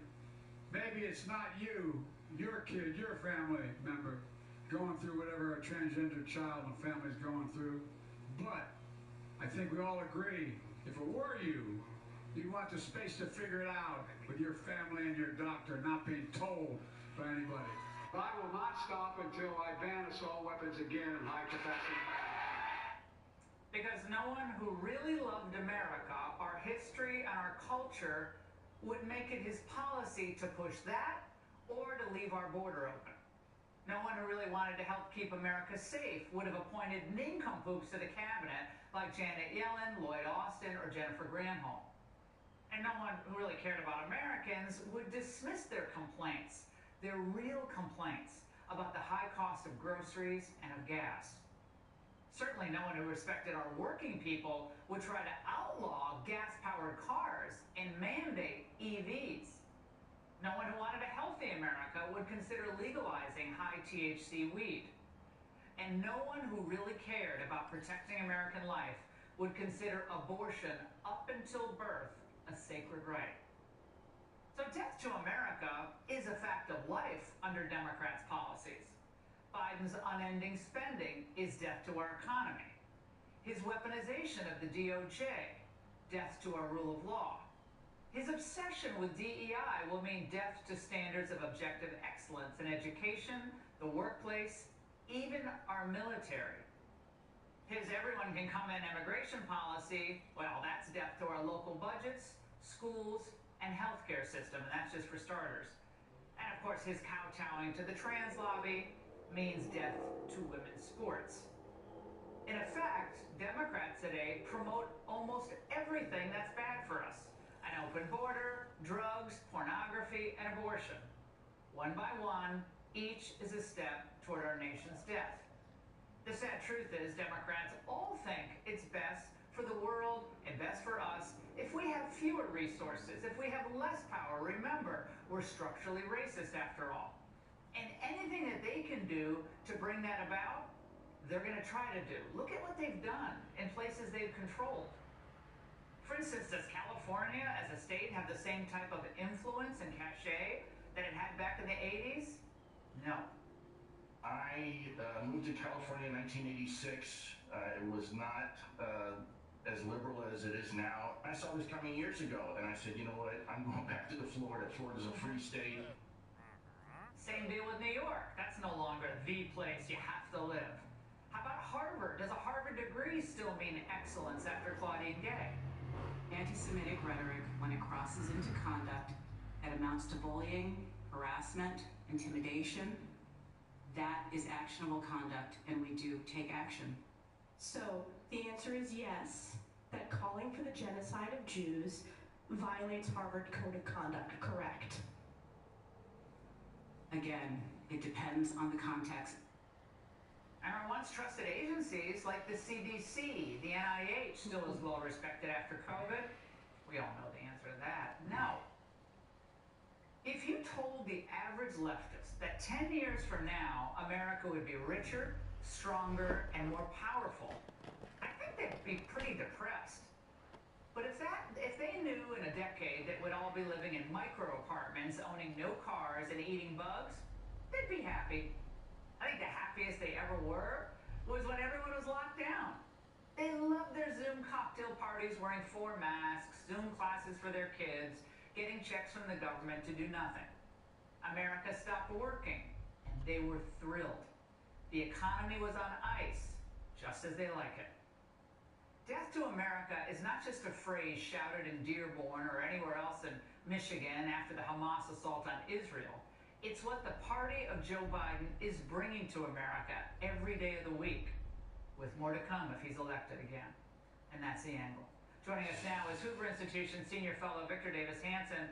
Maybe it's not you, your kid, your family member going through whatever a transgender child and family's going through. But I think we all agree, if it were you, you'd want the space to figure it out with your family and your doctor, not being told by anybody. I will not stop until I ban assault weapons again in high capacity. Because no one who really loved America, our history, and our culture would make it his policy to push that or to leave our border open. No one who really wanted to help keep America safe would have appointed nincompoops to the cabinet like Janet Yellen, Lloyd Austin, or Jennifer Granholm. And no one who really cared about Americans would dismiss their complaints, their real complaints about the high cost of groceries and of gas. Certainly no one who respected our working people would try to outlaw gas-powered cars and mandate EVs. No one who wanted a health wealthy America would consider legalizing high THC weed. And no one who really cared about protecting American life would consider abortion up until birth a sacred right. So death to America is a fact of life under Democrats' policies. Biden's unending spending is death to our economy. His weaponization of the DOJ, death to our rule of law. His obsession with DEI will mean death to standards of objective excellence in education, the workplace, even our military. His everyone can come in immigration policy, well, that's death to our local budgets, schools, and healthcare system, and that's just for starters. And of course, his kowtowing to the trans lobby means death to women's sports. In effect, Democrats today promote almost everything that's bad for us. An open border, drugs, pornography, and abortion. One by one, each is a step toward our nation's death. The sad truth is Democrats all think it's best for the world and best for us if we have fewer resources, if we have less power. Remember, we're structurally racist after all. And anything that they can do to bring that about, they're going to try to do. Look at what they've done in places they've controlled. For instance, does California as a state have the same type of influence and cachet that it had back in the 80s? No. I moved to California in 1986. It was not as liberal as it is now. I saw this coming years ago, and I said, you know what, I'm going back to Florida. Florida's a free state. Same deal with New York. That's no longer the place you have to live. How about Harvard? Does a Harvard degree still mean excellence after Claudine Gay? Anti-Semitic rhetoric, when it crosses into conduct that amounts to bullying, harassment, intimidation, that is actionable conduct, and we do take action. So, the answer is yes, that calling for the genocide of Jews violates Harvard Code of Conduct, correct? Again, it depends on the context. And our once trusted agencies like the CDC, the NIH, still as well respected after COVID? We all know the answer to that. No. If you told the average leftist that 10 years from now, America would be richer, stronger, and more powerful, I think they'd be pretty depressed. But if they knew in a decade that we'd all be living in micro apartments, owning no cars, and eating bugs, they'd be happy. I think the happiest they ever were was when everyone was locked down. They loved their Zoom cocktail parties wearing 4 masks, Zoom classes for their kids, getting checks from the government to do nothing. America stopped working, and they were thrilled. The economy was on ice, just as they like it. Death to America is not just a phrase shouted in Dearborn or anywhere else in Michigan after the Hamas assault on Israel. It's what the party of Joe Biden is bringing to America every day of the week, with more to come if he's elected again. And that's the angle. Joining us now is Hoover Institution Senior Fellow Victor Davis Hanson.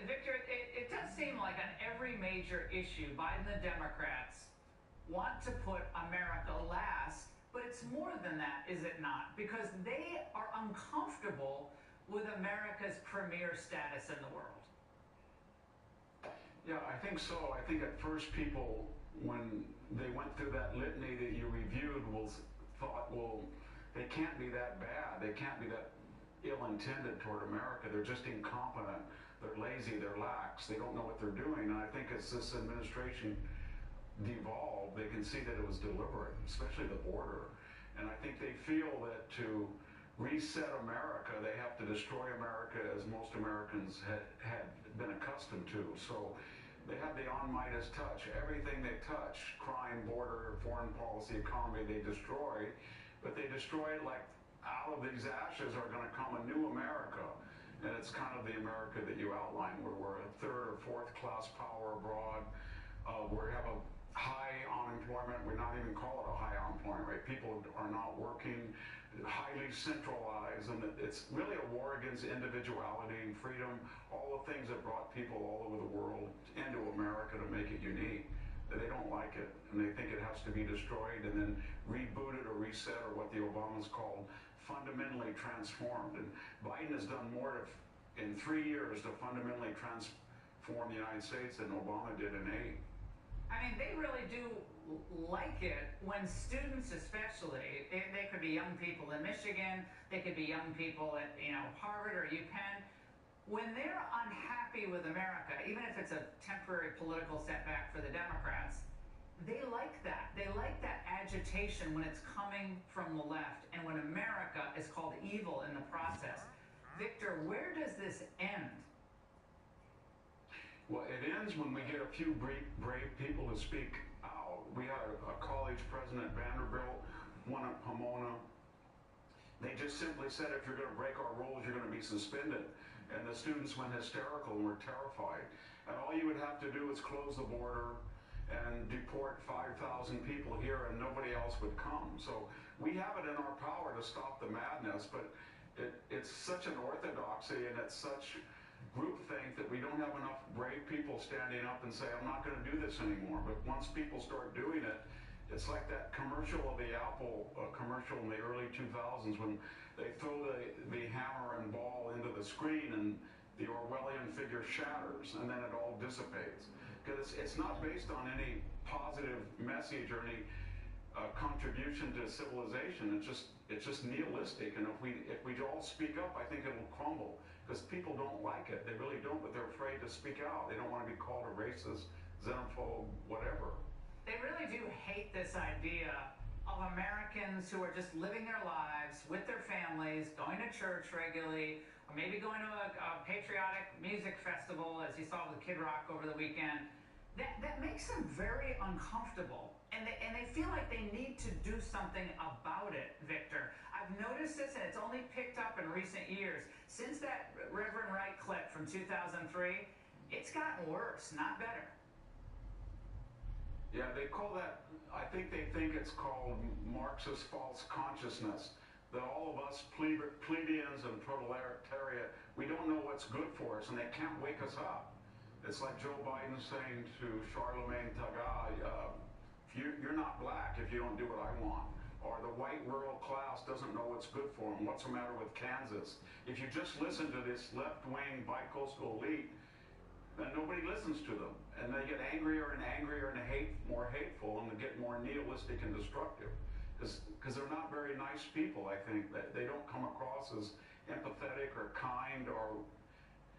Victor, it does seem like on every major issue, Biden and the Democrats want to put America last, but it's more than that, is it not? Because they are uncomfortable with America's premier status in the world. Yeah, I think so. I think at first people, when they went through that litany that you reviewed, thought, well, they can't be that bad. They can't be that ill-intended toward America. They're just incompetent. They're lazy. They're lax. They don't know what they're doing. And I think as this administration devolved, they can see that it was deliberate, especially the border. And I think they feel that to reset America, they have to destroy America as most Americans had been accustomed to. So they have the on Midas touch. Everything they touch, crime, border, foreign policy, economy, they destroy. But they destroy it like out of these ashes are going to come a new America. And it's kind of the America that you outlined, where we're a third or fourth class power abroad. We have a high unemployment. We're not even call it a high unemployment rate. People are not working, highly centralized, and it's really a war against individuality and freedom, all the things that brought people all over the world into America to make it unique. They don't like it, and they think it has to be destroyed and then rebooted or reset, or what the Obamas called fundamentally transformed. And Biden has done more in 3 years to fundamentally transform form the United States than Obama did in 8. I mean, they really do like it when students, especially, they could be young people in Michigan, they could be young people at, Harvard or UPenn. When they're unhappy with America, even if it's a temporary political setback for the Democrats, they like that. They like that agitation when it's coming from the left and when America is called evil in the process. Victor, where does this end? Well, it ends when we get a few brave people to speak out. We had a college president, Vanderbilt, one at Pomona. They just simply said, if you're going to break our rules, you're going to be suspended. And the students went hysterical and were terrified. And all you would have to do is close the border and deport 5,000 people here and nobody else would come. So we have it in our power to stop the madness, but it's such an orthodoxy and it's such groupthink that we don't have enough brave people standing up and say, I'm not going to do this anymore. But once people start doing it, it's like that commercial of the Apple commercial in the early 2000s when they throw the hammer and ball into the screen and the Orwellian figure shatters and then it all dissipates. Because it's not based on any positive message or any contribution to civilization. It's just nihilistic. And if we all speak up, I think it'll crumble. Because people don't like it. They really don't, but they're afraid to speak out. They don't want to be called a racist, xenophobe, whatever. They really do hate this idea of Americans who are just living their lives with their families, going to church regularly, or maybe going to a patriotic music festival, as you saw with Kid Rock over the weekend. That makes them very uncomfortable. And they feel like they need to do something about it, Victor. I've noticed this, and it's only picked up in recent years. Since that Reverend Wright clip from 2003, it's gotten worse, not better. Yeah, they call that, I think they think it's called Marxist false consciousness. That all of us plebeians and proletariat, we don't know what's good for us, and they can't wake us up. It's like Joe Biden saying to Charlemagne Tagai, you're not black if you don't do what I want. Or the white rural class doesn't know what's good for them. What's the matter with Kansas? If you just listen to this left-wing bi-coastal elite, then nobody listens to them. And they get angrier and angrier and more hateful, and they get more nihilistic and destructive. Because they're not very nice people, I think. That they don't come across as empathetic or kind or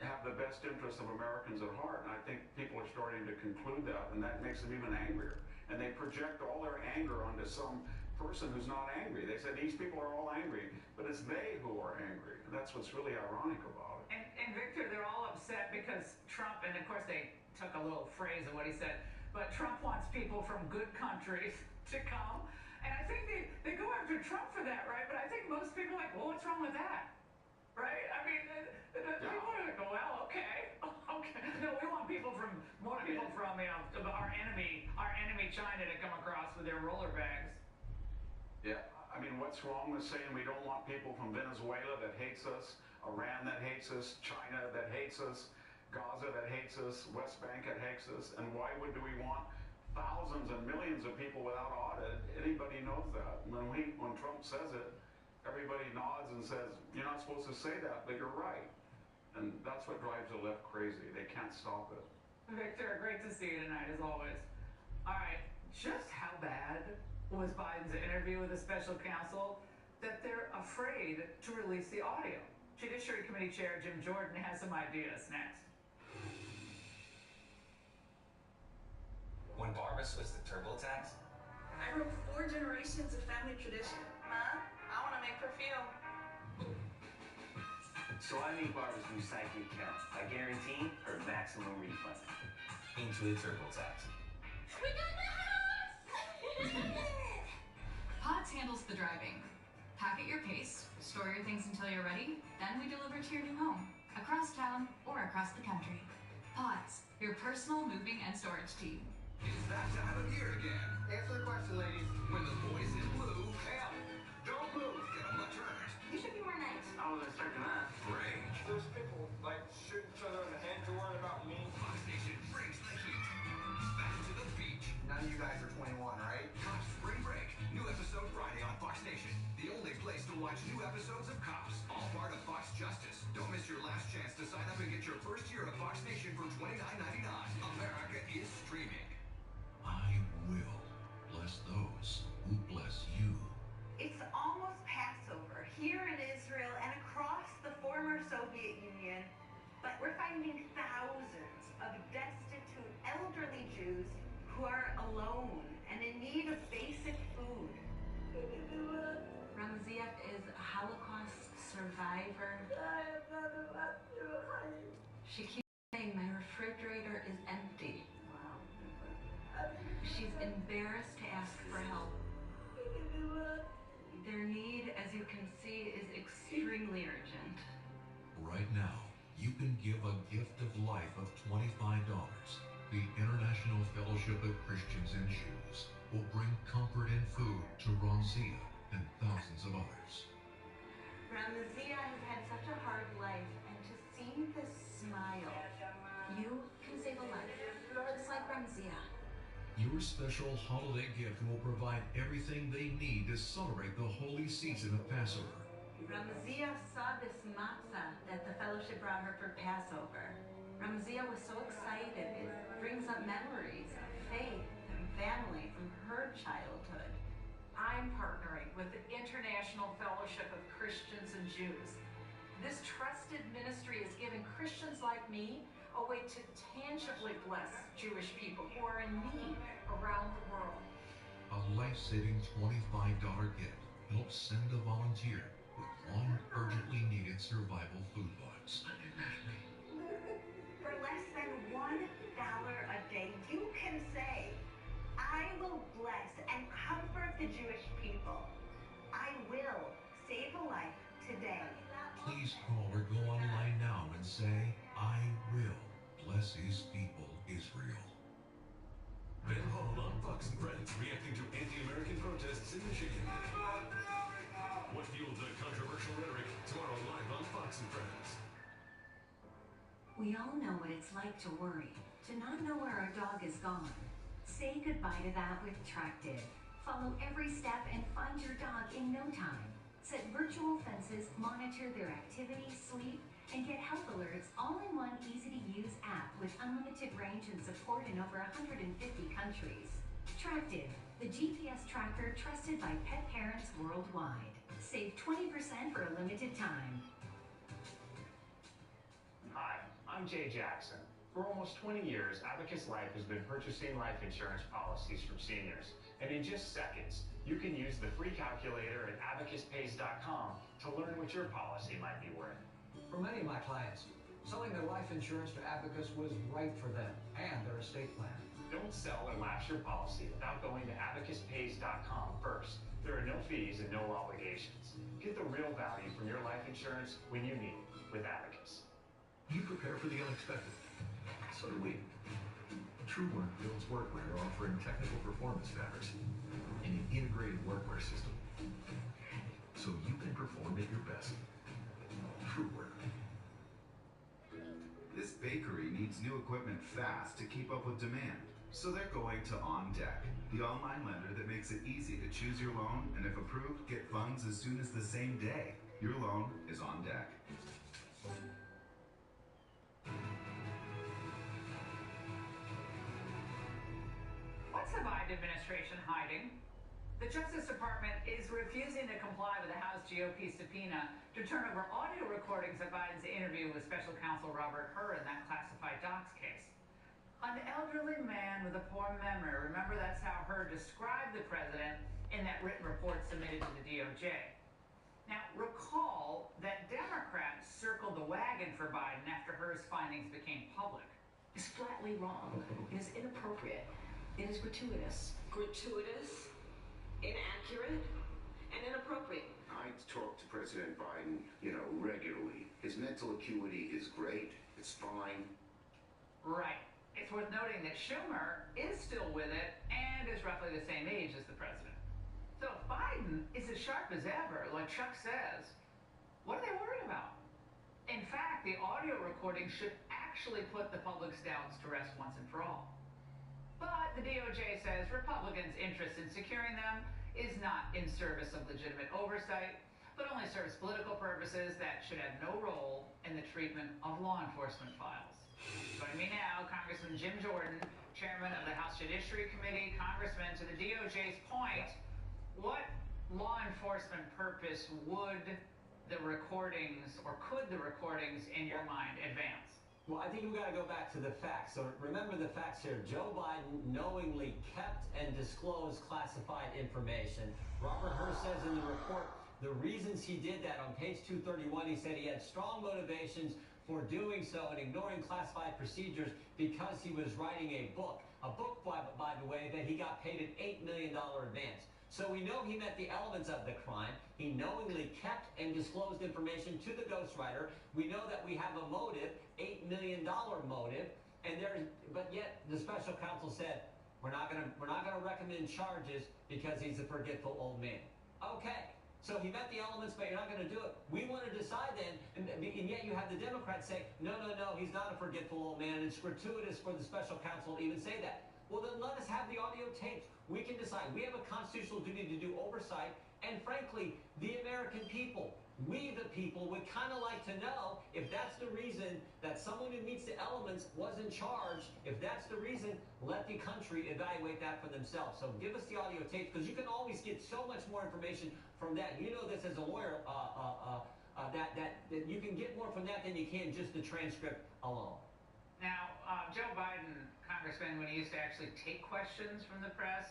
have the best interests of Americans at heart. And I think people are starting to conclude that, and that makes them even angrier. And they project all their anger onto some person who's not angry. They say these people are all angry, but it's they who are angry. And that's what's really ironic about it. And Victor, they're all upset because Trump, and of course they took a little phrase of what he said, but Trump wants people from good countries to come. And I think they go after Trump for that, right? But I think most people are like, well, what's wrong with that? Right? I mean, people are like, well, okay. No, we want more people from, our enemy China to come across with their roller bags. Yeah, I mean, what's wrong with saying we don't want people from Venezuela that hates us, Iran that hates us, China that hates us, Gaza that hates us, West Bank that hates us, and why would we want thousands and millions of people without audit? Anybody knows that. When Trump says it, everybody nods and says, you're not supposed to say that, but you're right. And that's what drives the left crazy. They can't stop it. Victor, great to see you tonight, as always. All right, just how bad was Biden's interview with the special counsel that they're afraid to release the audio? Judiciary Committee Chair Jim Jordan has some ideas next. When Barbas was the TurboTax? I broke 4 generations of family tradition. Ma, I want to make perfume. So I made Barbara's new psychic account by guaranteeing her maximum refund. Intuit TurboTax. We got the house! POTS handles the driving. Pack at your pace, store your things until you're ready, then we deliver to your new home, across town or across the country. POTS, your personal moving and storage team. It's that time of year again. Answer the question, ladies. When the boys in blue Bam! Don't move! get a much earned You should be more nice. I wasn't expecting that. break. Those people, shoot each other in the head to worry about me. Fox Nation brings the heat. Back to the beach. None of you guys are 21, right? Cops Spring Break. New episode Friday on Fox Nation. The only place to watch new episodes of Cops. All part of Fox Justice. Don't miss your last chance to sign up and get Get your first year of Fox Nation for $29.99. America is streaming. I will bless those who bless you. It's almost Passover here in Israel and across the former Soviet Union, but we're finding thousands of destitute elderly Jews who are alone and in need of basic food. Ramzia is a Holocaust survivor. She keeps saying my refrigerator is empty. She's embarrassed to ask for help. Their need, as you can see, is extremely urgent. Right now, you can give a gift of life of $25. The International Fellowship of Christians and Jews will bring comfort and food to Ramzia and thousands of others. Ramzia has had such a hard life, and to see this smile, you can save a life, just like Ramzia. Your special holiday gift will provide everything they need to celebrate the holy season of Passover. Ramzia saw this matzah that the fellowship brought her for Passover. Ramzia was so excited. It brings up memories of faith and family from her childhood. I'm partnering with the International Fellowship of Christians and Jews. This trusted ministry is giving Christians like me a way to tangibly bless Jewish people who are in need around the world. A life-saving $25 gift helps send a volunteer with one urgently needed survival food box. For less than $1 a day, you can say, I will bless and comfort the Jewish people. I will save a life today. Please call or go online now and say, I will bless his people, Israel. Ben Hall on Fox and Friends, reacting to anti-American protests in Michigan. What fueled the controversial rhetoric? Tomorrow live on Fox and Friends. We all know what it's like to worry, to not know where our dog is gone. Say goodbye to that with Tractive. Follow every step and find your dog in no time. Set virtual fences, monitor their activity, sleep, and get health alerts all in one easy-to-use app with unlimited range and support in over 150 countries. Tractive, the GPS tracker trusted by pet parents worldwide. Save 20% for a limited time. Hi, I'm Jay Jackson. For almost 20 years, Abacus Life has been purchasing life insurance policies from seniors. And in just seconds, you can use the free calculator at abacuspays.com to learn what your policy might be worth. For many of my clients, selling their life insurance to Abacus was right for them and their estate plan. Don't sell or lapse your policy without going to abacuspays.com first. There are no fees and no obligations. Get the real value from your life insurance when you need it with Abacus. You prepare for the unexpected. So do we. TrueWork builds workwear offering technical performance fabrics in an integrated workwear system, so you can perform at your best. TrueWork. This bakery needs new equipment fast to keep up with demand, so they're going to OnDeck, the online lender that makes it easy to choose your loan and, if approved, get funds as soon as the same day. Your loan is on deck. What's the Biden administration hiding? The Justice Department is refusing to comply with the House GOP subpoena to turn over audio recordings of Biden's interview with Special Counsel Robert Hur in that classified docs case. An elderly man with a poor memory. Remember, that's how Hur described the president in that written report submitted to the DOJ. Now, recall that Democrats circled the wagon for Biden after Hur's findings became public. It's flatly wrong. It is inappropriate. It is gratuitous. Gratuitous, inaccurate, and inappropriate. I talk to President Biden, regularly. His mental acuity is great. It's fine. Right. It's worth noting that Schumer is still with it and is roughly the same age as the president. So if Biden is as sharp as ever, like Chuck says, what are they worried about? In fact, the audio recording should actually put the public's doubts to rest once and for all. But the DOJ says Republicans' interest in securing them is not in service of legitimate oversight, but only serves political purposes that should have no role in the treatment of law enforcement files. Joining me now, Congressman Jim Jordan, Chairman of the House Judiciary Committee. Congressman, to the DOJ's point, what law enforcement purpose would the recordings, or could the recordings, in your mind, advance? Well, I think we've got to go back to the facts. So remember the facts here. Joe Biden knowingly kept and disclosed classified information. Robert Hur says in the report the reasons he did that on page 231, he said he had strong motivations for doing so and ignoring classified procedures because he was writing a book, by the way, that he got paid an $8 million advance. So we know he met the elements of the crime. He knowingly kept and disclosed information to the ghostwriter. We know that we have a motive, $8 million motive, but yet the special counsel said we're not gonna recommend charges because he's a forgetful old man. Okay. So he met the elements, but you're not going to do it. We want to decide then, and yet you have the Democrats say, no, he's not a forgetful old man. It's gratuitous for the special counsel to even say that. Well, then let us have the audio tapes. We can decide. We have a constitutional duty to do oversight, and frankly, the American people, we the people, would kind of like to know if that's the reason that someone who meets the elements was in charge. If that's the reason, let the country evaluate that for themselves. So give us the audio tapes, because you can always get so much more information from that. You know this as a lawyer, that you can get more from that than you can just the transcript alone. Now, Joe Biden, Congressman, when he used to actually take questions from the press,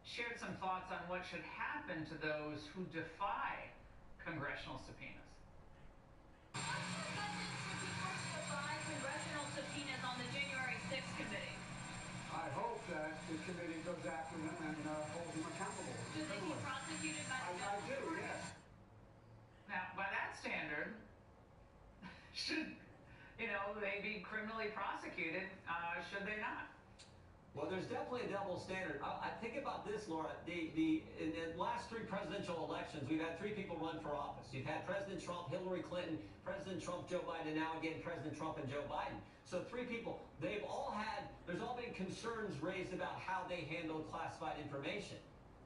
shared some thoughts on what should happen to those who defy congressional subpoenas. Congressional subpoenas on the January 6th committee. I hope that the committee goes after him and holds him accountable. Do they be prosecuted by the I do, yes. Now, by that standard, should, they be criminally prosecuted? Should they not? Well, there's definitely a double standard. I think about this, Laura. In the last 3 presidential elections, we've had 3 people run for office. You've had President Trump, Hillary Clinton, President Trump, Joe Biden, and now again President Trump and Joe Biden. So 3 people. There's all been concerns raised about how they handled classified information.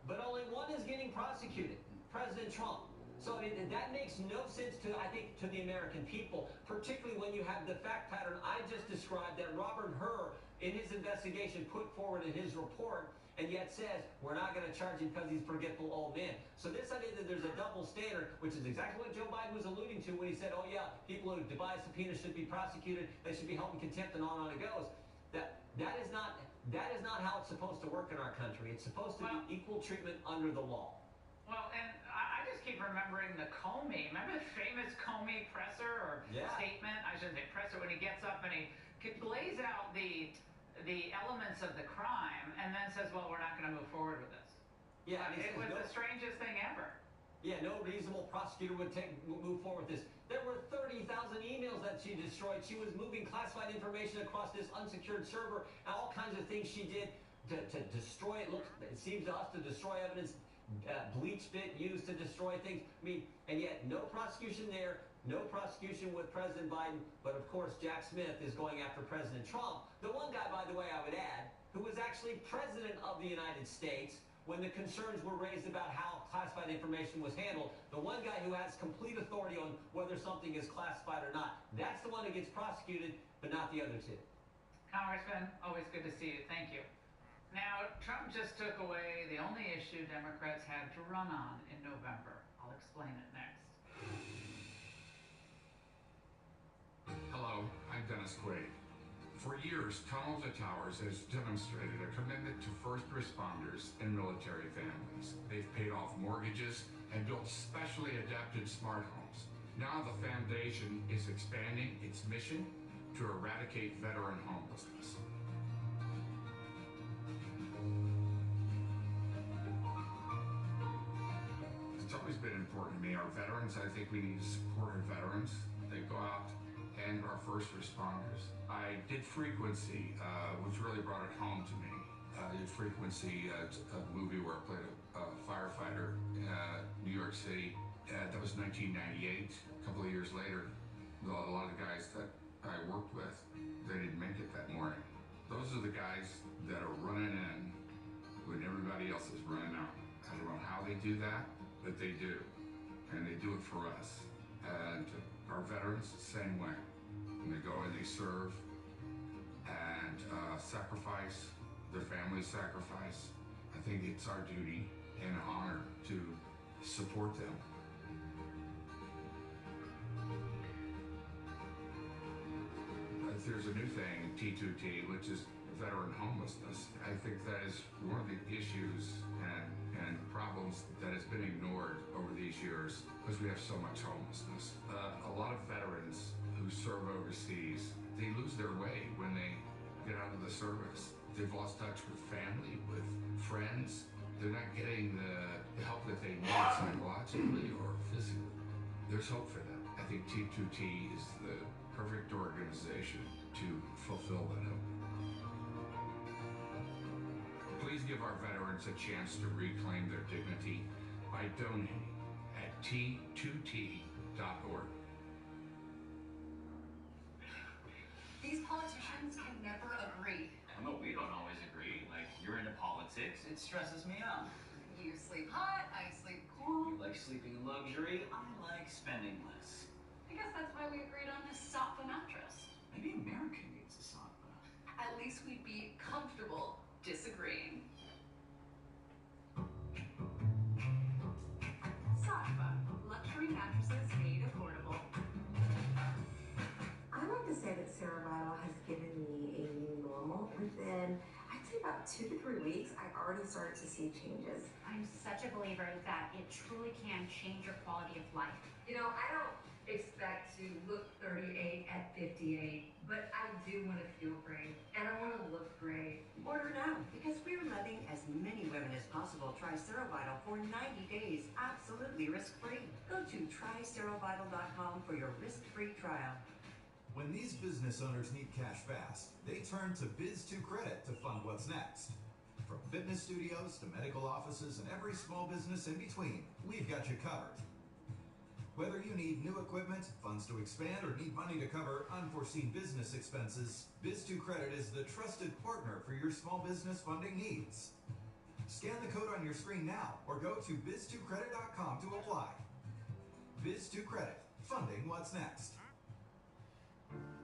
But only one is getting prosecuted, President Trump. So that makes no sense to the American people, particularly when you have the fact pattern I just described that Robert Hur, in his investigation, put forward in his report, and yet says we're not going to charge him because he's a forgetful old man. So this idea that there's a double standard, which is exactly what Joe Biden was alluding to when he said, oh yeah, people who devise subpoenas should be prosecuted, they should be held in contempt, and on it goes. That is not how it's supposed to work in our country. It's supposed to be equal treatment under the law. Well, and I just keep remembering the Comey. Remember the famous Comey presser or statement? I shouldn't say presser, when he gets up and he lays out the elements of the crime and then says, well, we're not going to move forward with this. Yeah, it was the strangest thing ever. Yeah, no reasonable prosecutor would move forward with this. There were 30,000 emails that she destroyed. She was moving classified information across this unsecured server, and all kinds of things she did to destroy it. It seems to us to destroy evidence. Bleach bit used to destroy things. And yet no prosecution there, no prosecution with President Biden, but of course Jack Smith is going after President Trump. The one guy, by the way, I would add, who was actually president of the United States when the concerns were raised about how classified information was handled, the one guy who has complete authority on whether something is classified or not. That's the one that gets prosecuted, but not the other 2. Congressman, always good to see you. Thank you. Now, Trump just took away the only issue Democrats had to run on in November. I'll explain it next. Hello, I'm Dennis Quaid. For years, Tunnel to Towers has demonstrated a commitment to first responders and military families. They've paid off mortgages and built specially adapted smart homes. Now the foundation is expanding its mission to eradicate veteran homelessness. It's always been important to me. Our veterans, I think we need to support our veterans. They go out and our first responders. I did Frequency, which really brought it home to me. I did Frequency, a movie where I played a firefighter in New York City. That was 1998. A couple of years later, a lot of the guys that I worked with, they didn't make it that morning. Those are the guys that are running in when everybody else is running out. I don't know how they do that, but they do. and they do it for us. And our veterans, the same way. And they go and they serve and sacrifice, their families sacrifice. I think it's our duty and honor to support them. There's a new thing, T2T, which is veteran homelessness. I think that is one of the issues and problems that has been ignored over these years because we have so much homelessness. A lot of veterans who serve overseas, they lose their way when they get out of the service. They've lost touch with family, with friends. They're not getting the help that they need psychologically or physically. There's hope for them. I think T2T is the perfect organization to fulfill that hope. Please give our veterans a chance to reclaim their dignity by donating at T2T.org. These politicians can never agree. No, we don't always agree. Like, you're into politics, it stresses me out. You sleep hot, I sleep cool. You like sleeping in luxury, I like spending less. I guess that's why we agreed on this Saatva mattress. Maybe America needs a Saatva. At least we'd be comfortable disagreeing. Saatva, luxury mattresses made affordable. I like to say that Sarah Vital has given me a new normal. Within, I'd say about 2 to 3 weeks, I already started to see changes. I'm such a believer that it truly can change your quality of life. You know, I don't expect to look 38 at 58, but I do want to feel great, and I want to look great. Order now, because we're letting as many women as possible try Serovital for 90 days, absolutely risk-free. Go to tryserovital.com for your risk-free trial. When these business owners need cash fast, they turn to Biz2Credit to fund what's next. From fitness studios to medical offices and every small business in between, we've got you covered. Whether you need new equipment, funds to expand, or need money to cover unforeseen business expenses, Biz2Credit is the trusted partner for your small business funding needs. Scan the code on your screen now or go to biz2credit.com to apply. Biz2Credit, funding what's next.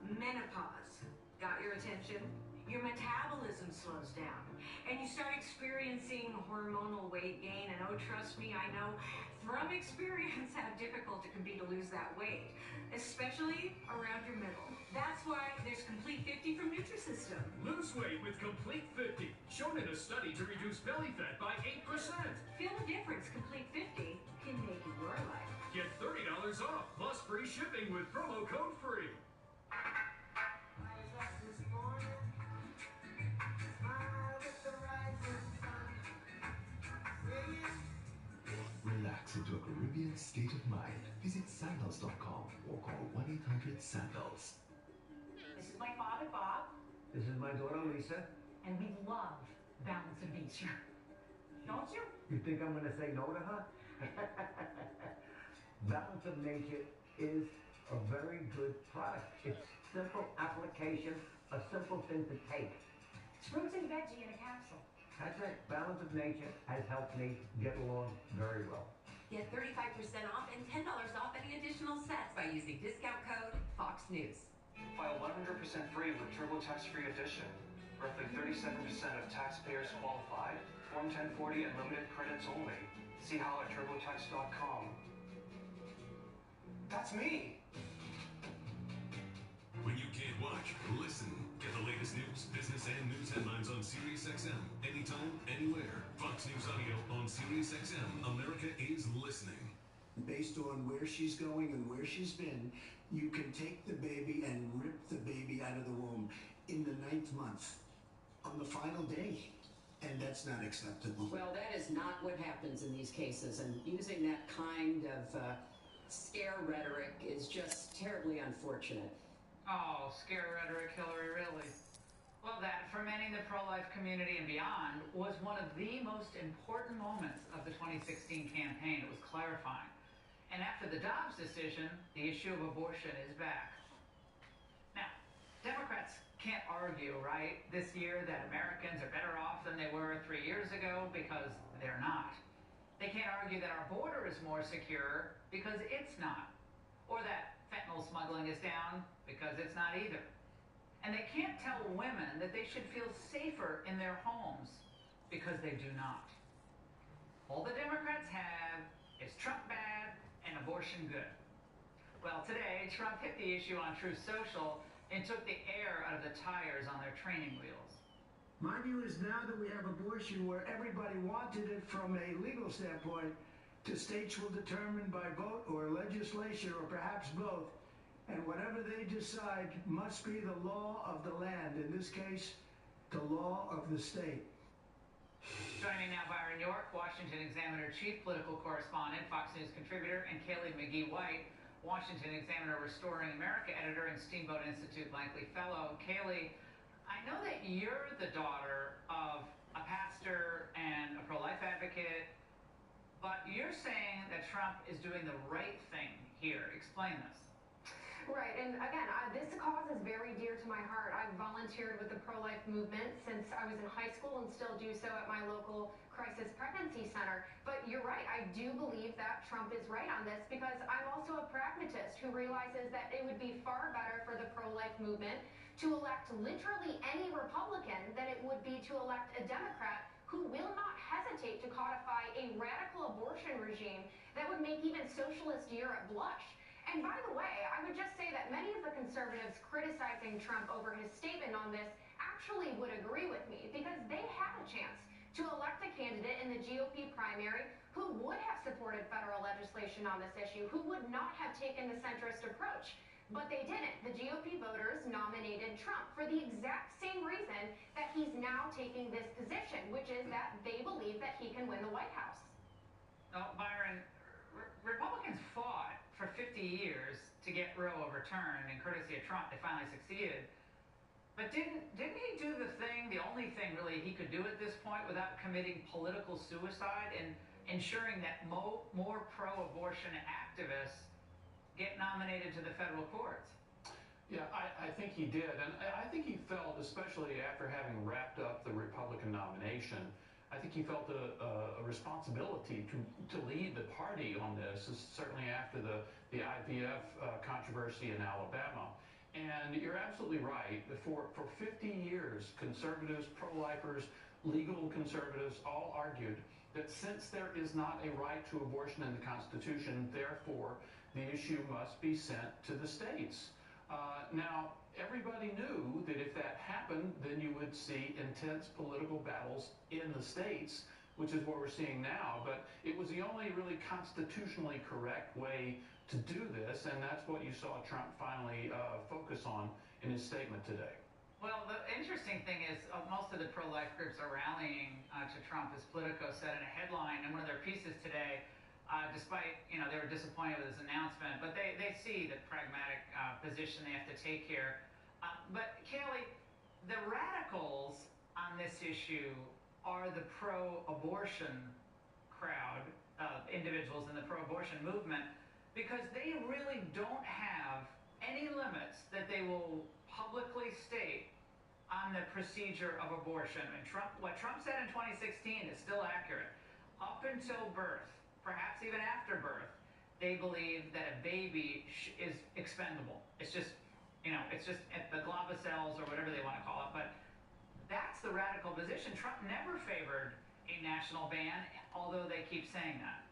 Menopause got your attention? Your metabolism slows down and you start experiencing hormonal weight gain, and oh, trust me, I know from experience how difficult it can be to lose that weight, especially around your middle. That's why there's Complete 50 from Nutrisystem. Lose weight with Complete 50, shown in a study to reduce belly fat by 8%. Feel the difference Complete 50 can make in your life. Get $30 off plus free shipping with promo code FREE. Relax into a Caribbean state of mind. Visit sandals.com or call 1-800-SANDALS. This is my father, Bob, This is my daughter, Lisa. and we love Balance of Nature. Don't you? You think I'm going to say no to her? Balance of Nature is a very good product. It's simple application, a simple thing to take. It's fruits and veggie in a capsule. That's it. Balance of Nature has helped me get along very well. Get 35% off and $10 off any additional sets by using discount code Fox News. File 100% free with TurboTax Free Edition. Roughly 37% of taxpayers qualify. Form 1040 and limited credits only. See how at TurboTax.com. That's me! When you can't watch, listen. Get the latest news, business, and news headlines on SiriusXM. Anytime, anywhere. Fox News Audio on SiriusXM. America is listening. Based on where she's going and where she's been, you can take the baby and rip the baby out of the womb in the 9th month on the final day. And that's not acceptable. Well, that is not what happens in these cases, and using that kind of scare rhetoric is just terribly unfortunate. Oh, scare rhetoric, Hillary, really? Well, that, for many in the pro-life community and beyond, was one of the most important moments of the 2016 campaign. It was clarifying. And after the Dobbs decision, the issue of abortion is back. Now, Democrats can't argue, right, this year that Americans are better off than they were 3 years ago, because they're not. They can't argue that our border is more secure because it's not. Or that fentanyl smuggling is down because it's not either. And they can't tell women that they should feel safer in their homes because they do not. All the Democrats have is Trump bad and abortion good. Well, today, Trump hit the issue on Truth Social and took the air out of the tires on their training wheels. My view is now that we have abortion where everybody wanted it from a legal standpoint, the states will determine by vote or legislation or perhaps both, and whatever they decide must be the law of the land. In this case, the law of the state. Joining me now, Byron York, Washington Examiner chief political correspondent, Fox News contributor, and Kaylee McGee-White, Washington Examiner Restoring America editor and Steamboat Institute Blankley Fellow. Kaylee, I know that you're the daughter of a pastor and a pro-life advocate, but you're saying that Trump is doing the right thing here. Explain this. Right, and again, this cause is very dear to my heart. I've volunteered with the pro-life movement since I was in high school and still do so at my local crisis pregnancy center. But you're right, I do believe that Trump is right on this because I'm also a pragmatist who realizes that it would be far better for the pro-life movement to elect literally any Republican than it would be to elect a Democrat who will not hesitate to codify a radical abortion regime that would make even socialist Europe blush. And by the way, I would just say that many of the conservatives criticizing Trump over his statement on this actually would agree with me because they had a chance to elect a candidate in the GOP primary who would have supported federal legislation on this issue, who would not have taken the centrist approach. But they didn't. The GOP voters nominated Trump for the exact same reason that he's now taking this position, which is that they believe that he can win the White House. Now, Byron, Republicans fought for 50 years to get Roe overturned, and courtesy of Trump, they finally succeeded. But didn't he do the thing, the only thing really he could do at this point without committing political suicide and ensuring that more pro-abortion activists get nominated to the federal courts? Yeah, I think he did. And I think he felt, especially after having wrapped up the Republican nomination, I think he felt a responsibility to lead the party on this, certainly after the IVF controversy in Alabama. And you're absolutely right. For 50 years, conservatives, pro-lifers, legal conservatives all argued that since there is not a right to abortion in the Constitution, therefore the issue must be sent to the states. Now, everybody knew that if that happened, then you would see intense political battles in the states, which is what we're seeing now. But it was the only really constitutionally correct way to do this, and that's what you saw Trump finally focus on in his statement today. Well, the interesting thing is most of the pro-life groups are rallying to Trump, as Politico said in a headline in one of their pieces today, despite, they were disappointed with his announcement, but they see the pragmatic position they have to take here. But Kaylee, the radicals on this issue are the pro-abortion crowd of individuals in the pro-abortion movement because they really don't have any limits that they will publicly state on the procedure of abortion. And what Trump said in 2016 is still accurate. Up until birth, perhaps even after birth, they believe that a baby is expendable. It's just, it's just the globus cells or whatever they want to call it. But that's the radical position. Trump never favored a national ban, although they keep saying that.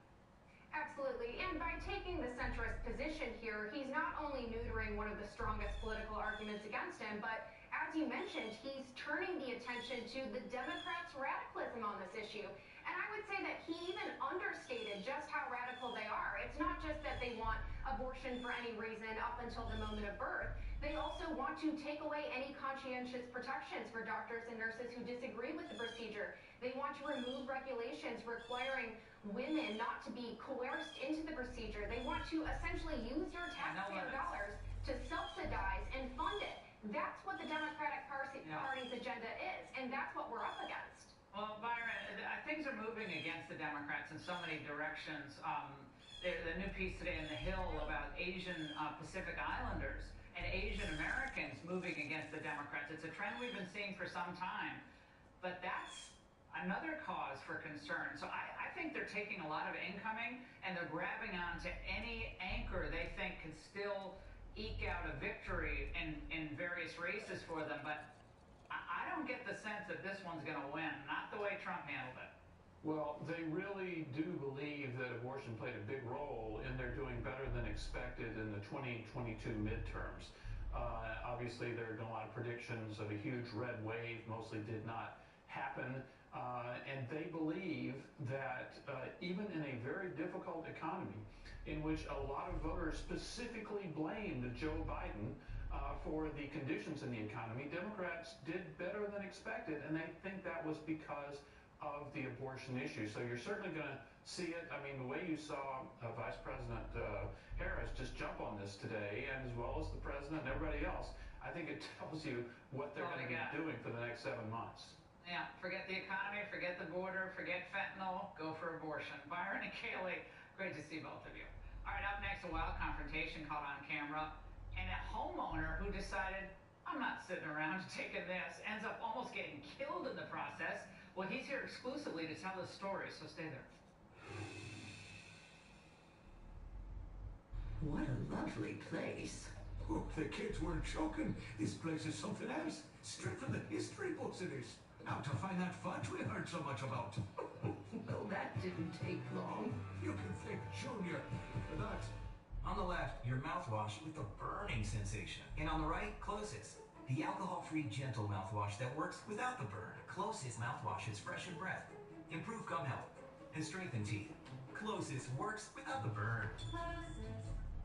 Absolutely. And by taking the centrist position here, he's not only neutering one of the strongest political arguments against him, but as you mentioned, he's turning the attention to the Democrats' radicalism on this issue. And I would say that he even understated just how radical they are. It's not just that they want abortion for any reason up until the moment of birth. They also want to take away any conscientious protections for doctors and nurses who disagree with the procedure. They want to remove regulations requiring women not to be coerced into the procedure. They want to essentially use your taxpayer dollars to subsidize and fund it. That's what the Democratic Party's agenda is, and that's what we're up against. Well, Byron, things are moving against the Democrats in so many directions. The new piece today in The Hill about Asian Pacific Islanders and Asian Americans moving against the Democrats. It's a trend we've been seeing for some time. But that's, another cause for concern. So I think they're taking a lot of incoming and they're grabbing onto any anchor they think can still eke out a victory in various races for them. But I don't get the sense that this one's going to win, not the way Trump handled it. Well, they really do believe that abortion played a big role in their doing better than expected in the 2022 midterms. Obviously, there have been a lot of predictions of a huge red wave, mostly did not happen. And they believe that even in a very difficult economy, in which a lot of voters specifically blamed Joe Biden for the conditions in the economy, Democrats did better than expected, and they think that was because of the abortion issue. So you're certainly going to see it. I mean, the way you saw Vice President Harris just jump on this today, and as well as the president and everybody else, I think it tells you what they're going to be doing for the next 7 months. Yeah, forget the economy, forget the border, forget fentanyl, go for abortion. Byron and Kaylee, great to see both of you. All right, up next, a wild confrontation caught on camera, and a homeowner who decided, I'm not sitting around taking this, ends up almost getting killed in the process. Well, he's here exclusively to tell his story, so stay there. What a lovely place. Oh, the kids weren't joking. This place is something else. Straight from the history books it is. How to find that fudge we heard so much about. Well, that didn't take long. You can thank Junior for that. On the left, your mouthwash with the burning sensation. And on the right, Closis, the alcohol-free gentle mouthwash that works without the burn. Closis mouthwashes freshen breath, improve gum health, and strengthen teeth. Closis works without the burn.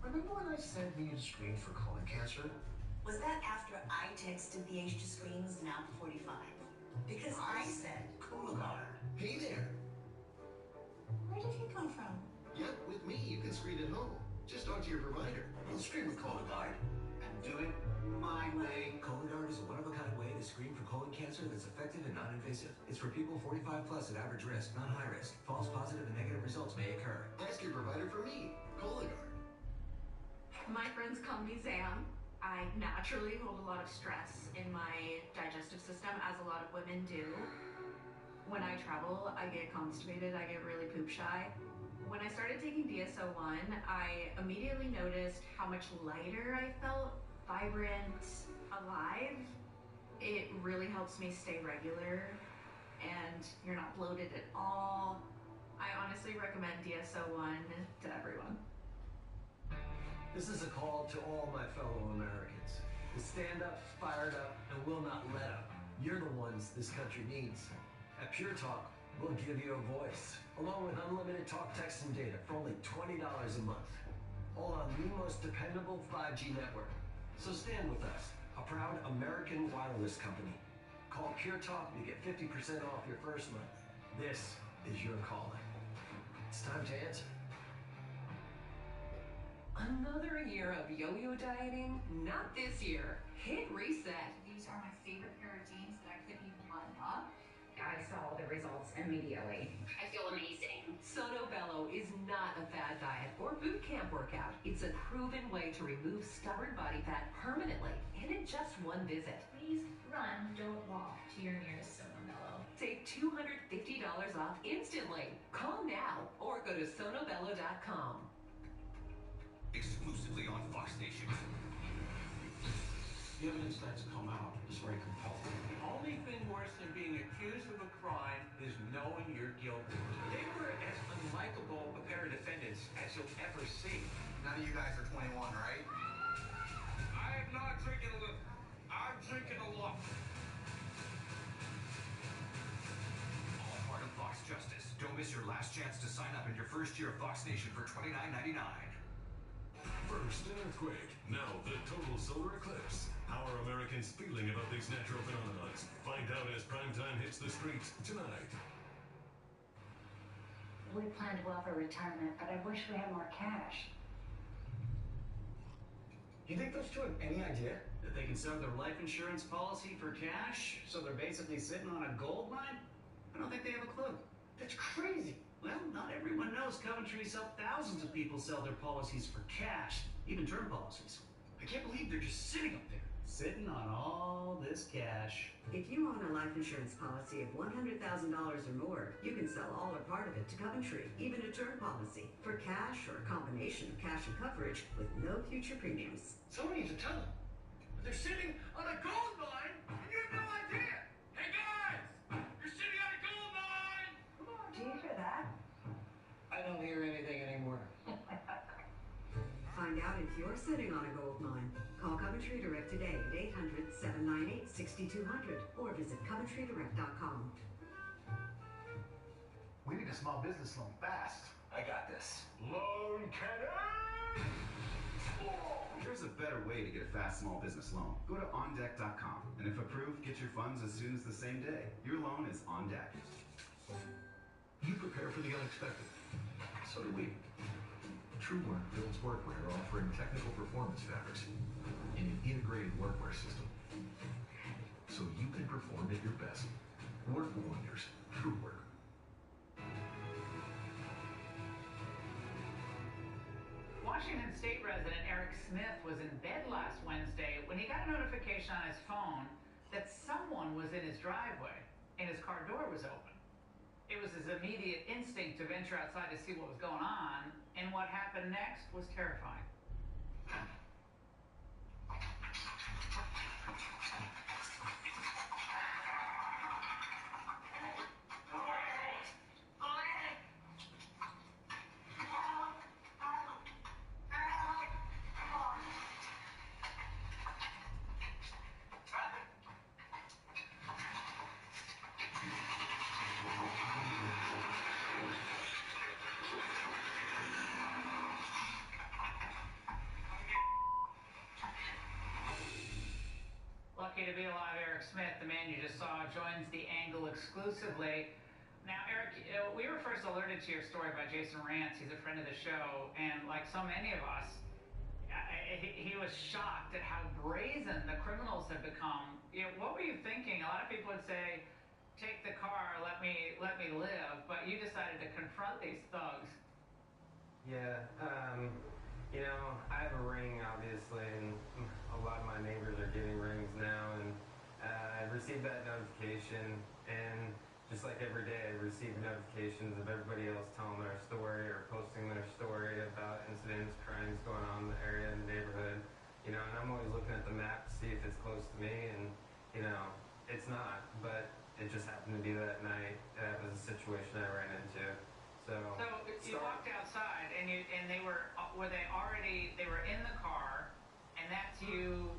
Remember when I said we need a screen for colon cancer? Was that after I texted the age to screen was now 45? Because I said Cologuard. Hey there. Where did he come from? Yep, with me, you can screen at home. Just talk to your provider. We'll screen with Cologuard. And do it my way. Cologuard is a one-of-a-kind way to screen for colon cancer that's effective and non-invasive. It's for people 45 plus at average risk, not high risk. False positive and negative results may occur. Ask your provider for me. Cologuard. My friends call me Sam. I naturally hold a lot of stress in my digestive system, as a lot of women do. When I travel, I get constipated, I get really poop shy. When I started taking DSO-1, I immediately noticed how much lighter I felt, vibrant, alive. It really helps me stay regular, and you're not bloated at all. I honestly recommend DSO-1 to everyone. This is a call to all my fellow Americans to stand up, fired up, and will not let up. You're the ones this country needs. At Pure Talk, we'll give you a voice, along with unlimited talk, text, and data for only $20 a month. All on the most dependable 5G network. So stand with us, a proud American wireless company. Call Pure Talk to get 50% off your first month. This is your calling. It's time to answer. Another year of yo-yo dieting? Not this year. Hit reset. These are my favorite pair of jeans that I couldn't even button up. I saw the results immediately. I feel amazing. Sono Bello is not a fad diet or boot camp workout. It's a proven way to remove stubborn body fat permanently and in just one visit. Please run, don't walk to your nearest Sono Bello. Save $250 off instantly. Call now or go to sonobello.com. Exclusively on Fox Nation. The evidence that's come out is very compelling. The only thing worse than being accused of a crime is knowing you're guilty. They were as unlikable a pair of defendants as you'll ever see. None of you guys are 21, right? I am not drinking a little. I'm drinking a lot. All part of Fox Justice. Don't miss your last chance to sign up in your first year of Fox Nation for $29.99. First, an earthquake. Now, the total solar eclipse. How are Americans feeling about these natural phenomena? Find out as primetime hits the streets tonight. We plan to go off for retirement, but I wish we had more cash. You think those two have any idea that they can sell their life insurance policy for cash, so they're basically sitting on a gold mine? I don't think they have a clue. That's crazy. Well, not everyone knows Coventry's helped thousands of people sell their policies for cash, even term policies. I can't believe they're just sitting up there. sitting on all this cash. If you own a life insurance policy of $100,000 or more, you can sell all or part of it to Coventry, even a term policy, for cash or a combination of cash and coverage with no future premiums. Somebody needs to tell them. They're sitting on a gold mine and you have no idea. Hey guys, you're sitting on a gold mine. Come on, do you hear that? I don't hear anything anymore. Find out if you're sitting on a gold mine. Call Coventry Direct today at 800-798-6200 or visit CoventryDirect.com. We need a small business loan fast. I got this. Loan cannon! There's a better way to get a fast small business loan. Go to OnDeck.com, and if approved, get your funds as soon as the same day. Your loan is on deck. You prepare for the unexpected. So do we. TrueWork builds workwear offering technical performance fabrics in an integrated workwear system. So you can perform at your best. Work wonders. TrueWork. Washington State resident Eric Smith was in bed last Wednesday when he got a notification on his phone that someone was in his driveway and his car door was open. It was his immediate instinct to venture outside to see what was going on, and what happened next was terrifying. Lucky to be alive, Eric Smith, the man you just saw, joins The Angle exclusively. Now, Eric, we were first alerted to your story by Jason Rantz. He's a friend of the show, and like so many of us, he was shocked at how brazen the criminals have become. What were you thinking? A lot of people would say, take the car, let me live, but you decided to confront these thugs. Yeah, I have a ring, obviously, and a lot of my neighbors are getting rings now, and I received that notification, and just like every day, I receive notifications of everybody else telling their story or posting their story about incidents, crimes going on in the area and the neighborhood, and I'm always looking at the map to see if it's close to me, and, it's not, but it just happened to be that night. That was a situation I ran into. So you walked outside, and they were in the car, and that's you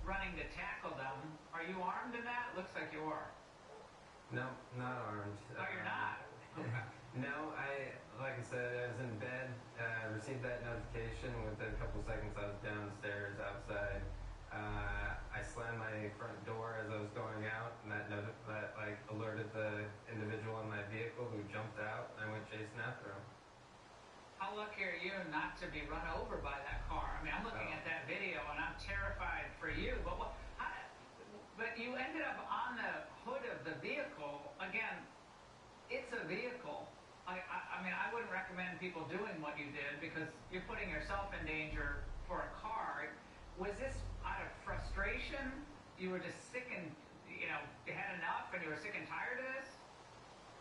running to tackle them. Are you armed in that? It looks like you are. No, not armed. Oh, you're not? Okay. No, like I said, I was in bed, received that notification. Within a couple seconds, I was downstairs outside. I slammed my front door as I was going out, and that alerted the individual in my vehicle who jumped out, and I went chasing after him. How lucky are you not to be run over by that car? I mean, I'm looking at that video, and I'm terrified for you. But you ended up on the hood of the vehicle. Again, it's a vehicle. I mean, I wouldn't recommend people doing what you did because you're putting yourself in danger for a car. Was this out of frustration? You were just sick and, you had enough and you were sick and tired of this?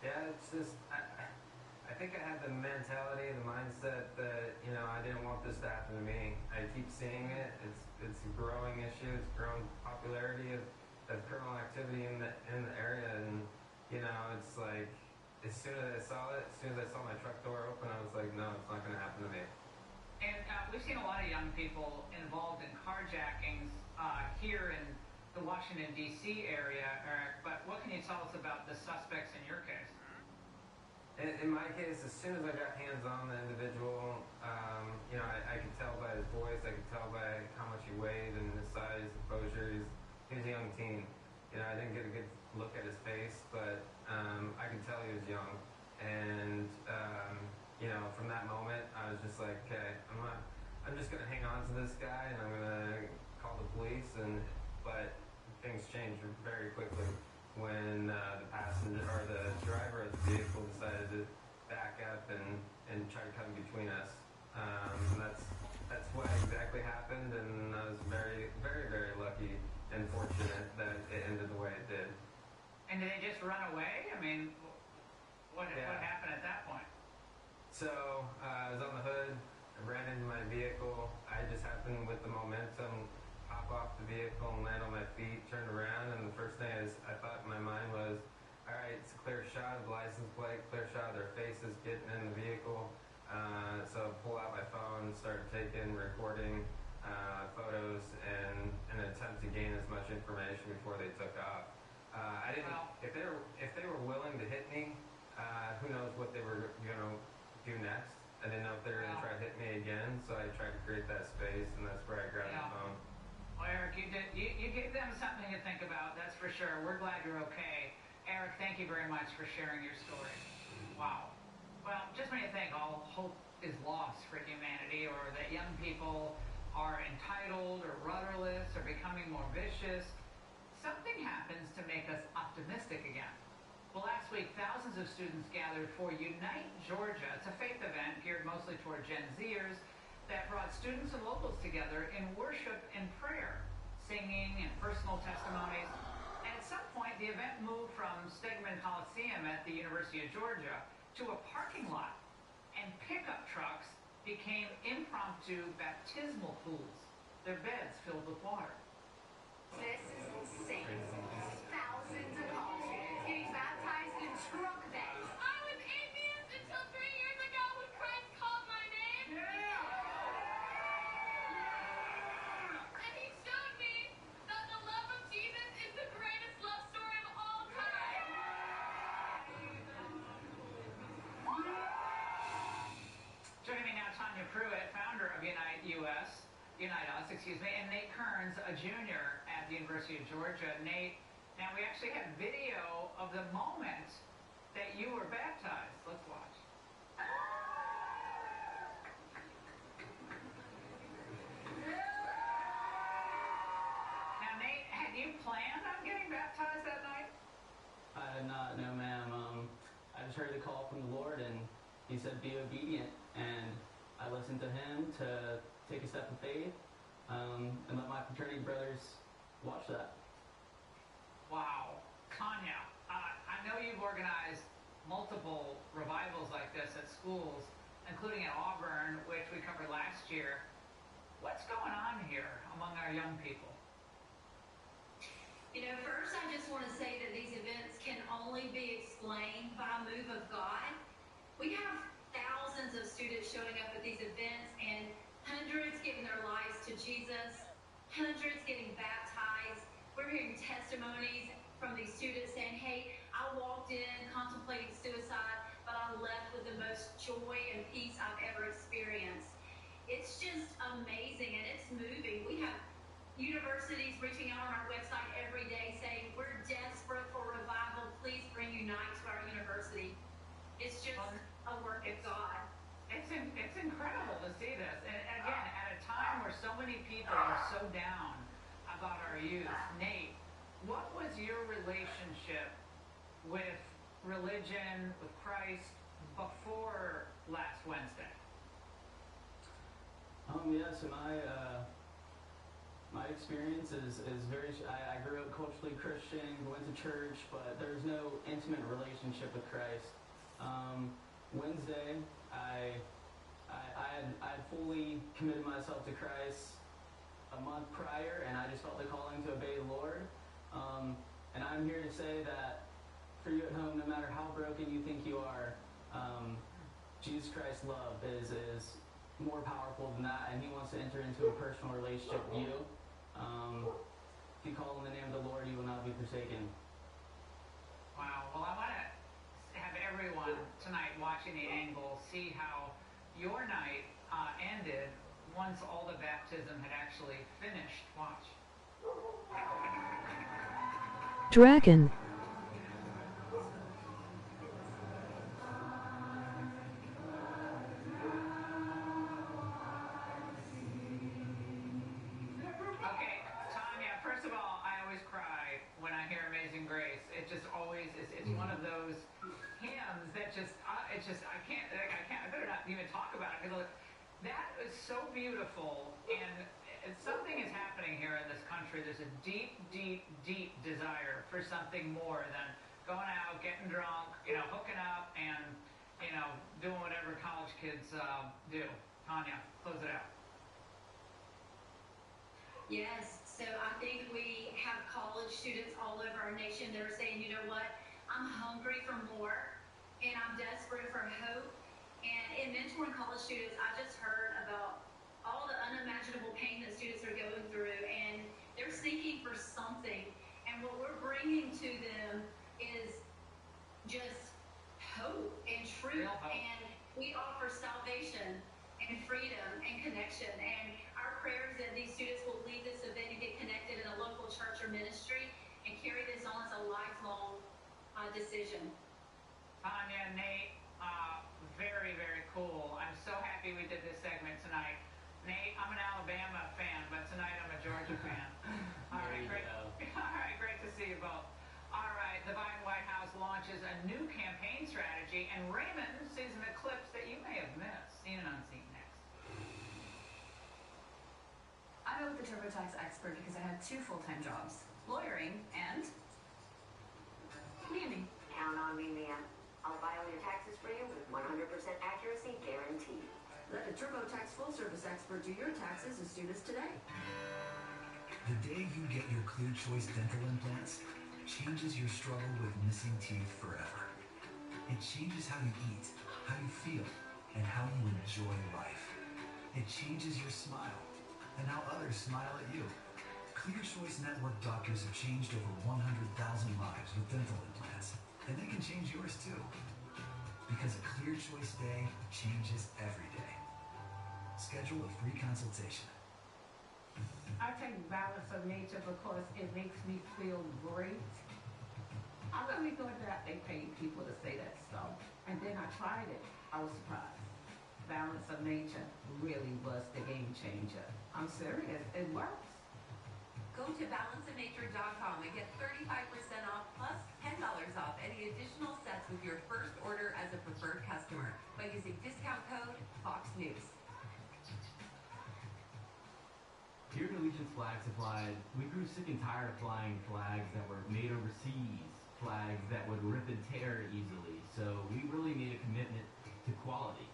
Yeah, it's just, I think I had the mentality, the mindset that, I didn't want this to happen to me. I keep seeing it. It's a growing issue. It's growing popularity of criminal activity in the area. And, it's like, as soon as I saw my truck door open, I was like, no, it's not going to happen to me. And we've seen a lot of young people involved in carjackings here in the Washington, D.C. area, Eric, but what can you tell us about the suspects in your case? In my case, as soon as I got hands on the individual, I could tell by his voice, I could tell by how much he weighed and his size, exposure. He was a young teen. I didn't get a good look at his face, but I could tell he was young. And from that moment, I was just like, okay, I'm just gonna hang on to this guy, and I'm gonna call the police. But things changed very quickly when the passenger or the driver of the vehicle decided to back up and try to come between us. that's what exactly happened, and I was very, very, very lucky and fortunate that it ended the way it did. And did they just run away? I mean, what happened at that point? So I was on the hood, I ran into my vehicle. I just happened with the momentum, hop off the vehicle and land on my feet, turned around, and the first thing I thought in my mind was, all right, it's a clear shot of the license plate, clear shot of their faces getting in the vehicle. So I pull out my phone, started taking, recording photos in an attempt to gain as much information before they took off. I didn't. If they were willing to hit me, who knows what they were gonna do next. I didn't know if they were gonna try to hit me again, so I tried to create that space, and that's where I grabbed the phone. Well, Eric, you gave them something to think about. That's for sure. We're glad you're okay. Eric, thank you very much for sharing your story. Wow. Well, just when you think all hope is lost for humanity, or that young people are entitled or rudderless or becoming more vicious, something happens to make us optimistic again. Well, last week, thousands of students gathered for Unite Georgia. It's a faith event geared mostly toward Gen Zers that brought students and locals together in worship and prayer, singing and personal testimonies. And at some point, the event moved from Stegman Coliseum at the University of Georgia to a parking lot, and pickup trucks became impromptu baptismal pools, their beds filled with water. This is insane. Thousands of college students getting baptized in truck beds. I was atheist until 3 years ago when Christ called my name. And he showed me that the love of Jesus is the greatest love story of all time. Joining me now, Tanya Pruitt, founder of Unite Us, and Nate Kearns, a junior at the University of Georgia. Nate, now we actually have video of the moment that you were baptized. Let's watch. Now, Nate, had you planned on getting baptized that night? I had not, no ma'am. I just heard the call from the Lord, and he said be obedient, and I listened to him to take a step of faith, and let my fraternity brothers watch that. Wow. Tanya, I know you've organized multiple revivals like this at schools, including at Auburn, which we covered last year. What's going on here among our young people? You know, first I just want to say that these events can only be explained by a move of God. We have thousands of students showing up at these events, and hundreds giving their lives to Jesus, hundreds getting baptized. We're hearing testimonies from these students saying, hey, I walked in contemplating suicide, but I left with the most joy and peace I've ever experienced. It's just amazing, and it's moving. We have universities reaching out on our website every day saying, we're desperate for revival. Please bring Unite to our university. It's just a work of God. It's incredible to see this. And again, at a time where so many people are so down about our youth. Nate, what was your relationship with religion, with Christ, before last Wednesday? Yeah, so my experience is very, I grew up culturally Christian, went to church, but there's no intimate relationship with Christ. Wednesday, I had fully committed myself to Christ a month prior, and I just felt the calling to obey the Lord. And I'm here to say that for you at home, no matter how broken you think you are, Jesus Christ's love is more powerful than that, and he wants to enter into a personal relationship with you. If you call on the name of the Lord, you will not be forsaken. Wow. Well, I want to have everyone tonight watching The Angle see how your night ended once all the baptism had actually finished. Watch. Dragon. Okay, Tanya, first of all, I always cry when I hear Amazing Grace. It just always is, it's one of those hymns that just, I better not even talk about it, because That is so beautiful, and something is happening here in this country. There's a deep, deep, deep desire for something more than going out, getting drunk, hooking up, and, doing whatever college kids do. Tanya, close it out. Yes, so I think we have college students all over our nation that are saying, you know what, I'm hungry for more, and I'm desperate for hope. And in mentoring college students, I just heard about all the unimaginable pain that students are going through, and they're seeking for something. And what we're bringing to them is just hope and truth. And we offer salvation and freedom and connection. And our prayer is that these students will leave this event and get connected in a local church or ministry and carry this on as a lifelong decision. Tanya, Nate, very, very cool. I'm so happy we did this segment tonight. Nate, I'm an Alabama fan, but tonight I'm a Georgia fan. All right, great. All right, great to see you both. All right, the Biden White House launches a new campaign strategy, and Raymond sees an eclipse that you may have missed. Seen and unseen next. I met with the TurboTax expert because I had 2 full-time jobs, lawyering and nanny. Count on me, Mia. I'll file your taxes for you with 100% accuracy guaranteed. Let a TurboTax full-service expert do your taxes as soon as today. The day you get your Clear Choice dental implants changes your struggle with missing teeth forever. It changes how you eat, how you feel, and how you enjoy life. It changes your smile and how others smile at you. Clear Choice Network doctors have changed over 100,000 lives with dental implants, and they can change yours too. Because a Clear Choice day changes every day. Schedule a free consultation. I take Balance of Nature because it makes me feel great. I really thought that they paid people to say that stuff. And then I tried it. I was surprised. Balance of Nature really was the game changer. I'm serious. It works. Go to balanceofnature.com and get 35% off plus $10 off any additional sets with your first order as a preferred customer by using discount code Fox News. Here at Allegiance Flag Supply, we grew sick and tired of flying flags that were made overseas, flags that would rip and tear easily, so we really made a commitment to quality.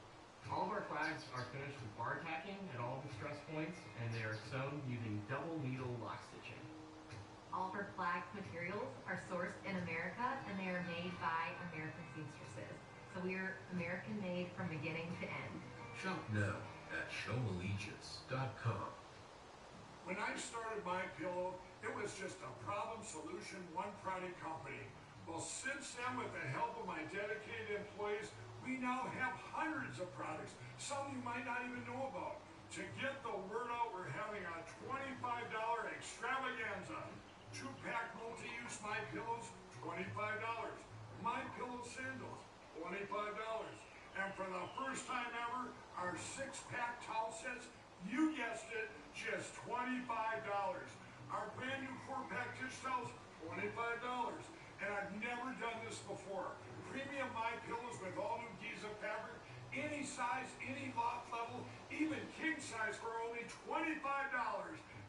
All of our flags are finished with bar tacking at all the stress points, and they are sewn using double needle lock stitching. All of our flag materials are sourced in America, and they are made by American seamstresses. So we are American made from beginning to end. Shop now at showallegiance.com. When I started MyPillow, it was just a problem solution, one product company. Well, since then, with the help of my dedicated employees, we now have hundreds of products, some you might not even know about. To get the word out, we're having a $25 extravaganza. 2-pack multi-use MyPillows, $25. MyPillow sandals, $25. And for the first time ever, our 6-pack towel sets, you guessed it, just $25. Our brand new 4-pack dish towels, $25. And I've never done this before. Premium MyPillows with all new Giza fabric, any size, any loft level, even king size for only $25.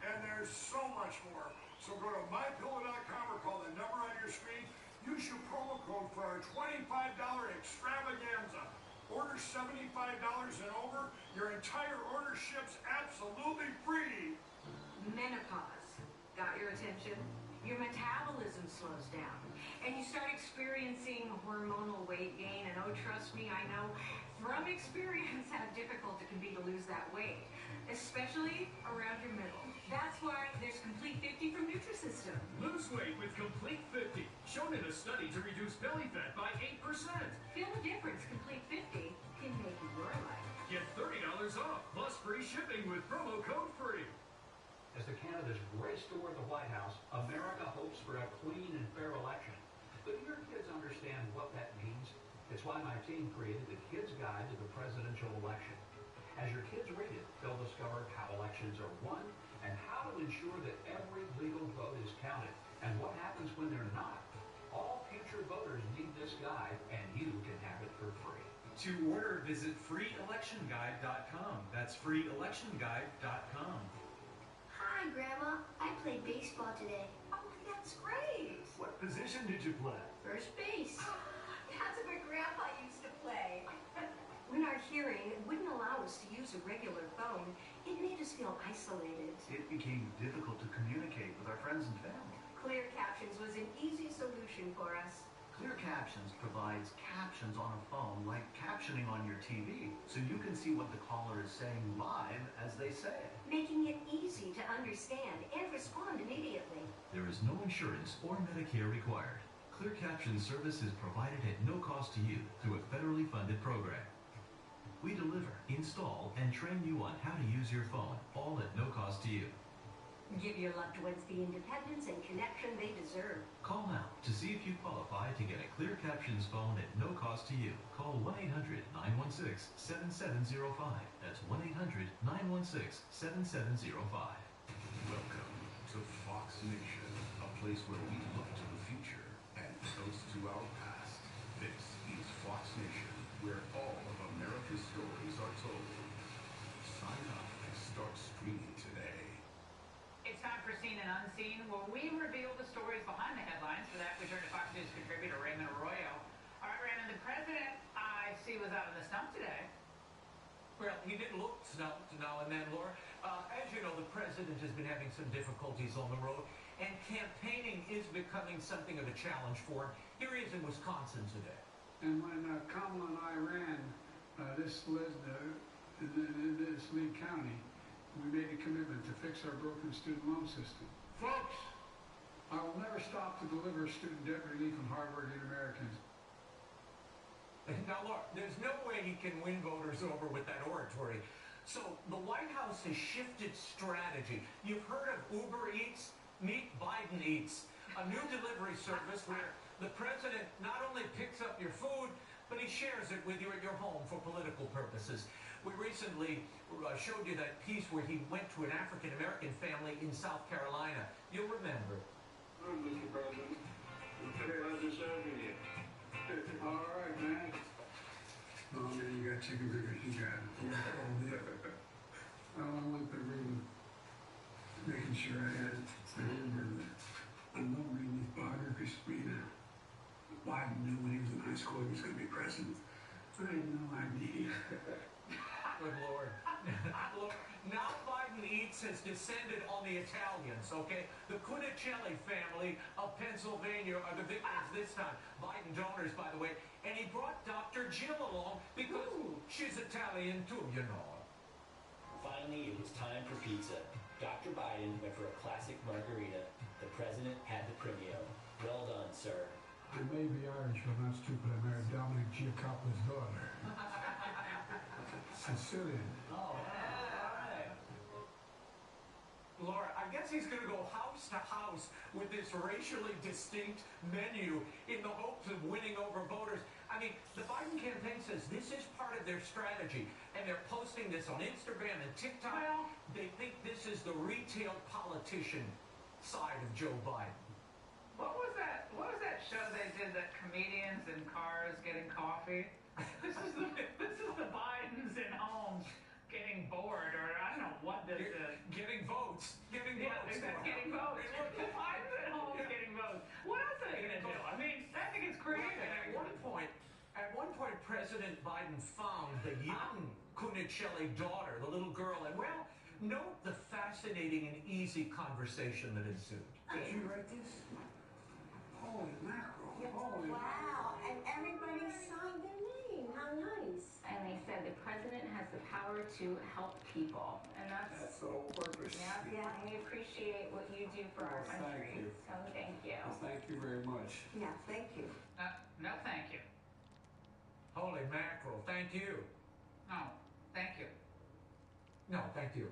And there's so much more. So go to MyPillow.com or call the number on your screen. Use your promo code for our $25 extravaganza. Order $75 and over. Your entire order ships absolutely free. Menopause. Got your attention? Your metabolism slows down, and you start experiencing hormonal weight gain, and oh, trust me, I know from experience how difficult it can be to lose that weight, especially around your middle. That's why there's Complete 50 from Nutrisystem. Lose weight with Complete 50, shown in a study to reduce belly fat by 8%. Feel the difference Complete 50 can make in your life. Get $30 off, plus free shipping with promo code FREE. As the candidates race toward the White House, America hopes for a clean and fair election. But do your kids understand what that means? It's why my team created the Kids Guide to the Presidential Election. As your kids read it, they'll discover how elections are won and how to ensure that every legal vote is counted and what happens when they're not. All future voters need this guide, and you can have it for free. To order, visit freeelectionguide.com. That's freeelectionguide.com. Hi, Grandma. I played baseball today. Oh, that's great. What position did you play? First base. That's what Grandpa used to play. When our hearing wouldn't allow us to use a regular phone, it made us feel isolated. It became difficult to communicate with our friends and family. Clear Captions was an easy solution for us. Clear Captions provides captions on a phone like captioning on your TV, so you can see what the caller is saying live as they say it. Making it easy to understand and respond immediately. There is no insurance or Medicare required. Clear Caption service is provided at no cost to you through a federally funded program. We deliver, install, and train you on how to use your phone, all at no cost to you. Give your loved ones the independence and connection they deserve. Call now to see if you qualify to get a Clear Captions phone at no cost to you. Call 1-800-916-7705. That's 1-800-916-7705. Welcome to Fox Nation, a place where we look to the future and toast to our past. This is Fox Nation, where all of America's stories are told. Sign up and start streaming today. It's time for Seen and Unseen, where we reveal the stories behind the headlines. For that, we turn to Fox News contributor Raymond Arroyo. All right, Raymond, the president, I see, was out in the stump today. Well, he did look stumped now and then, Laura. As you know, the president has been having some difficulties on the road, and campaigning is becoming something of a challenge for him. Here he is in Wisconsin today. And when Kamala and I ran this Lee County, we made a commitment to fix our broken student loan system. Folks, I will never stop to deliver student debt relief and hardworking Americans. Now, look, there's no way he can win voters over with that oratory. So the White House has shifted strategy. You've heard of Uber Eats? Meet Biden Eats, a new delivery service where the president not only picks up your food, but he shares it with you at your home for political purposes. We recently showed you that piece where he went to an African-American family in South Carolina. You'll remember. Mr. President, it's a pleasure serving you. All right, man. Oh, man, you got chicken fingers. You got it. Well, I went to reading, making sure I had it. I remember that. I love reading these biographies. Biden knew when he was in high school he was going to be president. I had no idea. Good Lord. Look, now Biden Eats has descended on the Italians, okay? The Cunicelli family of Pennsylvania are the victims this time. Biden donors, by the way. And he brought Dr. Jill along because she's Italian too, you know. Finally, it was time for pizza. Dr. Biden went for a classic margarita. The president had the premio. Well done, sir. I may be Irish, but not stupid. I married Dominic Giacopo's daughter. Sicilian. Oh, all right. Laura, I guess he's going to go house to house with this racially distinct menu in the hopes of winning over voters. I mean, the Biden campaign says this is part of their strategy, and they're posting this on Instagram and TikTok. Well, they think this is the retail politician side of Joe Biden. What was that show they did, that comedians in cars getting coffee? This is the Bidens in homes getting bored, or I don't know what this is. Getting votes. Getting votes. Getting votes. The Bidens at home getting votes. What else are they going to do? I mean, I think it's creative. And at one point, President Biden found the young Cunicelli daughter, the little girl, and well, note the fascinating and easy conversation that ensued. Did you write this? Holy mackerel. Holy Wow, and everybody signed their name. How nice. And they said the president has the power to help people. And that's the whole purpose. Yeah, and we appreciate what you do for our country. Thank you. So thank you. Well, thank you very much. Yeah, thank you. No, thank you. Holy mackerel, thank you. No, thank you. No, thank you.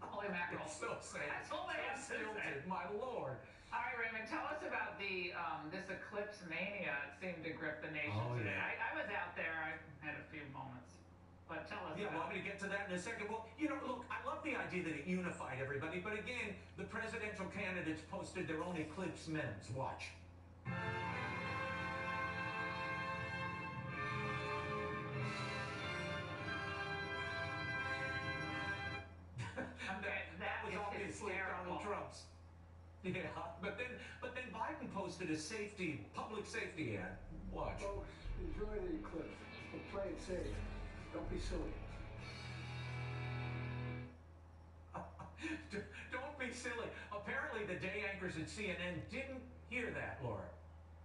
Holy mackerel. It's so sad. That's all I have to say. My Lord. All right, Raymond, tell us about the this eclipse mania. It seemed to grip the nation today. Yeah. I was out there. I had a few moments. But tell us Yeah, about want me to get to that in a second? Well, you know, look, I love the idea that it unified everybody, but again, the presidential candidates posted their own eclipse memes. Watch. Yeah, but then Biden posted a public safety ad. Watch. Folks, enjoy the eclipse, but play it safe. Don't be silly. Don't be silly. Apparently the day anchors at CNN didn't hear that, Laura.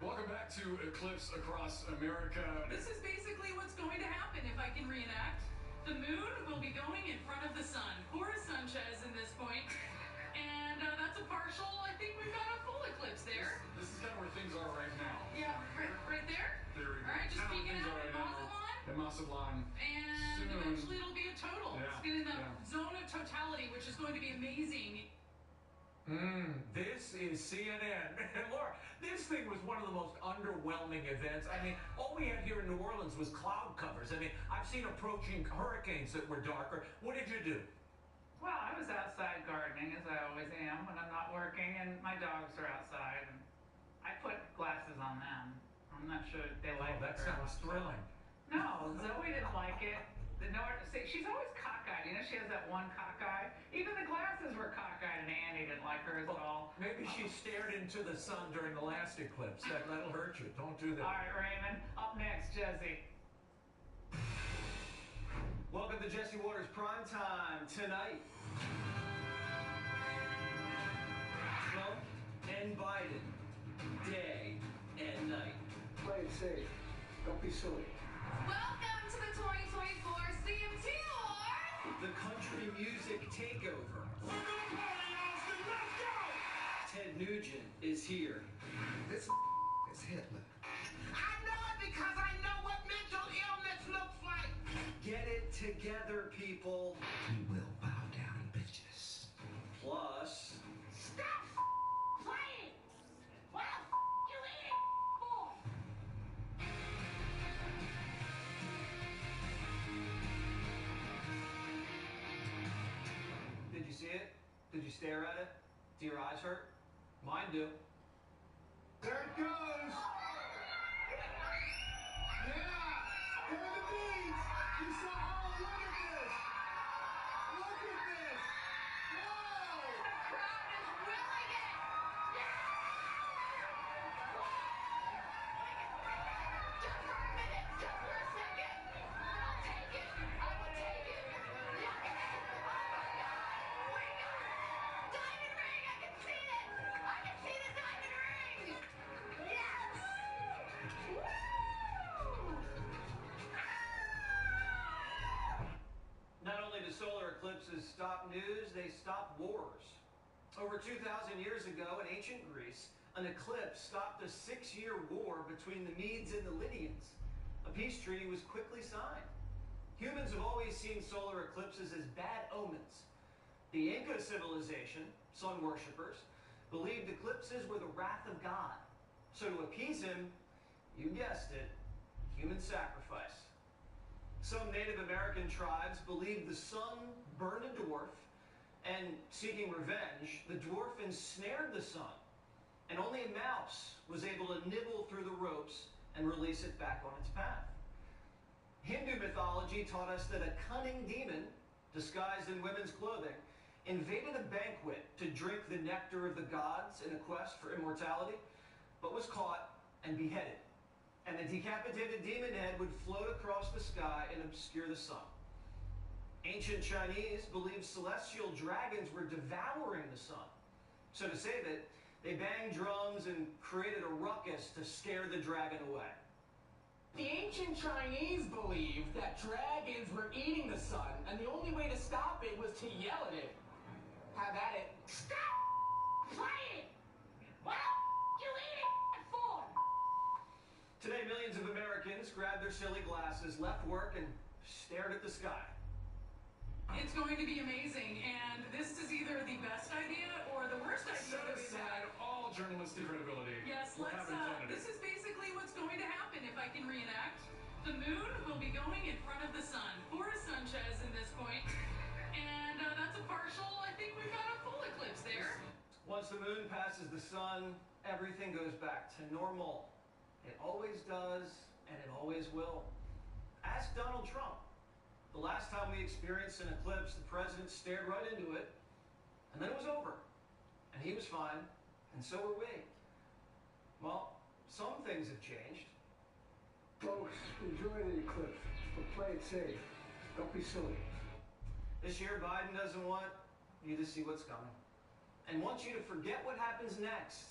Welcome back to Eclipse Across America. This is basically what's going to happen if I can reenact. The moon will be going in front of the sun. Poor Sanchez in this point. And that's a partial. I think we've got a full eclipse there. This is kind of where things are right now. Yeah, right there. There we go. All right, just Kind of peeking things out are at right now. Mazatlan. At Mazatlan. And Soon. eventually it'll be a total. Yeah, It's getting the yeah. zone of totality, which is going to be amazing. This is CNN. And Laura, this thing was one of the most underwhelming events. I mean, all we had here in New Orleans was cloud covers. I mean, I've seen approaching hurricanes that were darker. What did you do? Well, I was outside gardening, as I always am when I'm not working, and my dogs are outside, and I put glasses on them. I'm not sure they like it. That very sounds much. thrilling. No, Zoe didn't like it. She's always cockeyed. You know, she has that one cockeye. Even the glasses were cockeyed, and Annie didn't like her at all. Maybe she stared into the sun during the last eclipse. That'll hurt you. Don't do that. All right, Raymond. Up next, Jesse. Welcome to Jesse Waters Prime Time tonight. Trump and Biden, day and night. Play it safe. Don't be silly. Welcome to the 2024 CMT Awards! The country music takeover. Ted Nugent is here. This is Hitler. I know it because I know what mental illness looks like. Get it together, people. You will bow down, bitches. Plus, Stop playing! What the you eating for? did you see it? Did you stare at it? Do your eyes hurt? Mine do. There it goes. Yeah, there are the beads. You saw, oh, look at this. Look at this. Whoa. The crowd is willing it! Just for a minute, just for a second. I'll take it. I will take it. Look at it. Oh my God. We got it. Diamond ring. I can see it. I can see the diamond ring. Yes. Woo! Not only do solar eclipses stop news, they stop wars. Over 2,000 years ago in ancient Greece, an eclipse stopped a 6-year war between the Medes and the Lydians. A peace treaty was quickly signed. Humans have always seen solar eclipses as bad omens. The Inca civilization, sun worshippers, believed eclipses were the wrath of God. So to appease him, you guessed it, human sacrifice. Some Native American tribes believed the sun burned a dwarf, and seeking revenge, the dwarf ensnared the sun, and only a mouse was able to nibble through the ropes and release it back on its path. Hindu mythology taught us that a cunning demon, disguised in women's clothing, invaded a banquet to drink the nectar of the gods in a quest for immortality, but was caught and beheaded. And the decapitated demon head would float across the sky and obscure the sun. Ancient Chinese believed celestial dragons were devouring the sun. So to save it, they banged drums and created a ruckus to scare the dragon away. The ancient Chinese believed that dragons were eating the sun, and the only way to stop it was to yell at it. Have at it. Stop playing! What the you eating it for? Today, millions of Americans grabbed their silly glasses, left work, and stared at the sky. It's going to be amazing, and this is either the best idea or the worst idea Set that we've aside had. all journalistic credibility. Yes, We're let's, having fun today. this is basically what's going to happen if I can reenact. The moon will be going in front of the sun. Poor Sanchez in this point. And that's a partial. I think we've got a full eclipse there. Once the moon passes the sun, everything goes back to normal. It always does, and it always will. Ask Donald Trump. The last time we experienced an eclipse, the president stared right into it, and then it was over. And he was fine, And so are we. Well, some things have changed. Folks, enjoy the eclipse, but play it safe. Don't be silly. This year, Biden doesn't want you to see what's coming and wants you to forget what happens next.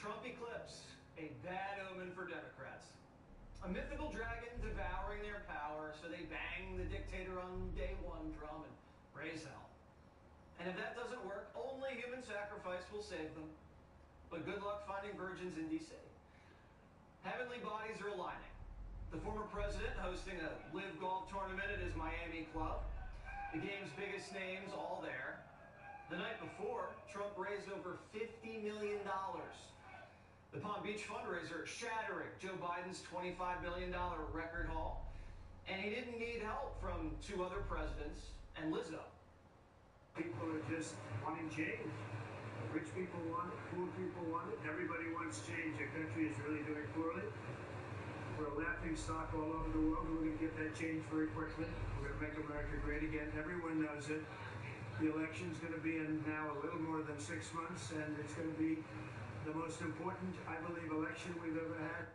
Trump eclipse, a bad omen for Democrats. A mythical dragon devouring their power, so they bang the dictator on day one drum and raise hell. And if that doesn't work, only human sacrifice will save them. But good luck finding virgins in D.C. Heavenly bodies are aligning. The former president hosting a live golf tournament at his Miami club. The game's biggest names all there. The night before, Trump raised over $50 million. The Palm Beach fundraiser shattering Joe Biden's $25 billion record haul. And he didn't need help from two other presidents and Lizzo. People are just wanting change. Rich people want it, poor people want it, everybody wants change. The country is really doing poorly. We're a laughing stock all over the world. We're going to get that change very quickly. We're going to make America great again. Everyone knows it. The election's going to be in now a little more than 6 months, and it's going to be the most important, I believe, election we've ever had.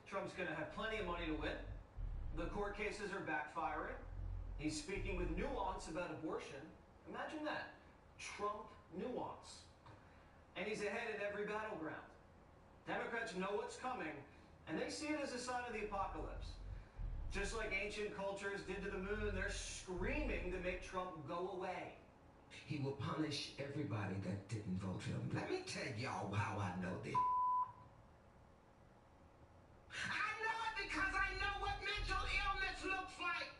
Trump's going to have plenty of money to win. The court cases are backfiring. He's speaking with nuance about abortion. Imagine that. Trump nuance. And he's ahead in every battleground. Democrats know what's coming, and they see it as a sign of the apocalypse. Just like ancient cultures did to the moon, they're screaming to make Trump go away. He will punish everybody that didn't vote for him. Let me tell y'all how I know this. I know it because I know what mental illness looks like.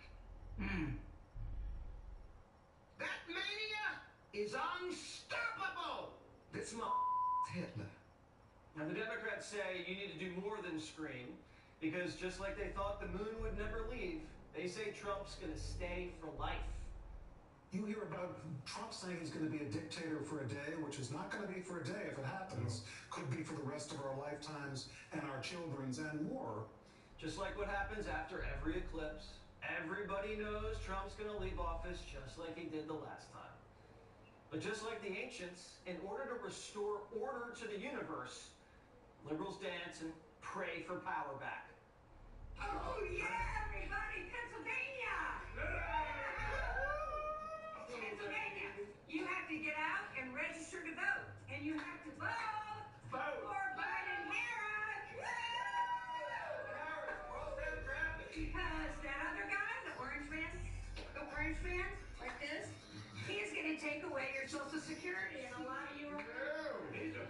That mania is unstoppable. This Hitler. Now the Democrats say you need to do more than scream, because just like they thought the moon would never leave, they say Trump's gonna stay for life. You hear about Trump saying he's going to be a dictator for a day, which is not going to be for a day if it happens. Could be for the rest of our lifetimes and our children's and more. Just like what happens after every eclipse, everybody knows Trump's going to leave office just like he did the last time. But just like the ancients, in order to restore order to the universe, liberals dance and pray for power back. Oh yeah, everybody, Pennsylvania! Pennsylvania, you have to get out and register to vote, and you have to vote for Biden-Harris. Because that other guy, the orange man, like this, he is going to take away your Social Security, and a lot of you are. He's a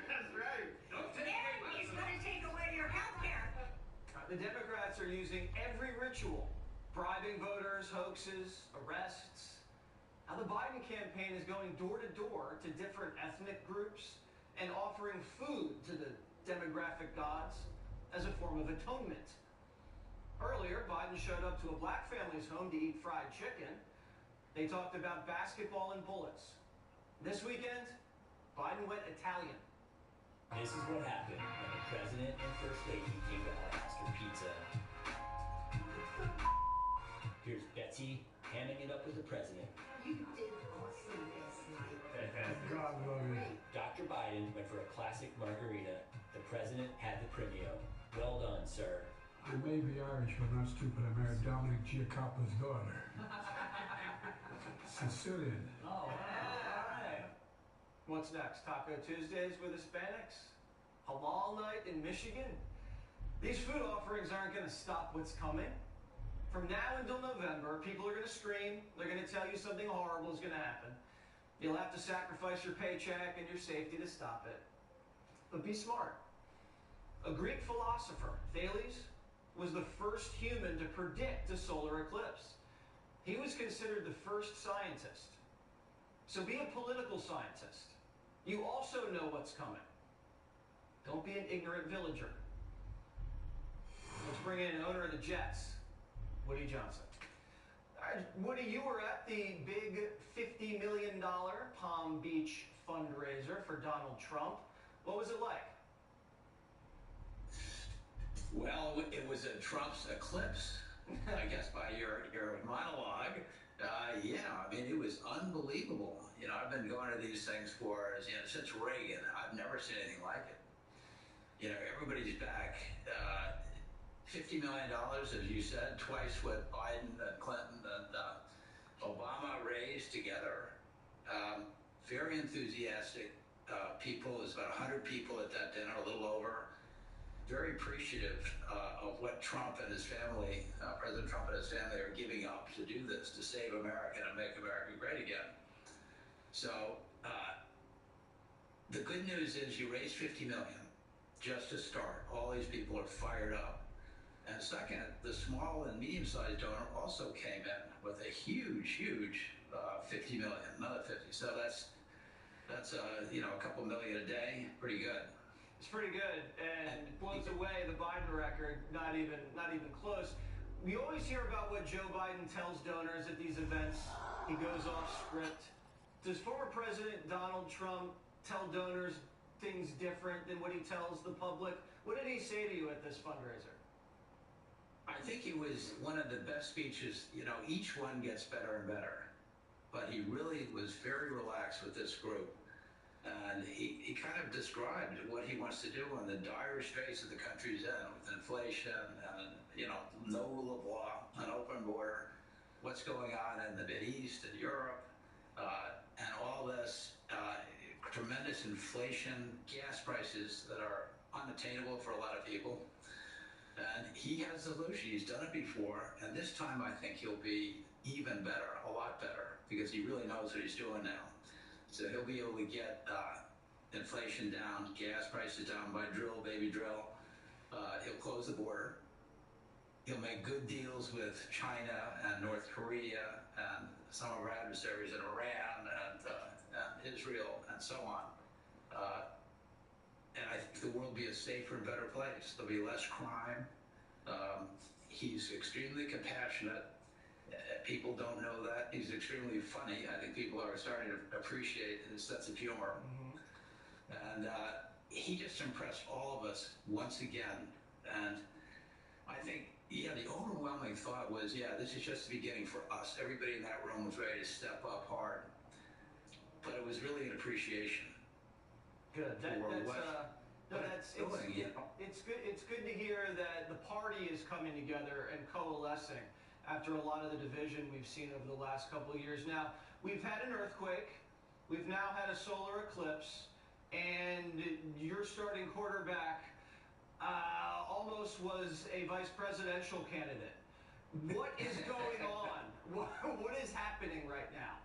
That's right. And he's going to take away your health care. The Democrats are using every ritual. Bribing voters, hoaxes, arrests. Now the Biden campaign is going door to door to different ethnic groups and offering food to the demographic gods as a form of atonement. Earlier, Biden showed up to a black family's home to eat fried chicken. They talked about basketball and bullets. This weekend, Biden went Italian. This is what happened when the president and first lady came to our house for pizza. Here's Betsy hamming it up with the president. You did awesome last night. Fantastic. God love you. Dr. Biden went for a classic margarita. The president had the premio. Well done, sir. I may be Irish, but not stupid. I married Dominic Giacoppa's daughter. Sicilian. Oh, all right. What's next? Taco Tuesdays with Hispanics? Halal night in Michigan? These food offerings aren't going to stop what's coming. From now until November, people are going to scream. They're going to tell you something horrible is going to happen. You'll have to sacrifice your paycheck and your safety to stop it. But be smart. A Greek philosopher, Thales, was the first human to predict a solar eclipse. He was considered the first scientist. So be a political scientist. You also know what's coming. Don't be an ignorant villager. Let's bring in owner of the Jets, Woody Johnson. Woody, you were at the big $50 million Palm Beach fundraiser for Donald Trump. What was it like? Well, it was a Trump's eclipse, I guess, by your monologue. Yeah, I mean, it was unbelievable. You know, I've been going to these things since Reagan. I've never seen anything like it. You know, everybody's back. $50 million, as you said, twice what Biden and Clinton and Obama raised together. Very enthusiastic people. There's about 100 people at that dinner, a little over. Very appreciative of what Trump and his family, President Trump and his family, are giving up to do this, to save America and make America great again. So the good news is you raised $50 million just to start. All these people are fired up. And second, the small and medium-sized donor also came in with a huge $50 million, another 50. So that's a couple million a day. Pretty good. It's pretty good, and blows away the Biden record. Not even close. We always hear about what Joe Biden tells donors at these events. He goes off script. Does former President Donald Trump tell donors things different than what he tells the public? What did he say to you at this fundraiser? I think it was one of the best speeches. You know, each one gets better and better. But he really was very relaxed with this group. And he kind of described what he wants to do in the dire straits of the country's in, with inflation and, no rule of law, an open border, what's going on in the Mideast and Europe, and all this tremendous inflation, gas prices that are unattainable for a lot of people. And he has the solution. He's done it before, and this time I think he'll be even better, a lot better, because he really knows what he's doing now. So he'll be able to get inflation down, gas prices down by drill, baby drill. He'll close the border. He'll make good deals with China and North Korea and some of our adversaries in Iran and Israel and so on. And I think the world will be a safer and better place. There'll be less crime. He's extremely compassionate. People don't know that. He's extremely funny. I think people are starting to appreciate his sense of humor. And he just impressed all of us once again. And I think, the overwhelming thought was, this is just the beginning for us. Everybody in that room was ready to step up hard. But it was really an appreciation. Good. It's good to hear that the party is coming together and coalescing after a lot of the division we've seen over the last couple of years. Now, we've had an earthquake, we've now had a solar eclipse, and your starting quarterback almost was a vice presidential candidate. What is going on? What is happening right now?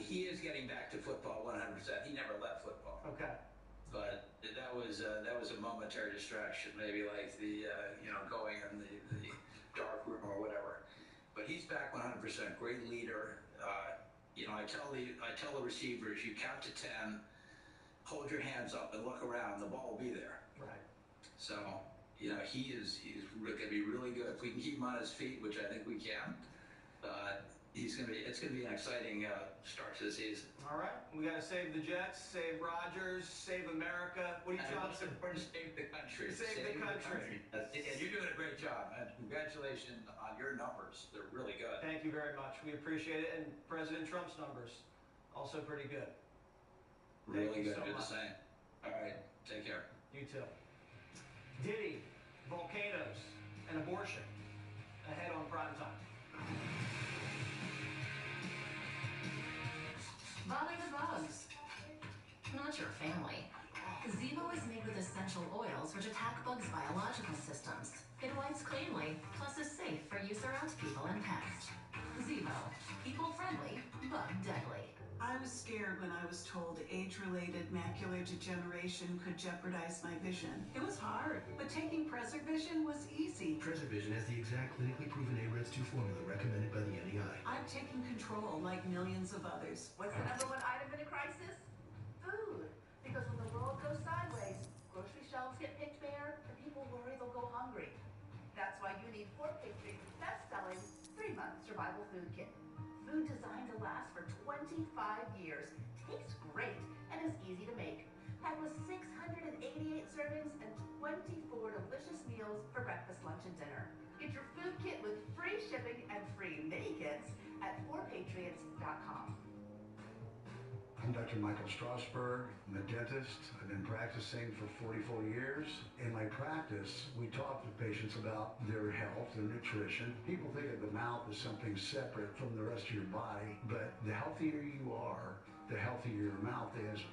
He is getting back to football 100%. He never left football. Okay. But that was a momentary distraction, maybe like the going in the dark room or whatever. But he's back 100%. Great leader. I tell the receivers, you count to 10, hold your hands up and look around. The ball will be there. Right. So he's going to be really good if we can keep him on his feet, which I think we can. It's going to be an exciting start to the season. All right, we got to save the Jets, save Rodgers, save America. Woody Johnson, save the country. Save the country. And you're doing a great job. And congratulations on your numbers. They're really good. Thank you very much. We appreciate it. And President Trump's numbers, also pretty good. Really good. Do the same. All right. Take care. You too. Diddy, volcanoes, and abortion. Ahead on Prime Time. Bother the bugs. Not your family. Zevo is made with essential oils which attack bugs' biological systems. It wipes cleanly, plus is safe for use around people and pets. Zevo. People friendly, but deadly. I was scared when I was told age-related macular degeneration could jeopardize my vision. It was hard, but taking PreserVision was easy. PreserVision has the exact clinically proven AREDS2 formula recommended by the NEI. I've taken control like millions of others. What's the number one item in a crisis? Food. Because when the world goes sideways, grocery shelves get picked bare, and people worry they'll go hungry. That's why you need 4 Patriot's best-selling 3-month survival food kit. Food designed to last for 25 years, tastes great, and is easy to make. Packed with 688 servings and 24 delicious meals for breakfast, lunch, and dinner. Get your food kit with free shipping and free mini kits at 4patriots.com. I'm Dr. Michael Strasberg. I'm a dentist. I've been practicing for 44 years. In my practice, we talk to patients about their health, their nutrition. People think of the mouth as something separate from the rest of your body, but the healthier you are, the healthier your mouth is.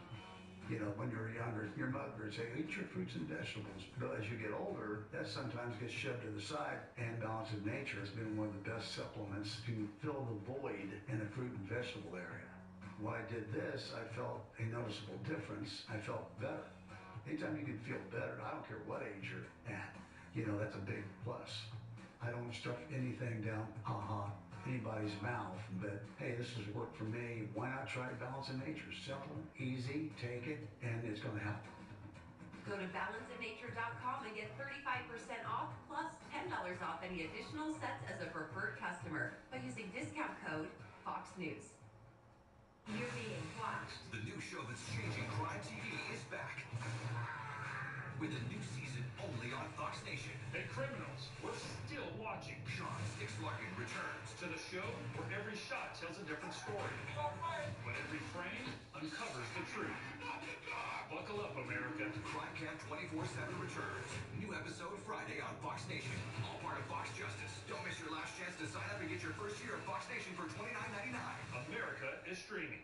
You know, when you're younger, your mother would say, eat your fruits and vegetables. But as you get older, that sometimes gets shoved to the side. And Balance of Nature has been one of the best supplements to fill the void in the fruit and vegetable area. When I did this, I felt a noticeable difference. I felt better. Anytime you can feel better, I don't care what age you're at, you know, that's a big plus. I don't stuff anything down anybody's mouth, but hey, this has worked for me. Why not try Balance of Nature? Simple, easy, take it, and it's going to help. Go to balanceofnature.com and get 35% off plus $10 off any additional sets as a preferred customer by using discount code Fox News. You're being watched. The new show that's changing crime TV is back. With a new season only on Fox Nation. Hey, criminals, we're still watching. Sean Sticks Larkin returns To the show where every shot tells a different story. But every frame uncovers the truth. Buckle up, America. Crime Camp 24/7 returns. New episode Friday on Fox Nation. All part of Fox Justice. Don't miss your last chance to sign up and get your first year of Fox Nation for $29.99. America is streaming.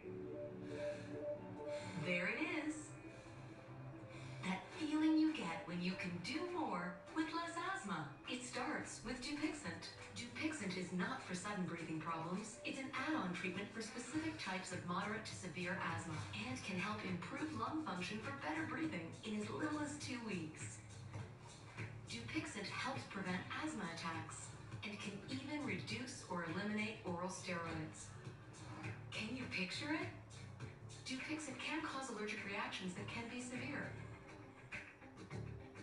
There it is. That feeling you get when you can do more with less asthma. It starts with Dupixent. Dupixent is not for sudden breathing problems. It's an add-on treatment for specific types of moderate to severe asthma and can help improve lung function for better breathing in as little as 2 weeks. Dupixent helps prevent asthma attacks and can even reduce or eliminate oral steroids. Can you picture it? Dupixent can cause allergic reactions that can be severe.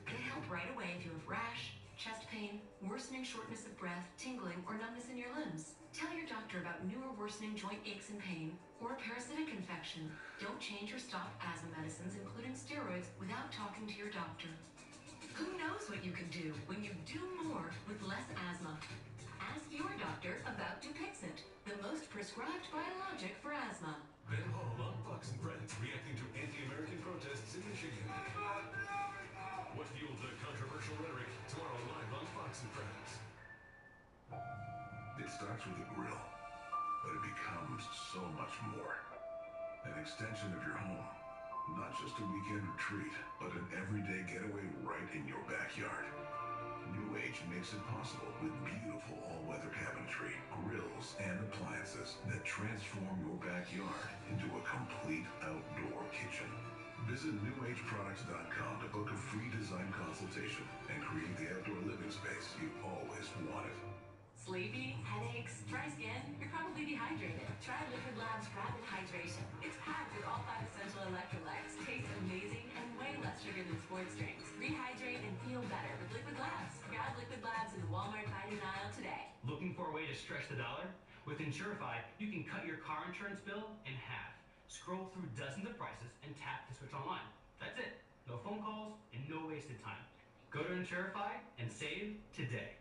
Get help right away if you have rash, chest pain, worsening shortness of breath, tingling, or numbness in your limbs. Tell your doctor about new or worsening joint aches and pain or a parasitic infection. Don't change or stop asthma medicines, including steroids, without talking to your doctor. Who knows what you can do when you do more with less asthma? Ask your doctor about Dupixent, the most prescribed biologic for asthma. Ben Hall on Fox and Friends reacting to anti-American protests in Michigan. What fueled the controversial rhetoric? Tomorrow live on Fox and Friends. It starts with a grill, but it becomes so much more. An extension of your home. Not just a weekend retreat, but an everyday getaway right in your backyard. New Age makes it possible with beautiful all-weather cabinetry, grills, and appliances that transform your backyard into a complete outdoor kitchen. Visit newageproducts.com to book a free design consultation and create the outdoor living space you always wanted. Sleepy, headaches, dry skin, you're probably dehydrated. Try Liquid Labs Rapid Hydration. It's packed with all 5 essential electrolytes, tastes amazing, and way less sugar than sports drinks. Rehydrate and feel better with Liquid Labs. Grab Liquid Labs in the Walmart vitamin aisle today. Looking for a way to stretch the dollar? With Insurify, you can cut your car insurance bill in half. Scroll through dozens of prices and tap to switch online. That's it. No phone calls and no wasted time. Go to Insurify and save today.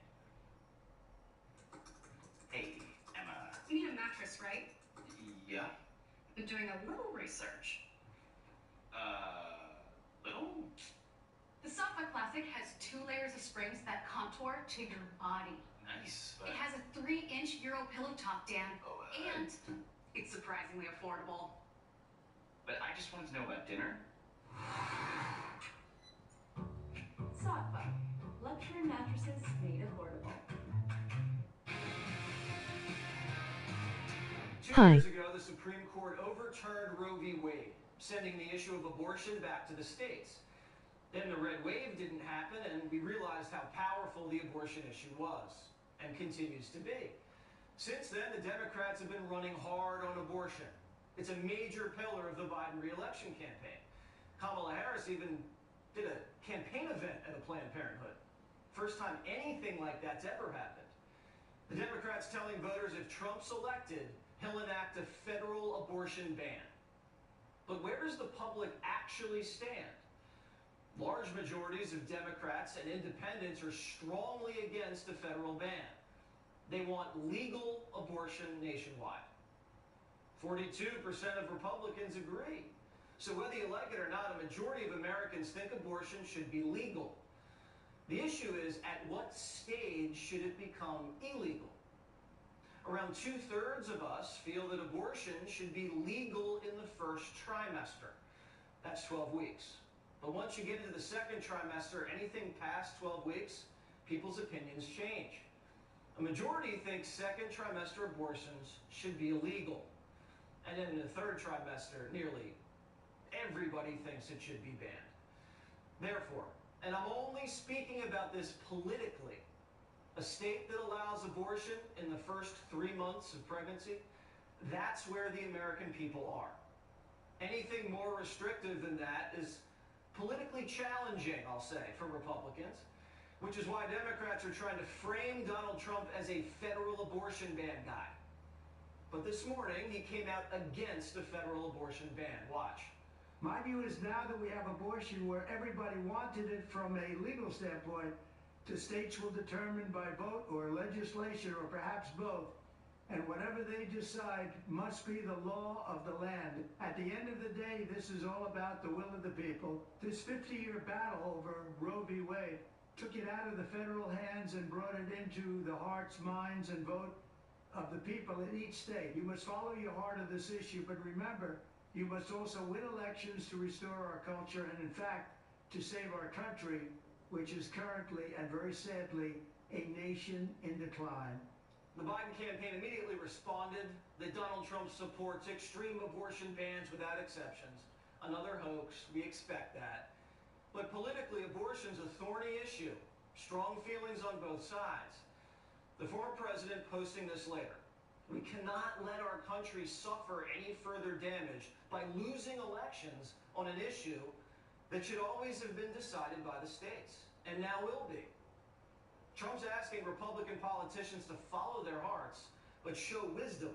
Hey, Emma. You need a mattress, right? Yeah? Been doing a little research. Little? The Sofa Classic has 2 layers of springs that contour to your body. Nice. It has a 3-inch Euro pillow top, Dan, and it's surprisingly affordable. But I just wanted to know about dinner. Sofa. Luxury mattresses made affordable. Two Hi. years ago, the sending the issue of abortion back to the states. Then the red wave didn't happen, and we realized how powerful the abortion issue was and continues to be. Since then, the Democrats have been running hard on abortion. It's a major pillar of the Biden re-election campaign. Kamala Harris even did a campaign event at a Planned Parenthood. First time anything like that's ever happened. The Democrats telling voters if Trump's elected, he'll enact a federal abortion ban. But where does the public actually stand? Large majorities of Democrats and independents are strongly against a federal ban. They want legal abortion nationwide. 42% of Republicans agree. So whether you like it or not, a majority of Americans think abortion should be legal. The issue is, at what stage should it become illegal? Around 2/3 of us feel that abortion should be legal in the first trimester. That's 12 weeks. But once you get into the second trimester, anything past 12 weeks, people's opinions change. A majority thinks second trimester abortions should be illegal. And then in the third trimester, nearly everybody thinks it should be banned. Therefore, and I'm only speaking about this politically, a state that allows abortion in the first 3 months of pregnancy, that's where the American people are. Anything more restrictive than that is politically challenging, I'll say, for Republicans, which is why Democrats are trying to frame Donald Trump as a federal abortion ban guy. But this morning, he came out against a federal abortion ban. Watch. My view is now that we have abortion where everybody wanted it from a legal standpoint, the states will determine by vote or legislation or perhaps both, and whatever they decide must be the law of the land. At the end of the day, this is all about the will of the people. This 50-year battle over Roe v. Wade took it out of the federal hands and brought it into the hearts, minds, and vote of the people in each state. You must follow your heart of this issue, but remember, you must also win elections to restore our culture and, in fact, to save our country, which is currently, and very sadly, a nation in decline. The Biden campaign immediately responded that Donald Trump supports extreme abortion bans without exceptions. Another hoax, we expect that. But politically, abortion's a thorny issue. Strong feelings on both sides. The former president posting this later. We cannot let our country suffer any further damage by losing elections on an issue that should always have been decided by the states, and now will be. Trump's asking Republican politicians to follow their hearts, but show wisdom.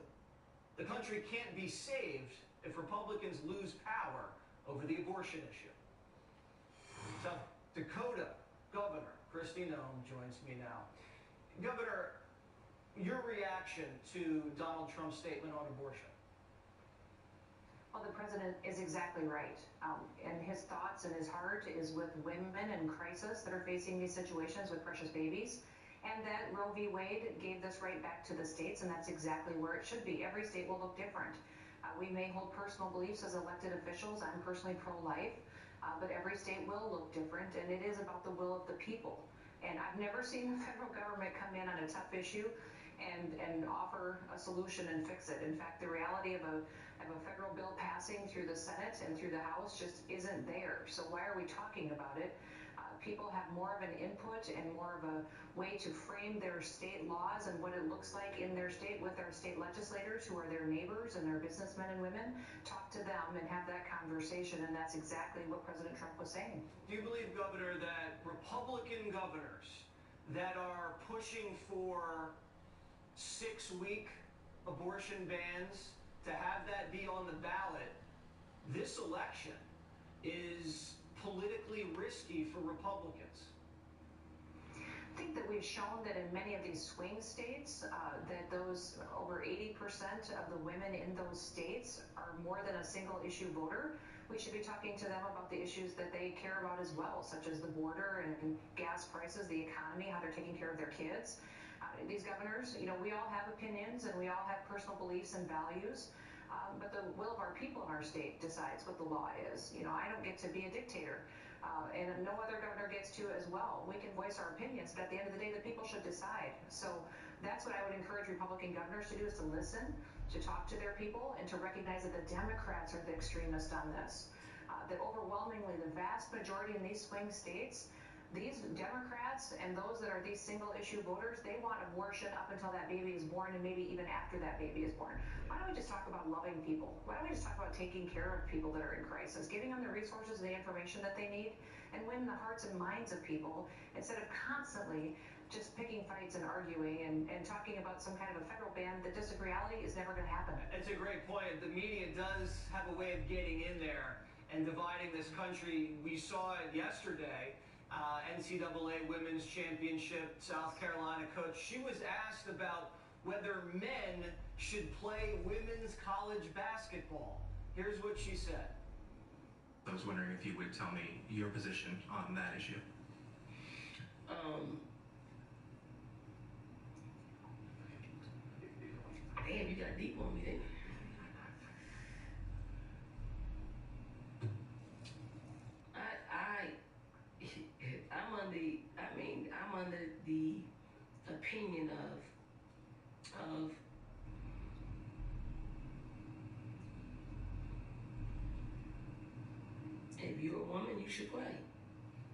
The country can't be saved if Republicans lose power over the abortion issue. South Dakota Governor Kristi Noem joins me now. Governor, your reaction to Donald Trump's statement on abortion? Well, the president is exactly right. And his thoughts and his heart is with women in crisis that are facing these situations with precious babies. And that Roe v. Wade gave this right back to the states, and that's exactly where it should be. Every state will look different. We may hold personal beliefs as elected officials. I'm personally pro-life, but every state will look different, and it is about the will of the people. And I've never seen the federal government come in on a tough issue and offer a solution and fix it. In fact, the reality of a federal bill passing through the Senate and through the House just isn't there. So why are we talking about it? People have more of an input and more of a way to frame their state laws and what it looks like in their state with their state legislators, who are their neighbors and their businessmen and women. Talk to them and have that conversation, and that's exactly what President Trump was saying. Do you believe, Governor, that Republican governors that are pushing for 6-week abortion bans, to have that be on the ballot this election, is politically risky for Republicans? I think that we've shown that in many of these swing states, that those over 80% of the women in those states are more than a single issue voter. We should be talking to them about the issues that they care about as well, such as the border and gas prices, the economy, how they're taking care of their kids. These governors, we all have opinions and we all have personal beliefs and values. But the will of our people in our state decides what the law is. I don't get to be a dictator, and no other governor gets to as well. We can voice our opinions, but at the end of the day, the people should decide. So that's what I would encourage Republican governors to do, is to listen to talk to their people and to recognize that the Democrats are the extremists on this. That overwhelmingly, the vast majority in these swing states, these Democrats and those that are these single issue voters, they want abortion up until that baby is born and maybe even after that baby is born. Why don't we just talk about loving people? Why don't we just talk about taking care of people that are in crisis, giving them the resources and the information that they need, and win the hearts and minds of people instead of constantly just picking fights and arguing and talking about some kind of a federal ban that just in reality is never going to happen. It's a great point. The media does have a way of getting in there and dividing this country. We saw it yesterday. NCAA Women's Championship, South Carolina coach, she was asked about whether men should play women's college basketball. Here's what she said. I was wondering if you would tell me your position on that issue. Damn, you got deep on me, didn't you? I'm under the opinion of if you're a woman, you should play.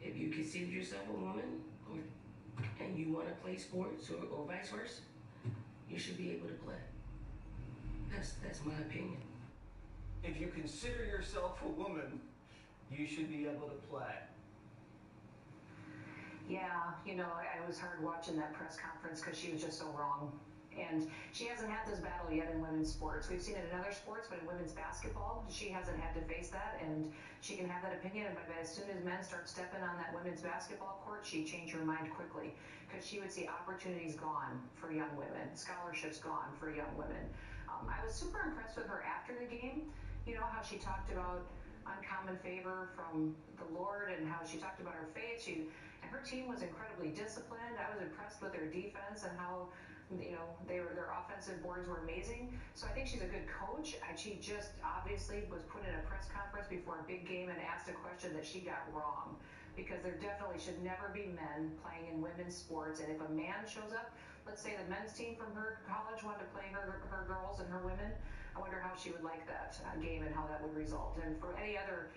If you consider yourself a woman and you want to play sports or vice versa, you should be able to play. That's my opinion. If you consider yourself a woman, you should be able to play. Yeah, you know, I was hard watching that press conference because she was just so wrong. And she hasn't had this battle yet in women's sports. We've seen it in other sports, but in women's basketball, she hasn't had to face that, and she can have that opinion. And as soon as men start stepping on that women's basketball court, she'd change her mind quickly because she would see opportunities gone for young women, scholarships gone for young women. I was super impressed with her after the game. You know, how she talked about uncommon favor from the Lord and how she talked about her faith. And her team was incredibly disciplined. I was impressed with their defense and how, you know, their offensive boards were amazing. So I think she's a good coach. And she just obviously was put in a press conference before a big game and asked a question that she got wrong. Because there definitely should never be men playing in women's sports. And if a man shows up, let's say the men's team from her college wanted to play her girls and her women, I wonder how she would like that game and how that would result. And for any other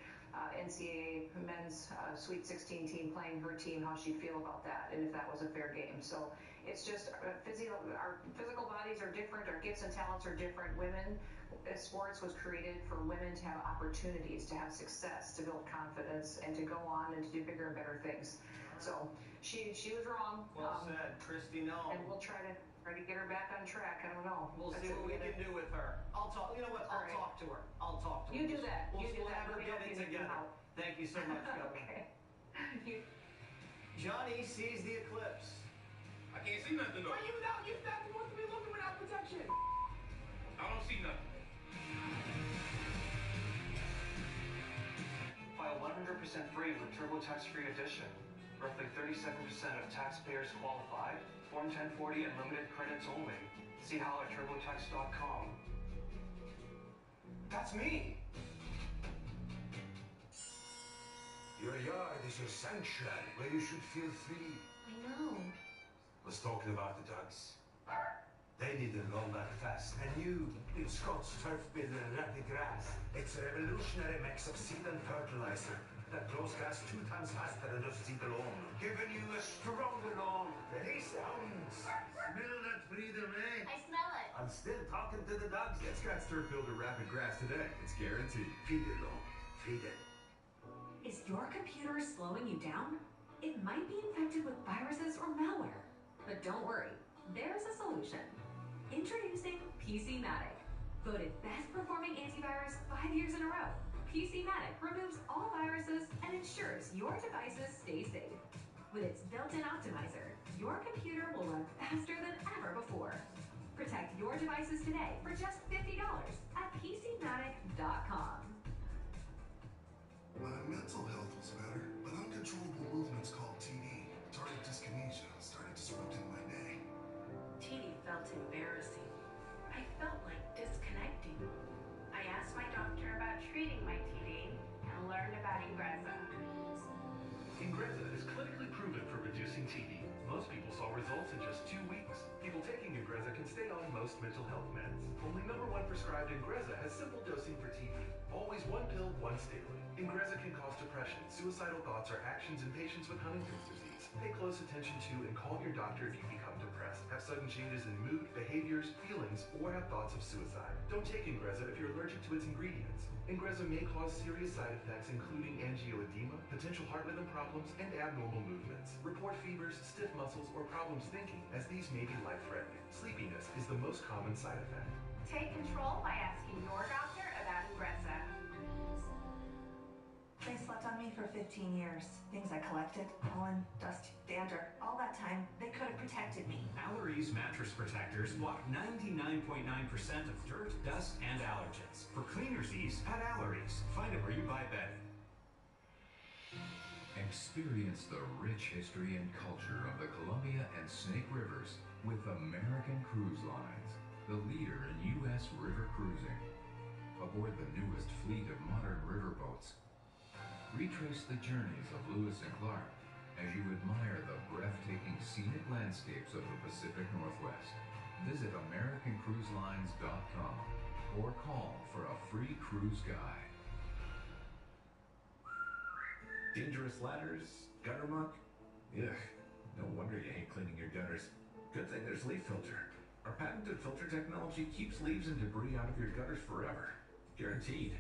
NCAA men's Sweet 16 team playing her team, how she'd feel about that and if that was a fair game. So it's just our physical bodies are different, our gifts and talents are different. Women, sports was created for women to have opportunities, to have success, to build confidence, and to go on and to do bigger and better things. So she was wrong. Well said, Kristi Noem. And we'll try to get her back on track. I don't know. We'll see what we can do with her. I'll talk. You know what? I'll talk to her. I'll talk to her. You do that. We'll You do that. have her get it together. Thank you so much, Governor. Okay. Johnny sees the eclipse. I can't see nothing though. Why you without? You're not supposed to be looking without protection. I don't see nothing. File 100% free with TurboTax Free Edition. Roughly 37% of taxpayers qualify. Form 1040 and limited credits only. See how at TurboTax.com. That's me! Your yard is your sanctuary, where you should feel free. I know. Was talking about the ducks. They need to roll back fast. And you, Scott's turf builder and rapid grass. It's a revolutionary mix of seed and fertilizer that grows grass 2 times faster than just seed alone. Giving you a stronger lawn. Ready, sounds. Smell that freedom, eh? I smell it. I'm still talking to the dogs. Get Scott's Turf Builder Rapid Grass today. It's guaranteed. Feed it, lawn. Feed it. Is your computer slowing you down? It might be infected with viruses or malware. But don't worry, there's a solution. Introducing PCmatic. Voted best performing antivirus 5 years in a row. PCmatic removes all viruses and ensures your devices stay safe. With its built-in optimizer, your computer will run faster than ever before. Protect your devices today for just $50 at PCmatic.com. My mental health was better, but uncontrollable movements called TD, tardive dyskinesia, started disrupting my day. TD felt embarrassing. I felt like disconnecting. I asked my doctor about treating my TD and learned about Ingrezza. Ingrezza is clinically proven for reducing TD. Most people saw results in just 2 weeks. People taking Ingrezza can stay on most mental health meds. Only #1 prescribed Ingrezza has simple dosing for TB. Always one pill, once daily. Ingrezza can cause depression, suicidal thoughts, or actions in patients with Huntington's disease. Pay close attention to and call your doctor if you become depressed, have sudden changes in mood, behaviors, feelings, or have thoughts of suicide. Don't take Ingrezza if you're allergic to its ingredients. Ingrezza may cause serious side effects including angioedema, potential heart rhythm problems, and abnormal movements. Report fevers, stiff muscles, or problems thinking, as these may be life-threatening. Sleepiness is the most common side effect. Take control by asking your doctor about Ingrezza. They slept on me for 15 years. Things I collected, pollen, dust, dander, all that time, they could have protected me. Allery's mattress protectors block 99.9% of dirt, dust, and allergens. For cleaner's ease, at Allery's. Find it where you buy bedding. Experience the rich history and culture of the Columbia and Snake Rivers with American Cruise Lines, the leader in U.S. river cruising. Aboard the newest fleet of modern riverboats, retrace the journeys of Lewis and Clark as you admire the breathtaking scenic landscapes of the Pacific Northwest. Visit AmericanCruiseLines.com or call for a free cruise guide. Dangerous ladders, gutter muck? Ugh, no wonder you hate cleaning your gutters. Good thing there's Leaf Filter. Our patented filter technology keeps leaves and debris out of your gutters forever. Guaranteed.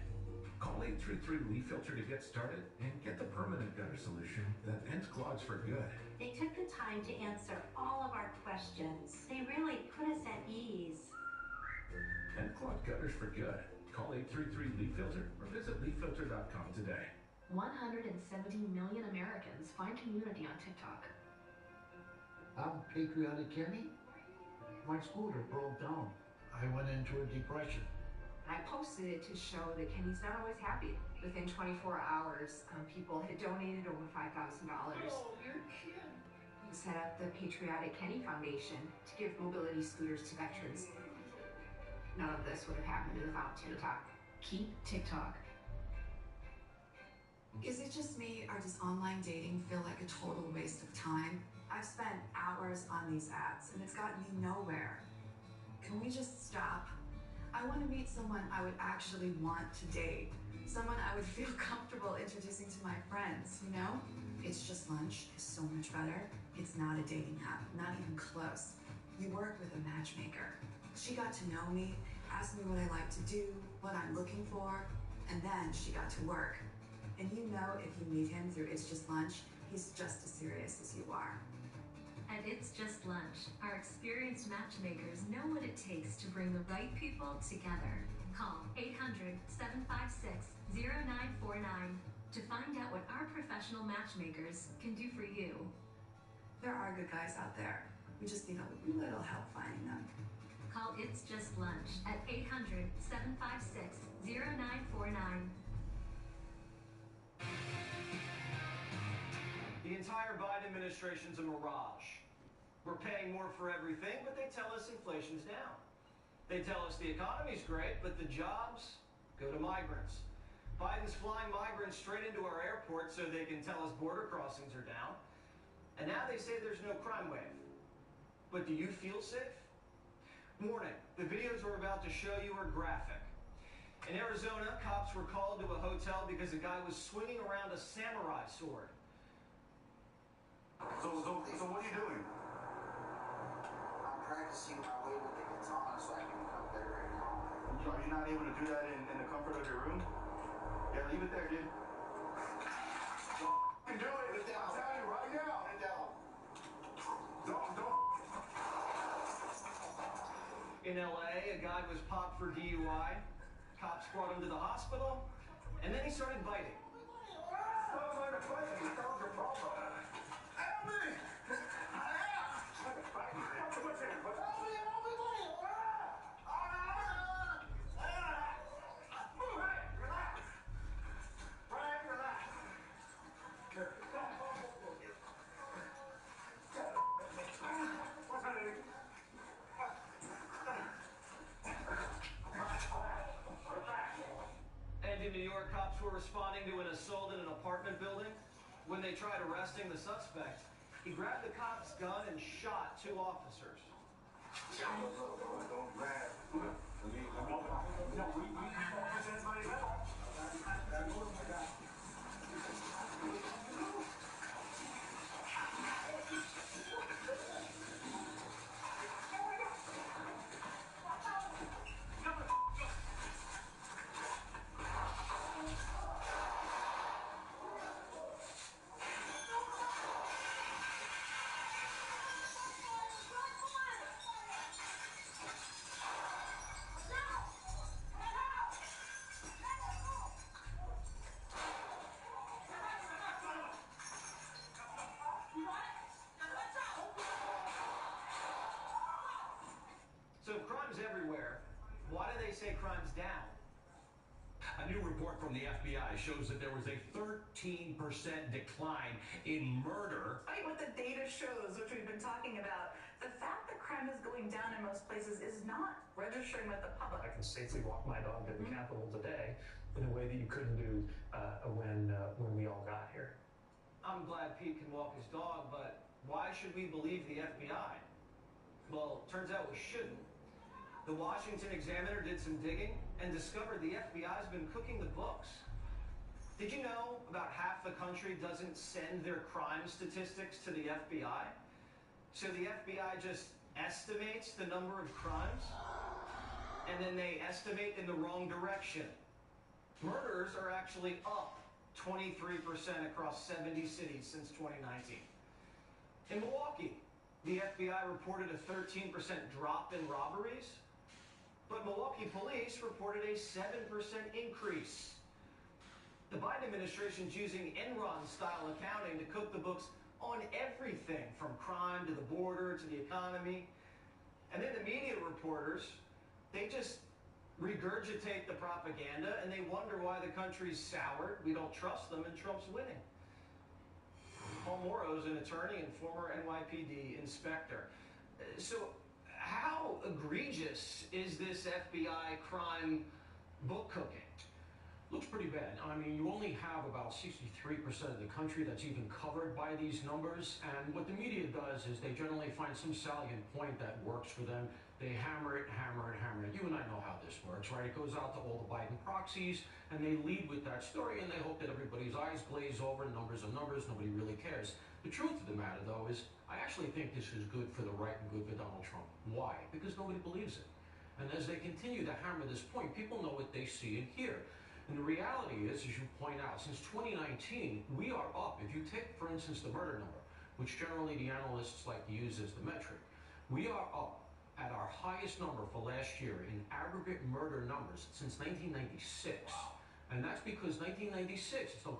Call 833 Leaf Filter to get started and get the permanent gutter solution that ends clogs for good. They took the time to answer all of our questions. They really put us at ease. End clogged gutters for good. Call 833 Leaf Filter or visit leaffilter.com today. 170 million Americans find community on TikTok. I'm Patriotic Kenny. My scooter broke down. I went into a depression. I posted it to show that Kenny's not always happy. Within 24 hours, people had donated over $5,000. Oh, you're kidding. We set up the Patriotic Kenny Foundation to give mobility scooters to veterans. None of this would have happened without TikTok. Keep TikTok. Is it just me, or does online dating feel like a total waste of time? I've spent hours on these apps, and it's gotten me nowhere. Can we just stop? I want to meet someone I would actually want to date. Someone I would feel comfortable introducing to my friends, you know? It's Just Lunch is so much better. It's not a dating app, not even close. You work with a matchmaker. She got to know me, asked me what I like to do, what I'm looking for, and then she got to work. And you know if you meet him through It's Just Lunch, he's just as serious as you are. At It's Just Lunch, our experienced matchmakers know what it takes to bring the right people together. Call 800-756-0949 to find out what our professional matchmakers can do for you. There are good guys out there. We just need a little help finding them. Call It's Just Lunch at 800-756-0949. The entire Biden administration's a mirage. We're paying more for everything, but they tell us inflation's down. They tell us the economy's great, but the jobs go to migrants. Biden's flying migrants straight into our airport so they can tell us border crossings are down. And now they say there's no crime wave. But do you feel safe? Warning, the videos we're about to show you are graphic. In Arizona, cops were called to a hotel because a guy was swinging around a samurai sword. So what are you doing? I'm practicing my way with the katana so I can become better at it. Are you not able to do that in the comfort of your room? Yeah, leave it there, dude. Don't do it. I'm telling you right now. Put it down. Don't. In LA, a guy was popped for DUI. Cops brought him to the hospital, and then he started biting. Stop trying to fight me. Solve your problem. Help me! And in New York, cops were responding to an assault in an apartment building. When they tried arresting the suspect, he grabbed the cop's gun and shot 2 officers. Don't laugh. So if crime's everywhere, why do they say crime's down? A new report from the FBI shows that there was a 13% decline in murder. Despite what the data shows, which we've been talking about, the fact that crime is going down in most places is not registering with the public. I can safely walk my dog to the Capitol today in a way that you couldn't do when we all got here. I'm glad Pete can walk his dog, but why should we believe the FBI? Well, turns out we shouldn't. The Washington Examiner did some digging and discovered the FBI's been cooking the books. Did you know about half the country doesn't send their crime statistics to the FBI? So the FBI just estimates the number of crimes, and then they estimate in the wrong direction. Murders are actually up 23% across 70 cities since 2019. In Milwaukee, the FBI reported a 13% drop in robberies, but Milwaukee police reported a 7% increase. The Biden administration's using Enron-style accounting to cook the books on everything from crime to the border to the economy. And then the media reporters, they just regurgitate the propaganda and they wonder why the country's soured, we don't trust them, and Trump's winning. Paul Morrow is an attorney and former NYPD inspector. So how egregious is this FBI crime book cooking? Looks pretty bad. I mean, you only have about 63% of the country that's even covered by these numbers. And what the media does is they generally find some salient point that works for them. They hammer it, hammer it, hammer it. You and I know how this works, right? It goes out to all the Biden proxies, and they lead with that story, and they hope that everybody's eyes glaze over. Numbers are numbers. Nobody really cares. The truth of the matter, though, is I actually think this is good for the right and good for Donald Trump. Why? Because nobody believes it. And as they continue to hammer this point, people know what they see and hear. And the reality is, as you point out, since 2019, we are up. If you take, for instance, the murder number, which generally the analysts like to use as the metric, we are up at our highest number for last year in aggregate murder numbers since 1996. And that's because 1996 is the